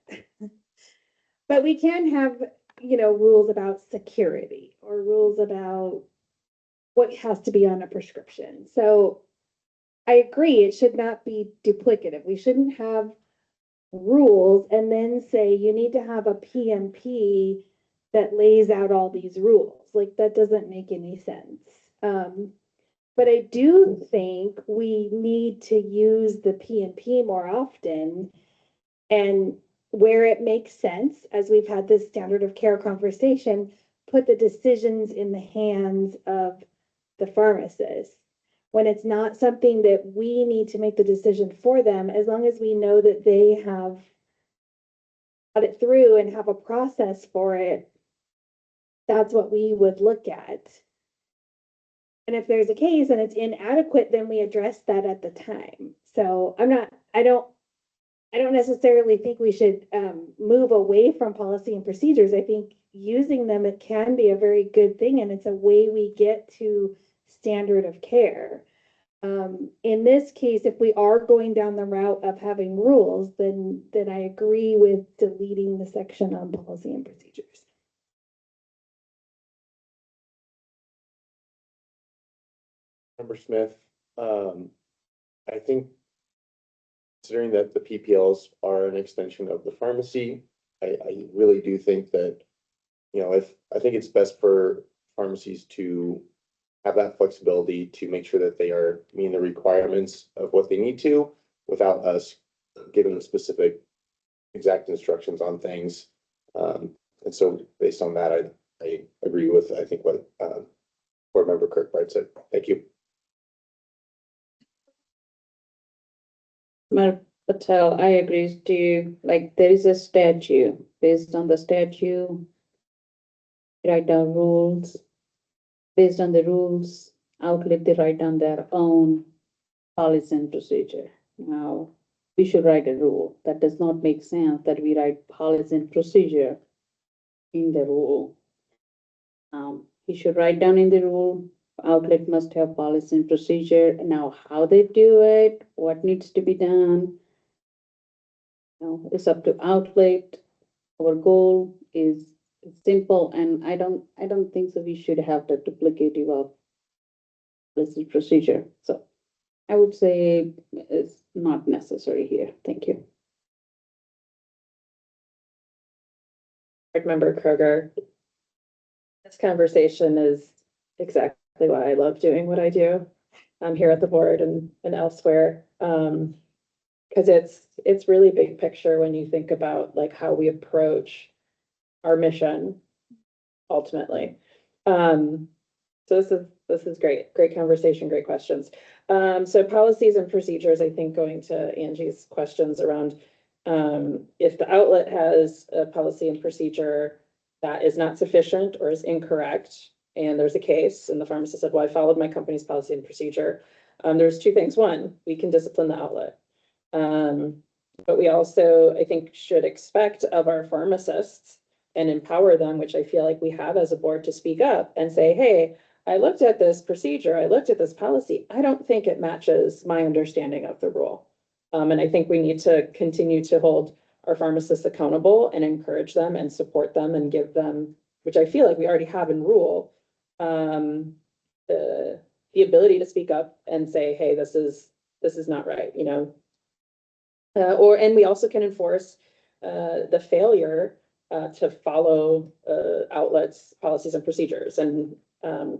J: But we can have, you know, rules about security or rules about what has to be on a prescription. So I agree, it should not be duplicative. We shouldn't have rules and then say you need to have a PMP that lays out all these rules. Like that doesn't make any sense. But I do think we need to use the PMP more often, and where it makes sense, as we've had this standard of care conversation, put the decisions in the hands of the pharmacist. When it's not something that we need to make the decision for them, as long as we know that they have thought it through and have a process for it, that's what we would look at. And if there's a case and it's inadequate, then we address that at the time. So I don't I don't necessarily think we should move away from policy and procedures. I think using them, it can be a very good thing, and it's a way we get to standard of care. In this case, if we are going down the route of having rules, then I agree with deleting the section on policy and procedures.
H: Member Smith, I think considering that the PPLs are an extension of the pharmacy, I really do think that, I think it's best for pharmacies to have that flexibility to make sure that they are meeting the requirements of what they need to without us giving specific exact instructions on things. And so based on that, I agree with, I think what, Board Member Kirkbride said. Thank you.
I: Patel, I agree to you. Like, there is a statute. Based on the statute, write down rules. Based on the rules, outlet, they write down their own policy and procedure. Now, we should write a rule. That does not make sense that we write policy and procedure in the rule. We should write down in the rule, outlet must have policy and procedure. Now, how they do it, what needs to be done, it's up to outlet. Our goal is simple, and I don't think so we should have the duplicative of policy procedure. So I would say it's not necessary here. Thank you.
D: Board Member Kroger. This conversation is exactly why I love doing what I do here at the board and elsewhere. Because it's really big picture when you think about like how we approach our mission ultimately. So this is great conversation, great questions. So policies and procedures, I think going to Angie's questions around if the outlet has a policy and procedure that is not sufficient or is incorrect, and there's a case, and the pharmacist said, well, I followed my company's policy and procedure. There's two things. One, we can discipline the outlet. But we also, I think, should expect of our pharmacists and empower them, which I feel like we have as a board, to speak up and say, hey, I looked at this procedure, I looked at this policy, I don't think it matches my understanding of the rule. And I think we need to continue to hold our pharmacists accountable and encourage them and support them and give them, which I feel like we already have in rule, the ability to speak up and say, hey, this is not right, and we also can enforce the failure to follow outlets' policies and procedures, and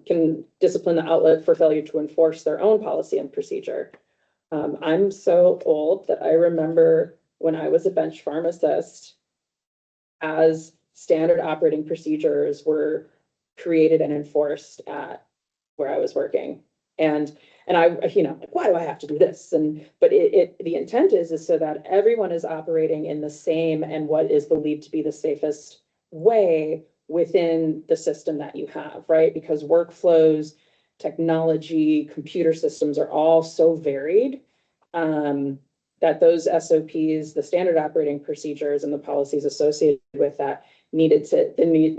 D: can discipline the outlet for failure to enforce their own policy and procedure. I'm so old that I remember when I was a bench pharmacist, as standard operating procedures were created and enforced at where I was working. And I, like, why do I have to do this? But the intent is so that everyone is operating in the same and what is believed to be the safest way within the system that you have, right? Because workflows, technology, computer systems are all so varied that those SOPs, the standard operating procedures and the policies associated with that there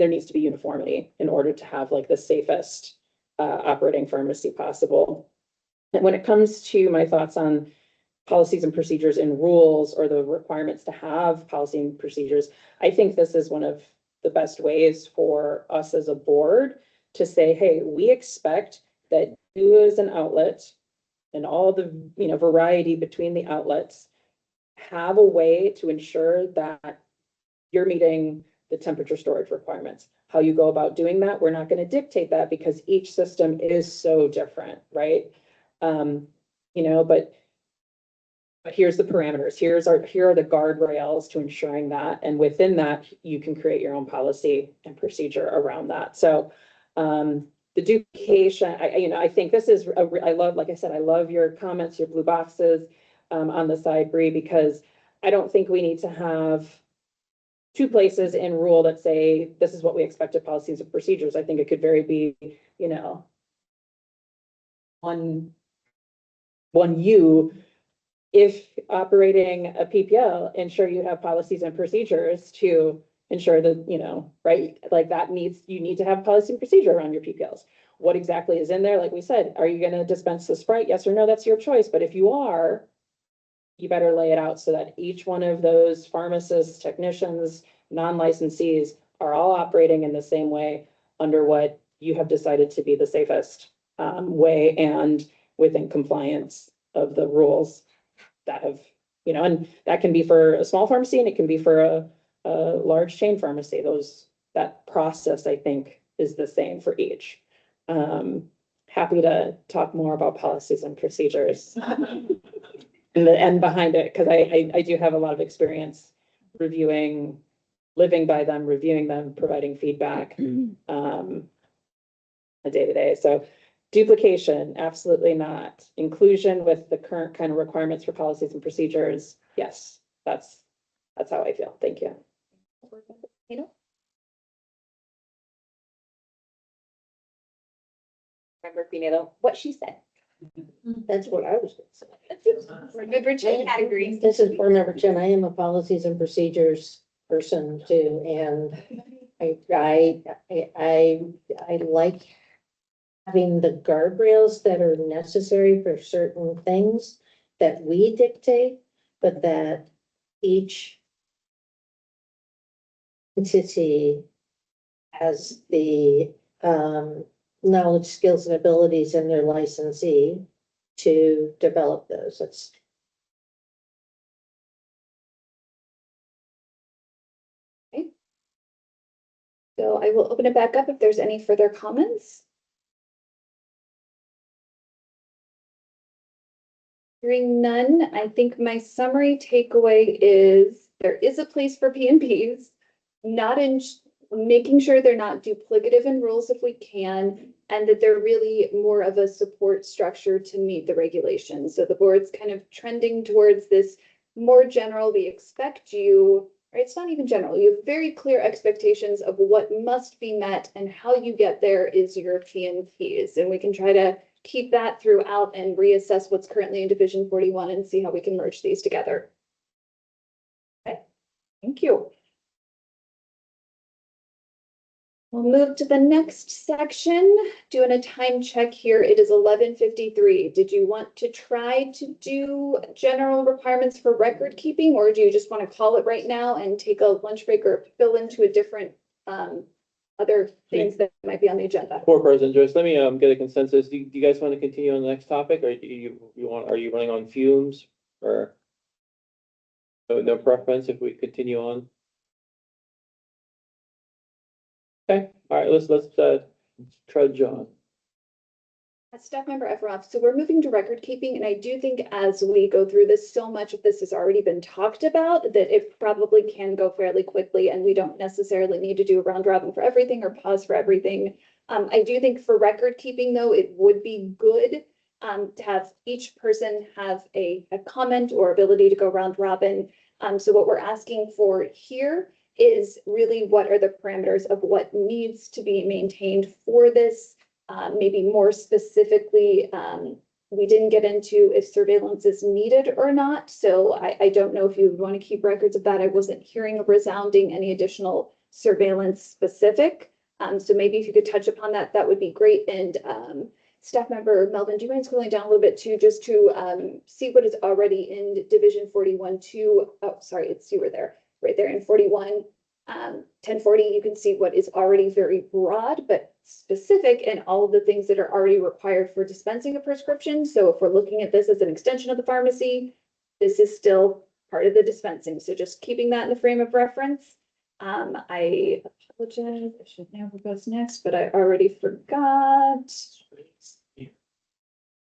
D: needs to be uniformity in order to have like the safest operating pharmacy possible. And when it comes to my thoughts on policies and procedures in rules or the requirements to have policy and procedures, I think this is one of the best ways for us as a board to say, hey, we expect that you as an outlet and all the variety between the outlets have a way to ensure that you're meeting the temperature storage requirements. How you go about doing that, we're not going to dictate that because each system is so different, right? But here's the parameters. Here are the guardrails to ensuring that, and within that, you can create your own policy and procedure around that. So, the duplication, I think this is I love, like I said, I love your comments, your blue boxes on the side, Bree, because I don't think we need to have two places in rule that say this is what we expect of policies and procedures. I think it could very be, one U if operating a PPL, ensure you have policies and procedures to ensure that, you know, right, like that needs, you need to have policy and procedure around your PPLs. What exactly is in there? Like we said, are you gonna dispense the Sprite? Yes or no, that's your choice. But if you are, you better lay it out so that each one of those pharmacists, technicians, non-licensees are all operating in the same way under what you have decided to be the safest way and within compliance of the rules that have, you know, and that can be for a small pharmacy and it can be for a large chain pharmacy. That process, I think, is the same for each. Happy to talk more about policies and procedures and the end behind it, because I do have a lot of experience reviewing, living by them, reviewing them, providing feedback a day to day. So duplication, absolutely not. Inclusion with the current kind of requirements for policies and procedures, yes, that's how I feel. Thank you.
C: You know? Remember Pineda, what she said.
F: That's what I was gonna say.
C: Remember two categories.
F: This is board member Chen. I am a policies and procedures person too, and I like having the guardrails that are necessary for certain things that we dictate, but that each entity has the knowledge, skills, and abilities in their licensee to develop those. That's
C: So I will open it back up if there's any further comments. Hearing none, I think my summary takeaway is there is a place for P&Ps, not in making sure they're not duplicative in rules if we can, and that they're really more of a support structure to meet the regulations. So the board's kind of trending towards this more general, we expect you, or it's not even general, you have very clear expectations of what must be met and how you get there is your P&Ps. And we can try to keep that throughout and reassess what's currently in Division 41 and see how we can merge these together. Okay, thank you. We'll move to the next section. Doing a time check here. It is 11:53. Did you want to try to do general requirements for record keeping, or do you just want to call it right now and take a lunch break or fill into a different other things that might be on the agenda?
B: Board President Joyce, let me get a consensus. Do you guys want to continue on the next topic, or do you want, are you running on fumes, or no preference if we continue on? Okay, all right, let's trudge on.
C: Staff member Efroff, so we're moving to record keeping, and I do think as we go through this, so much of this has already been talked about that it probably can go fairly quickly, and we don't necessarily need to do a round robin for everything or pause for everything. I do think for record keeping, though, it would be good to have each person have a comment or ability to go round robin. So what we're asking for here is really what are the parameters of what needs to be maintained for this. Maybe more specifically, we didn't get into if surveillance is needed or not. So I don't know if you would want to keep records of that. I wasn't hearing a resounding any additional surveillance specific. So maybe if you could touch upon that, that would be great. And staff member Melvin, do you mind scrolling down a little bit too, just to see what is already in Division 41 2. Oh, sorry, it's you were there. Right there in 41, 1040, you can see what is already very broad, but specific in all of the things that are already required for dispensing a prescription. So if we're looking at this as an extension of the pharmacy, this is still part of the dispensing. So just keeping that in the frame of reference. I apologize, I should know who goes next, but I already forgot.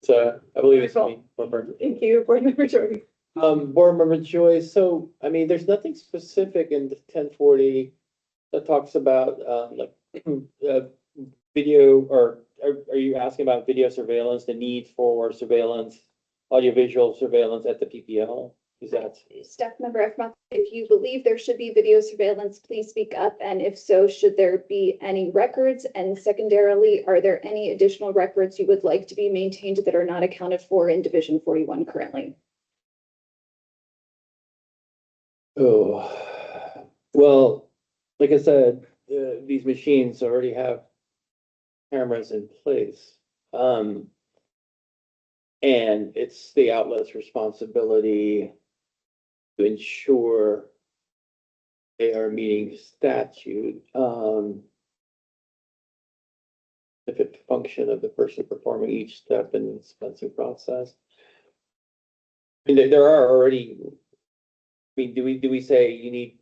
B: So I believe it's me.
C: Thank you, board member Jordan.
B: Board member Joyce, so, I mean, there's nothing specific in the 1040 that talks about, like, video, or are you asking about video surveillance, the need for surveillance, audiovisual surveillance at the PPL? Is that?
C: Staff member Efroff, if you believe there should be video surveillance, please speak up. And if so, should there be any records? And secondarily, are there any additional records you would like to be maintained that are not accounted for in Division 41 currently?
B: Oh, well, like I said, these machines already have cameras in place. And it's the outlet's responsibility to ensure they are meeting statute. The fit function of the person performing each step in the dispensing process. I mean, there are already, I mean, do we say you need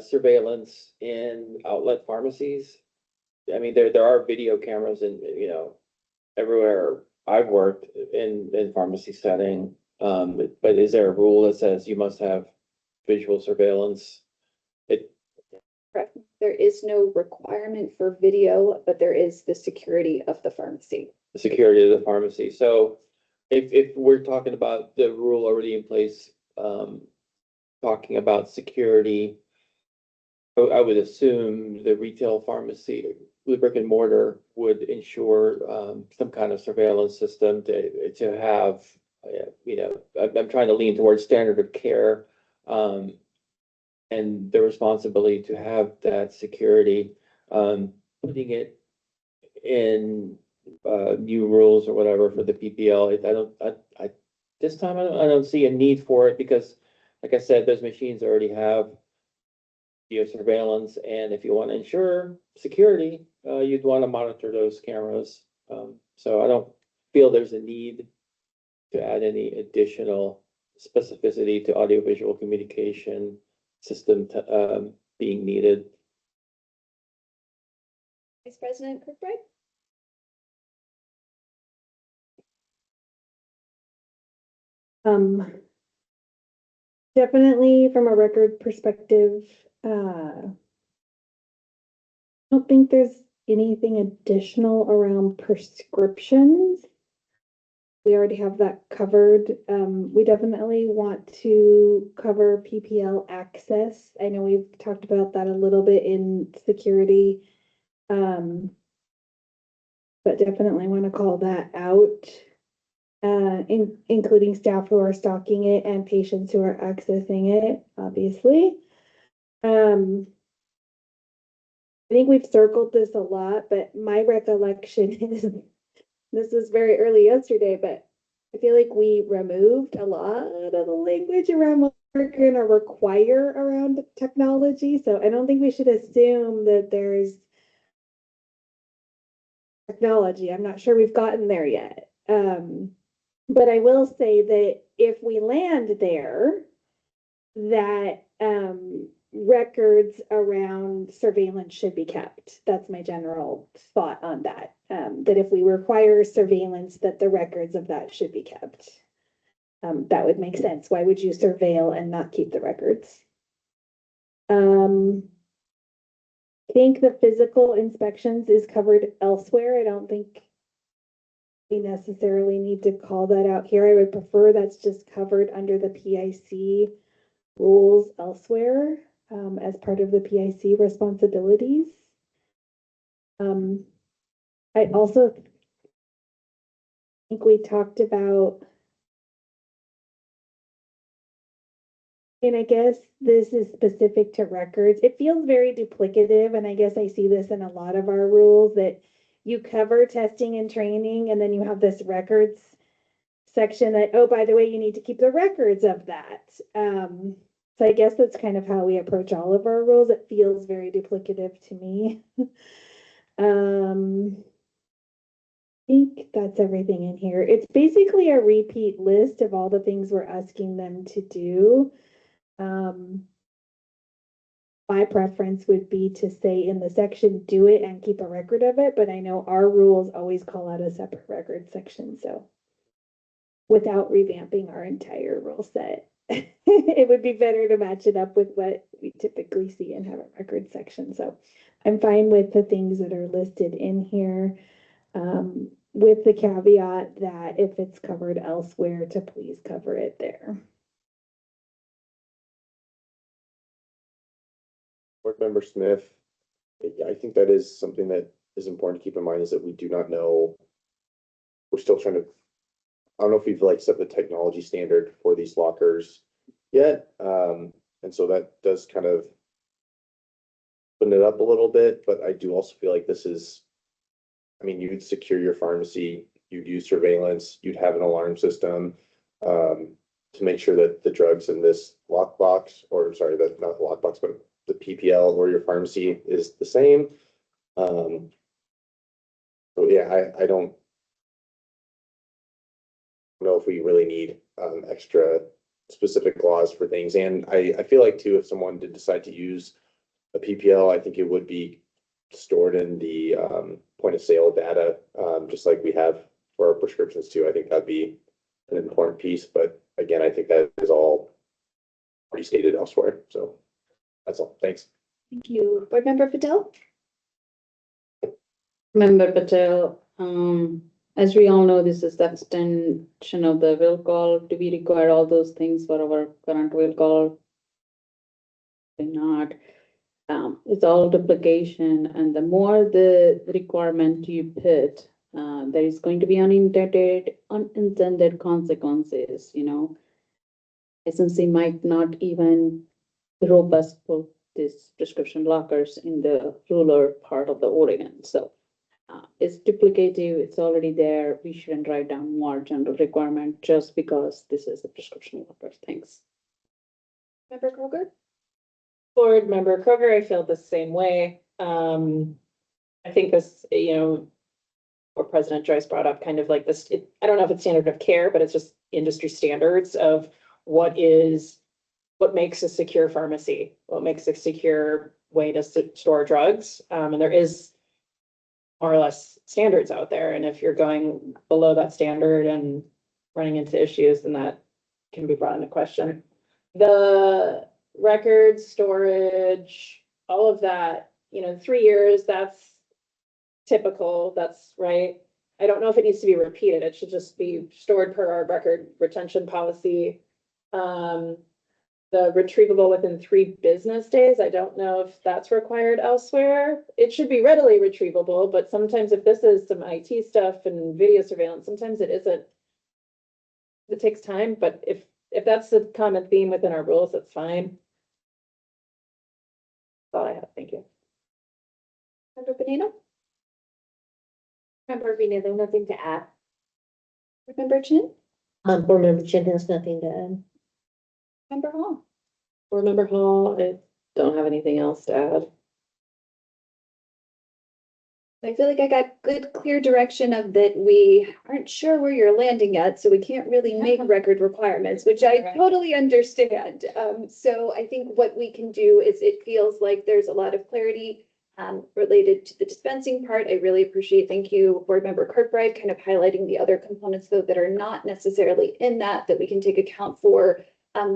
B: surveillance in outlet pharmacies? I mean, there are video cameras in, everywhere I've worked in pharmacy setting. But is there a rule that says you must have visual surveillance?
C: Correct. There is no requirement for video, but there is the security of the pharmacy.
B: The security of the pharmacy. So if we're talking about the rule already in place, talking about security, I would assume the retail pharmacy, the brick and mortar would ensure some kind of surveillance system to have, I'm trying to lean towards standard of care. And the responsibility to have that security, putting it in new rules or whatever for the PPL. This time I don't see a need for it because, like I said, those machines already have video surveillance, and if you want to ensure security, you'd want to monitor those cameras. So I don't feel there's a need to add any additional specificity to audiovisual communication system being needed.
C: Vice President Kirkbride?
J: Definitely from a record perspective, I don't think there's anything additional around prescriptions. We already have that covered. We definitely want to cover PPL access. I know we've talked about that a little bit in security. But definitely want to call that out. Including staff who are stocking it and patients who are accessing it, obviously. I think we've circled this a lot, but my recollection is, this was very early yesterday, but I feel like we removed a lot of the language around what we're going to require around technology. So I don't think we should assume that there's technology. I'm not sure we've gotten there yet. But I will say that if we land there, that records around surveillance should be kept. That's my general thought on that. That if we require surveillance, that the records of that should be kept. That would make sense. Why would you surveil and not keep the records? I think the physical inspections is covered elsewhere. I don't think we necessarily need to call that out here. I would prefer that's just covered under the PIC rules elsewhere, as part of the PIC responsibilities. I also think we talked about, and I guess this is specific to records. It feels very duplicative, and I guess I see this in a lot of our rules, that you cover testing and training, and then you have this records section that, oh, by the way, you need to keep the records of that. So I guess that's kind of how we approach all of our rules. It feels very duplicative to me. I think that's everything in here. It's basically a repeat list of all the things we're asking them to do. My preference would be to say in the section, do it and keep a record of it, but I know our rules always call out a separate record section, so without revamping our entire rule set, it would be better to match it up with what we typically see and have a record section. So I'm fine with the things that are listed in here, with the caveat that if it's covered elsewhere, to please cover it there.
H: Board Member Smith, I think that is something that is important to keep in mind, is that we do not know. We're still trying to, I don't know if we've like set the technology standard for these lockers yet. And so that does kind of open it up a little bit, but I do also feel like this is, I mean, you'd secure your pharmacy, you'd use surveillance, you'd have an alarm system, to make sure that the drugs in this lockbox, or sorry, not the lockbox, but the PPL or your pharmacy is the same. So yeah, I don't know if we really need extra specific laws for things. And I feel like too, if someone did decide to use a PPL, I think it would be stored in the point of sale data, just like we have for our prescriptions too. I think that'd be an important piece, but again, I think that is all already stated elsewhere. So that's all. Thanks.
C: Thank you. Board Member Patel?
I: Member Patel, as we all know, this is the extension of the will call. Do we require all those things for our current will call? Probably not. It's all duplication, and the more the requirement you put, there is going to be unintended consequences, you know. Licensing might not even robust for these prescription lockers in the rural part of the Oregon, so. It's duplicative, it's already there, we shouldn't write down more general requirement just because this is a prescription locker. Thanks.
C: Member Kroger?
D: Board Member Kroger, I feel the same way. I think this, you know, what President Joyce brought up, kind of like this, I don't know if it's standard of care, but it's just industry standards of what makes a secure pharmacy, what makes a secure way to store drugs. And there is more or less standards out there. And if you're going below that standard and running into issues, then that can be brought into question. The records, storage, all of that, you know, 3 years, that's typical, that's right. I don't know if it needs to be repeated. It should just be stored per our record retention policy. The retrievable within 3 business days, I don't know if that's required elsewhere. It should be readily retrievable, but sometimes if this is some IT stuff and video surveillance, sometimes it isn't. It takes time, but if that's a common theme within our rules, that's fine. That's all I have. Thank you.
C: Member Bonino?
E: Member Vinay, nothing to add.
C: Board Member Chin?
F: Board Member Chin has nothing to add.
C: Member Hall?
D: Board Member Hall, I don't have anything else to add.
C: I feel like I got good, clear direction of that we aren't sure where you're landing at, so we can't really make record requirements, which I totally understand. So I think what we can do is, it feels like there's a lot of clarity related to the dispensing part. I really appreciate, thank you, Board Member Kirkbride, kind of highlighting the other components though that are not necessarily in that we can take account for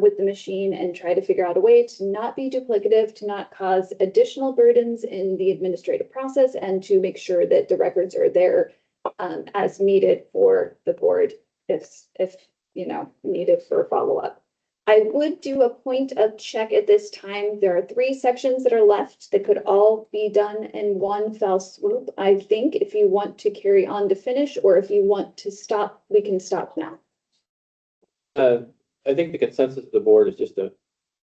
C: with the machine, and try to figure out a way to not be duplicative, to not cause additional burdens in the administrative process, and to make sure that the records are there as needed for the board if you know, needed for follow-up. I would do a point of check at this time. There are 3 sections that are left that could all be done in one fell swoop. I think if you want to carry on to finish, or if you want to stop, we can stop now.
B: I think the consensus of the board is just to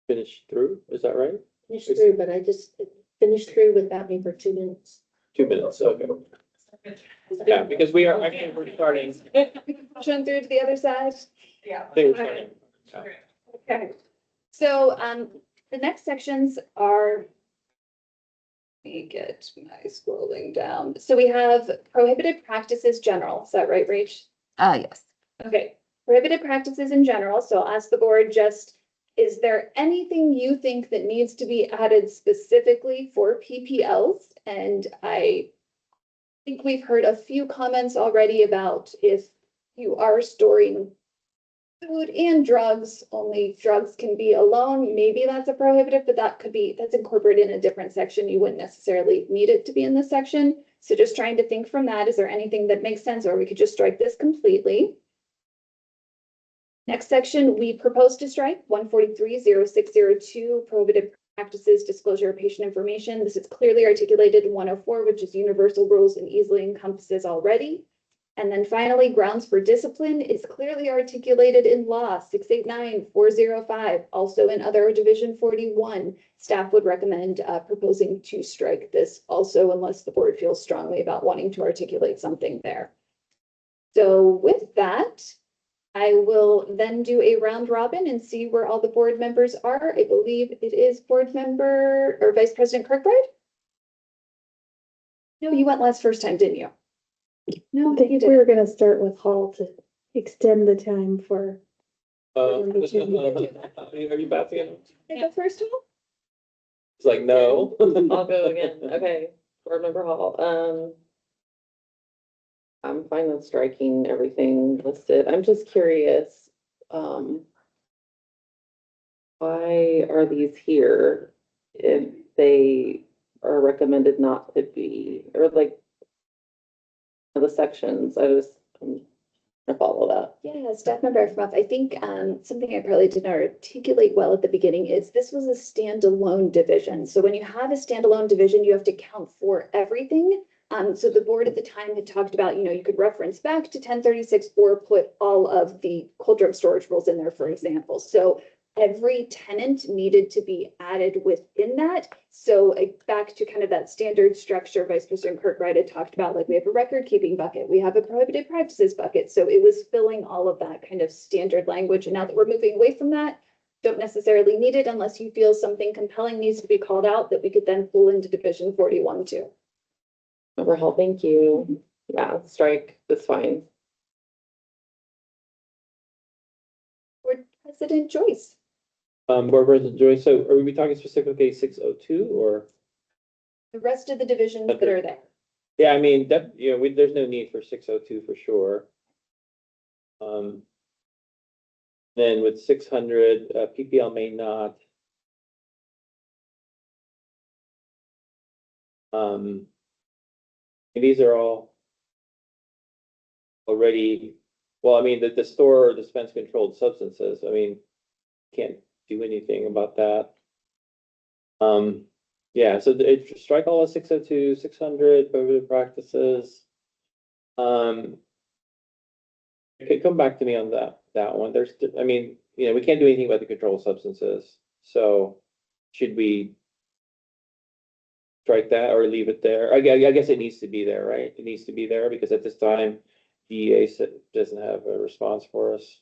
B: finish through. Is that right?
F: Finish through, but I just finished through without me for 2 minutes.
B: 2 minutes, okay. Yeah, because we're starting.
C: Run through to the other side.
K: Yeah.
B: I think we're starting.
C: Okay, so the next sections are. Let me get my scrolling down. So we have prohibited practices general. Is that right, Rach?
A: Yes.
C: Okay, prohibited practices in general. So I'll ask the board just, is there anything you think that needs to be added specifically for PPLs? And I think we've heard a few comments already about if you are storing food and drugs, only drugs can be alone. Maybe that's a prohibitive, but that's incorporated in a different section. You wouldn't necessarily need it to be in this section. So just trying to think from that, is there anything that makes sense, or we could just strike this completely? Next section, we propose to strike 143-0602, prohibited practices, disclosure of patient information. This is clearly articulated in 104, which is universal rules and easily encompasses already. And then finally, grounds for discipline is clearly articulated in law 689-405, also in other Division 41. Staff would recommend proposing to strike this also unless the board feels strongly about wanting to articulate something there. So with that, I will then do a round robin and see where all the board members are. I believe it is board member or Vice President Kirkbride. No, you went last first time, didn't you? No,
J: I
C: you
J: think we
C: didn't.
J: were gonna start with Hall to extend the time for.
B: Are you passing it?
C: Can I go first, Hall?
B: It's like, no.
G: I'll go again. Okay, board member Hall. I'm fine with striking everything listed. I'm just curious, why are these here if they are recommended not to be, or like the sections? I follow that.
C: Yeah, staff member F. I think something I probably didn't articulate well at the beginning is this was a standalone division. So when you have a standalone division, you have to count for everything. So the board at the time had talked about, you could reference back to 1036 or put all of the cold drug storage rules in there, for example. So every tenant needed to be added within that. So back to kind of that standard structure, Vice President Kirkbride had talked about, like we have a record keeping bucket, we have a prohibited practices bucket. So it was filling all of that kind of standard language. And now that we're moving away from that, don't necessarily need it unless you feel something compelling needs to be called out that we could then pull into Division 41 too.
G: Member Hall, thank you. Yeah, strike, that's fine.
C: Board President Joyce.
B: Board President Joyce, so are we talking specifically 602 or?
C: The rest of the divisions that are there.
B: Yeah, I mean, that, there's no need for 602 for sure. Then with 600, PPL may not. These are all already, well, I mean, the store dispense controlled substances, I mean, can't do anything about that. Yeah, so it strike all of 602, 600 prohibited practices. It could come back to me on that one. There's, I mean, we can't do anything about the controlled substances. So should we strike that or leave it there? I guess it needs to be there, right? It needs to be there because at this time, DEA doesn't have a response for us.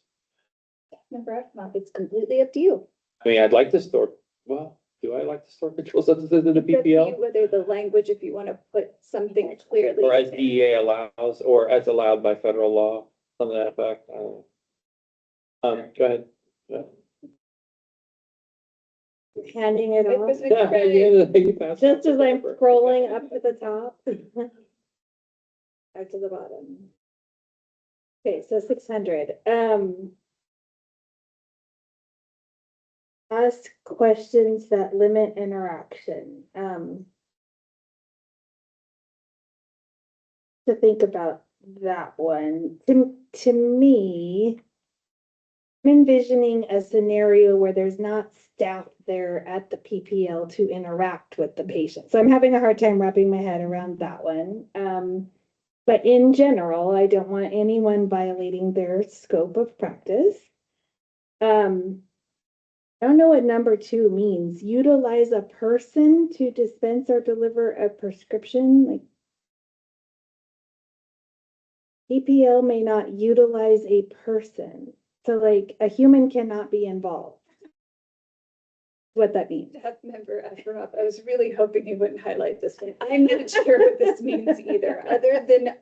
C: Member F. It's completely up to you.
B: I mean, I'd like to store, well, do I like to store controlled substances in the
C: It's up to you
B: PPL?
C: whether the language, if you want to put something clearly.
B: Or as DEA allows, or as allowed by federal law, something to that effect, I don't know. Go ahead. Yeah.
J: Handing it
C: Vice
J: off,
C: President
B: Yeah,
C: Kirkbride.
B: you pass
J: just
B: it.
J: as I'm scrolling up to the top. Out to the bottom. Okay, so 600, ask questions that limit interaction, to think about that one, to me, I'm envisioning a scenario where there's not staff there at the PPL to interact with the patient. So I'm having a hard time wrapping my head around that one. But in general, I don't want anyone violating their scope of practice. I don't know what number 2 means. Utilize a person to dispense or deliver a prescription. Like PPL may not utilize a person. So like a human cannot be involved. What that means.
C: Staff member F. I was really hoping you wouldn't highlight this one. I'm not sure what this means either, other than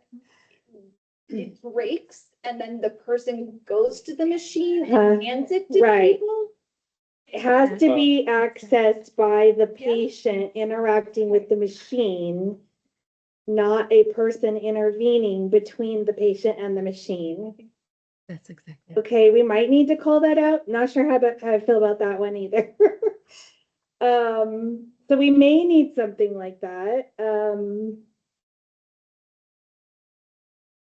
C: it breaks and then the person goes to the machine and hands it to
J: Right.
C: people.
J: It has to be accessed by the patient interacting with the machine, not a person intervening between the patient and the machine.
A: That's exactly.
J: Okay, we might need to call that out. Not sure how I feel about that one either. So we may need something like that.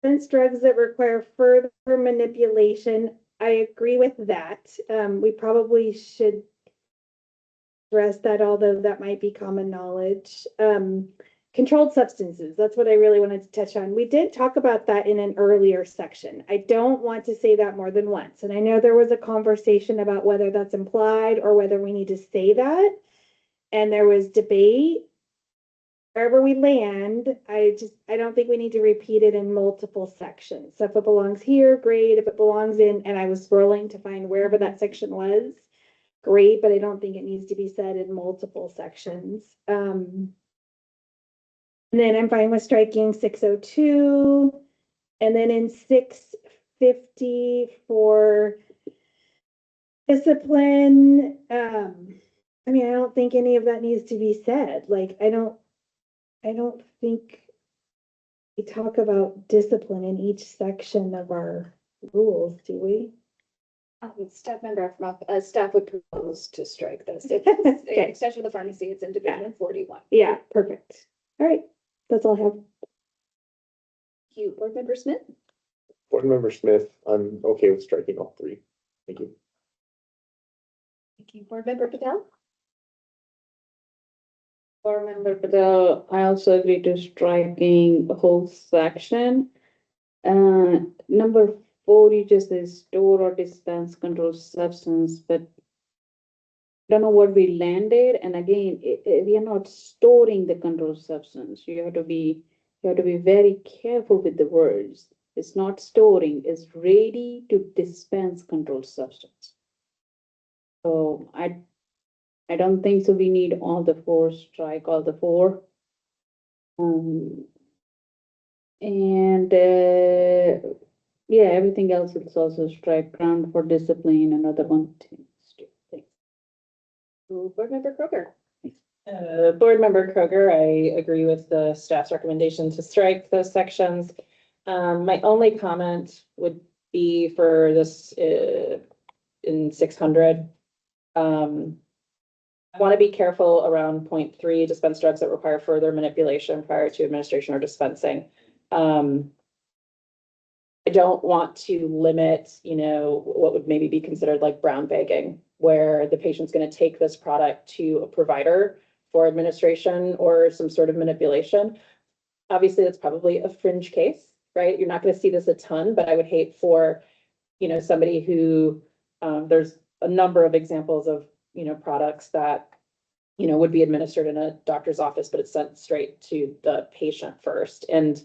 J: Since drugs that require further manipulation, I agree with that. We probably should address that, although that might be common knowledge. controlled substances, that's what I really wanted to touch on. We did talk about that in an earlier section. I don't want to say that more than once. And I know there was a conversation about whether that's implied or whether we need to say that. And there was debate. Wherever we land, I don't think we need to repeat it in multiple sections. So if it belongs here, great. If it belongs in, and I was scrolling to find wherever that section was, great, but I don't think it needs to be said in multiple sections. And then I'm fine with striking 602. And then in 650 for discipline, I mean, I don't think any of that needs to be said. Like, I don't think we talk about discipline in each section of our rules, do we?
C: Staff member from, staff would propose to strike this. It's an
J: Okay.
C: extension of the pharmacy, it's in Division 41.
J: Yeah, perfect. All right, that's all I have.
C: Thank you, Board Member Smith.
H: Board Member Smith, I'm okay with striking all three. Thank you.
C: Thank you, Board Member Patel.
I: Board Member Patel, I also agree to striking the whole section. Number 4, you just says store or dispense controlled substance, but don't know what we landed. And again, we are not storing the controlled substance. You have to be very careful with the words. It's not storing, it's ready to dispense controlled substance. So I don't think so. We need all the 4, strike all the 4. And yeah, everything else is also strike ground for discipline and other one things.
C: Board Member Kroger.
D: Board Member Kroger, I agree with the staff's recommendation to strike those sections. My only comment would be for this in 600. I want to be careful around 0.3, dispense drugs that require further manipulation prior to administration or dispensing. I don't want to limit, what would maybe be considered like brown bagging, where the patient's going to take this product to a provider for administration or some sort of manipulation. Obviously, that's probably a fringe case, right? You're not going to see this a ton, but I would hate for, somebody who, there's a number of examples of, products that, would be administered in a doctor's office, but it's sent straight to the patient first. And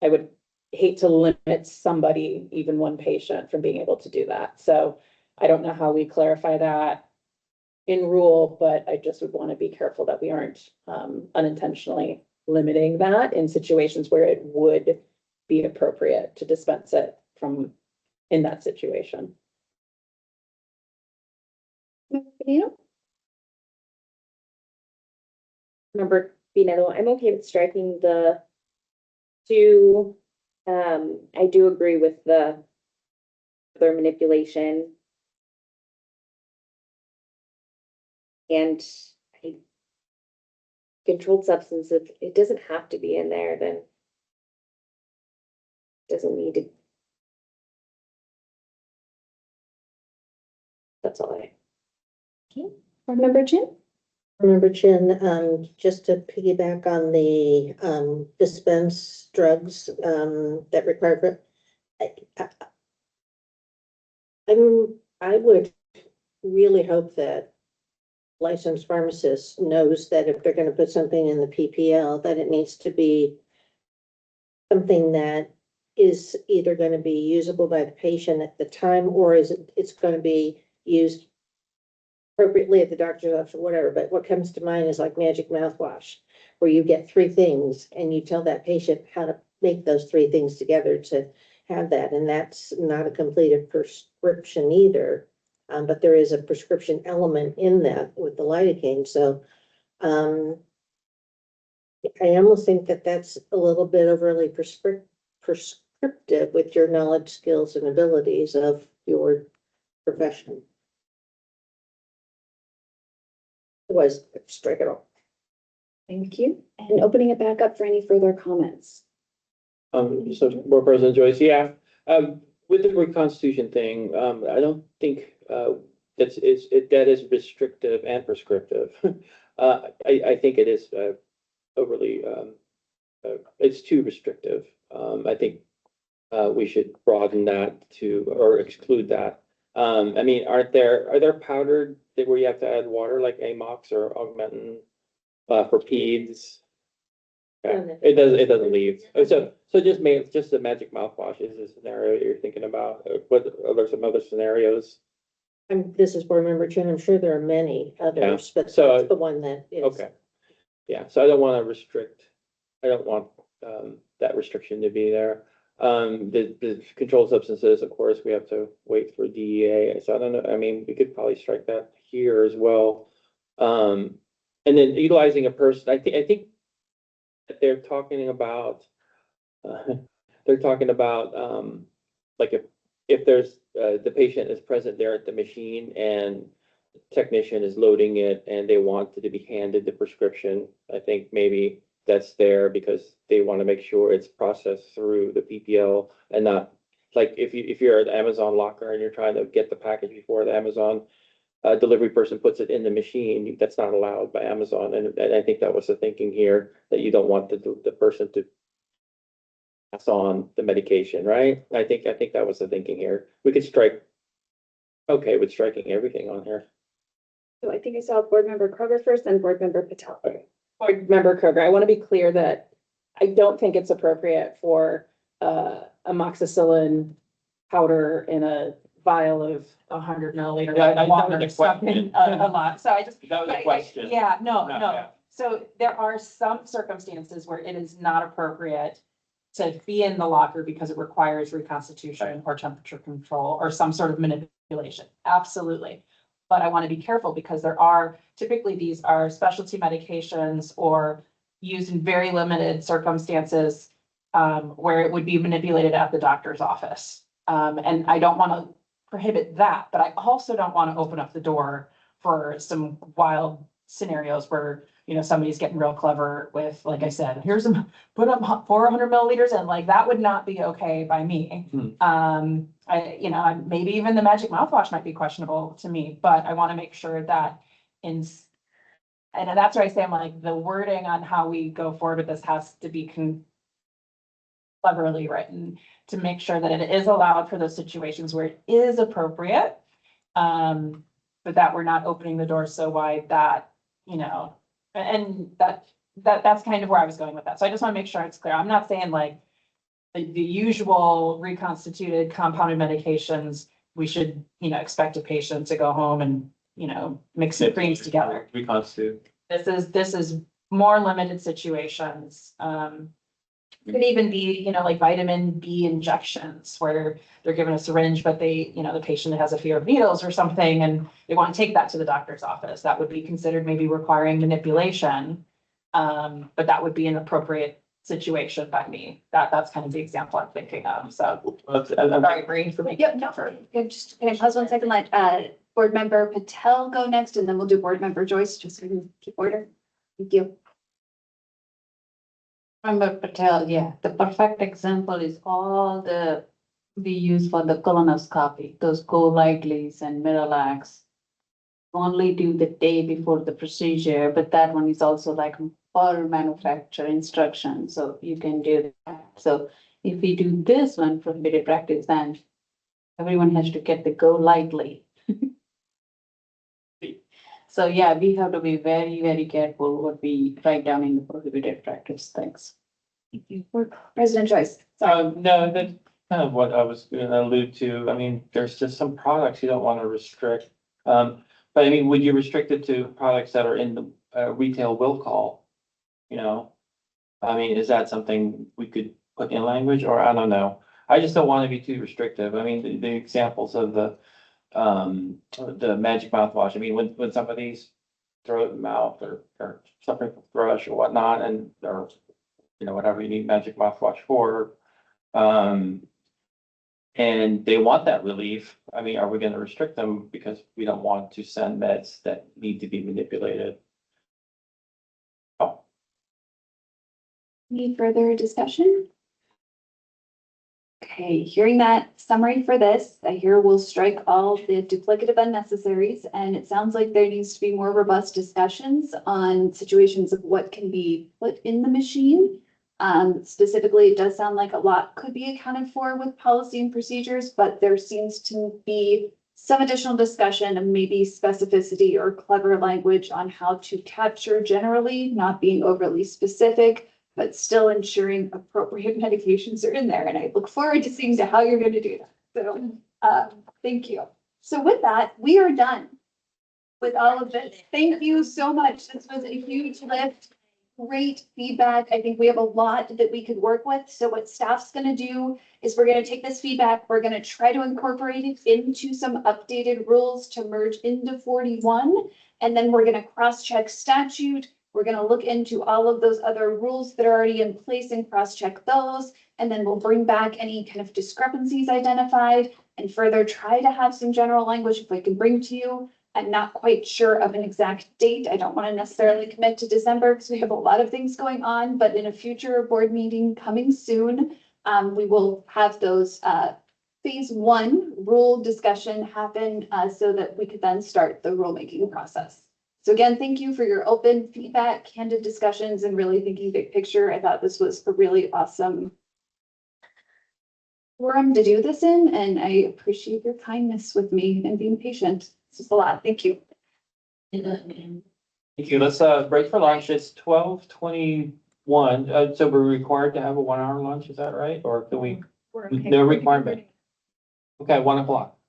D: I would hate to limit somebody, even one patient, from being able to do that. So I don't know how we clarify that in rule, but I just would want to be careful that we aren't unintentionally limiting that in situations where it would be appropriate to dispense it from in that situation.
E: Member Binetto, I'm okay with striking the 2. I do agree with the other manipulation. And controlled substance, if it doesn't have to be in there, then it doesn't need to. That's all I.
C: Okay, Board Member Chin.
F: Remember, Chin, just to piggyback on the dispense drugs that require. I would really hope that licensed pharmacist knows that if they're going to put something in the PPL, that it needs to be something that is either going to be usable by the patient at the time, or it's going to be used appropriately at the doctor's office or whatever. But what comes to mind is like magic mouthwash, where you get 3 things and you tell that patient how to make those 3 things together to have that. And that's not a completed prescription either. But there is a prescription element in that with the lidocaine. So I almost think that that's a little bit overly prescriptive with your knowledge, skills, and abilities of your profession. Otherwise, strike it off.
C: Thank you. And opening it back up for any further comments.
B: So Board President Joyce, yeah, with the reconstitution thing, I don't think that is restrictive and prescriptive. I think it is overly, it's too restrictive. I think, we should broaden that to, or exclude that. I mean, are there powdered that where you have to add water like Amox or Augmentin, for peds? Okay, it doesn't leave. So just the magic mouthwash is a scenario you're thinking about. What, are there some other scenarios?
F: This is board member Chen, I'm sure there are many others, but
B: So-
F: that's the one that is.
B: Okay. Yeah, so I don't want to restrict, I don't want, that restriction to be there. The controlled substances, of course, we have to wait for DEA, so I don't know, I mean, we could probably strike that here as well. And then utilizing a person, I think that they're talking about, like if there's, the patient is present there at the machine and technician is loading it and they want to be handed the prescription, I think maybe that's there because they want to make sure it's processed through the PPL and not, like, if you're at the Amazon locker and you're trying to get the package before the Amazon delivery person puts it in the machine, that's not allowed by Amazon. And I think that was the thinking here, that you don't want the person to pass on the medication, right? I think that was the thinking here. We could strike, okay, with striking everything on here.
C: So I think I saw board member Kroger first and board member Patel.
D: Board Member Kroger, I want to be clear that I don't think it's appropriate for amoxicillin powder in a vial of 100 milliliter
B: Yeah, that was
D: water
B: the
D: stuck in
B: question.
D: a lot. So I just.
B: That was a
D: I-
B: question.
D: Yeah, no.
B: Yeah.
D: So there are some circumstances where it is not appropriate to be in the locker because it requires reconstitution or temperature control or some sort of manipulation. Absolutely. But I want to be careful because typically these are specialty medications or used in very limited circumstances where it would be manipulated at the doctor's office. And I don't want to prohibit that, but I also don't want to open up the door for some wild scenarios where, somebody's getting real clever with, like I said, put up 400 milliliters and like, that would not be okay by me. Maybe even the magic mouthwash might be questionable to me, but I want to make sure that and that's why I say I'm like, the wording on how we go forward with this has to be cleverly written to make sure that it is allowed for those situations where it is appropriate. But that we're not opening the door so wide that, and that's kind of where I was going with that. So I just want to make sure it's clear. I'm not saying like the usual reconstituted compounded medications, we should, expect a patient to go home and, mix the creams together.
B: Reconstitute.
D: This is more limited situations. Could even be, like vitamin B injections where they're given a syringe, but the patient has a fear of needles or something and they want to take that to the doctor's office. That would be considered maybe requiring manipulation. But that would be an appropriate situation by me. That's kind of the example I'm thinking of. So sorry, Bree, for making.
C: Yep, no, just, can I pause 1 second, let, board member Patel go next, and then we'll do board member Joyce, just so we can keep order. Thank you.
I: Member Patel, yeah, the perfect example is all we use for the colonoscopy, those go lightlies and Miralax. Only do the day before the procedure, but that one is also like for manufacturer instruction, so you can do that. So if we do this one prohibited practice, then everyone has to get the go lightly. So yeah, we have to be very, very careful what we write down in the prohibited practice. Thanks.
C: Thank you. President Joyce.
B: No, that's kind of what I was gonna allude to. I mean, there's just some products you don't want to restrict. But I mean, would you restrict it to products that are in the retail will call? I mean, is that something we could put in language or I don't know? I just don't want to be too restrictive. I mean, the examples of the magic mouthwash. I mean, when somebody's throat and mouth or suffering from thrush or whatnot, and or whatever you need magic mouthwash for, and they want that relief. I mean, are we going to restrict them because we don't want to send meds that need to be manipulated?
C: Any further discussion? Okay, hearing that summary for this, I hear we'll strike all the duplicative unnecessaries, and it sounds like there needs to be more robust discussions on situations of what can be put in the machine. Specifically, it does sound like a lot could be accounted for with policy and procedures, but there seems to be some additional discussion and maybe specificity or clever language on how to capture generally, not being overly specific, but still ensuring appropriate medications are in there. And I look forward to seeing how you're going to do that. So, thank you. So with that, we are done with all of this. Thank you so much. This was a huge lift. Great feedback. I think we have a lot that we could work with. So what staff's going to do is we're going to take this feedback. We're going to try to incorporate it into some updated rules to merge into 41. And then we're going to cross-check statute. We're going to look into all of those other rules that are already in place and cross-check those. And then we'll bring back any kind of discrepancies identified and further try to have some general language if I can bring to you. I'm not quite sure of an exact date. I don't want to necessarily commit to December because we have a lot of things going on, but in a future board meeting coming soon, we will have those phase 1 rule discussion happen so that we could then start the rulemaking process. So again, thank you for your open feedback, candid discussions, and really thinking big picture. I thought this was a really awesome forum to do this in, and I appreciate your kindness with me and being patient. This is a lot. Thank you.
B: Thank you. Let's break for lunch. It's 12:21. So we're required to have a 1 hour lunch, is that right? Or can we?
C: We're okay.
B: No requirement. Okay, 1 o'clock.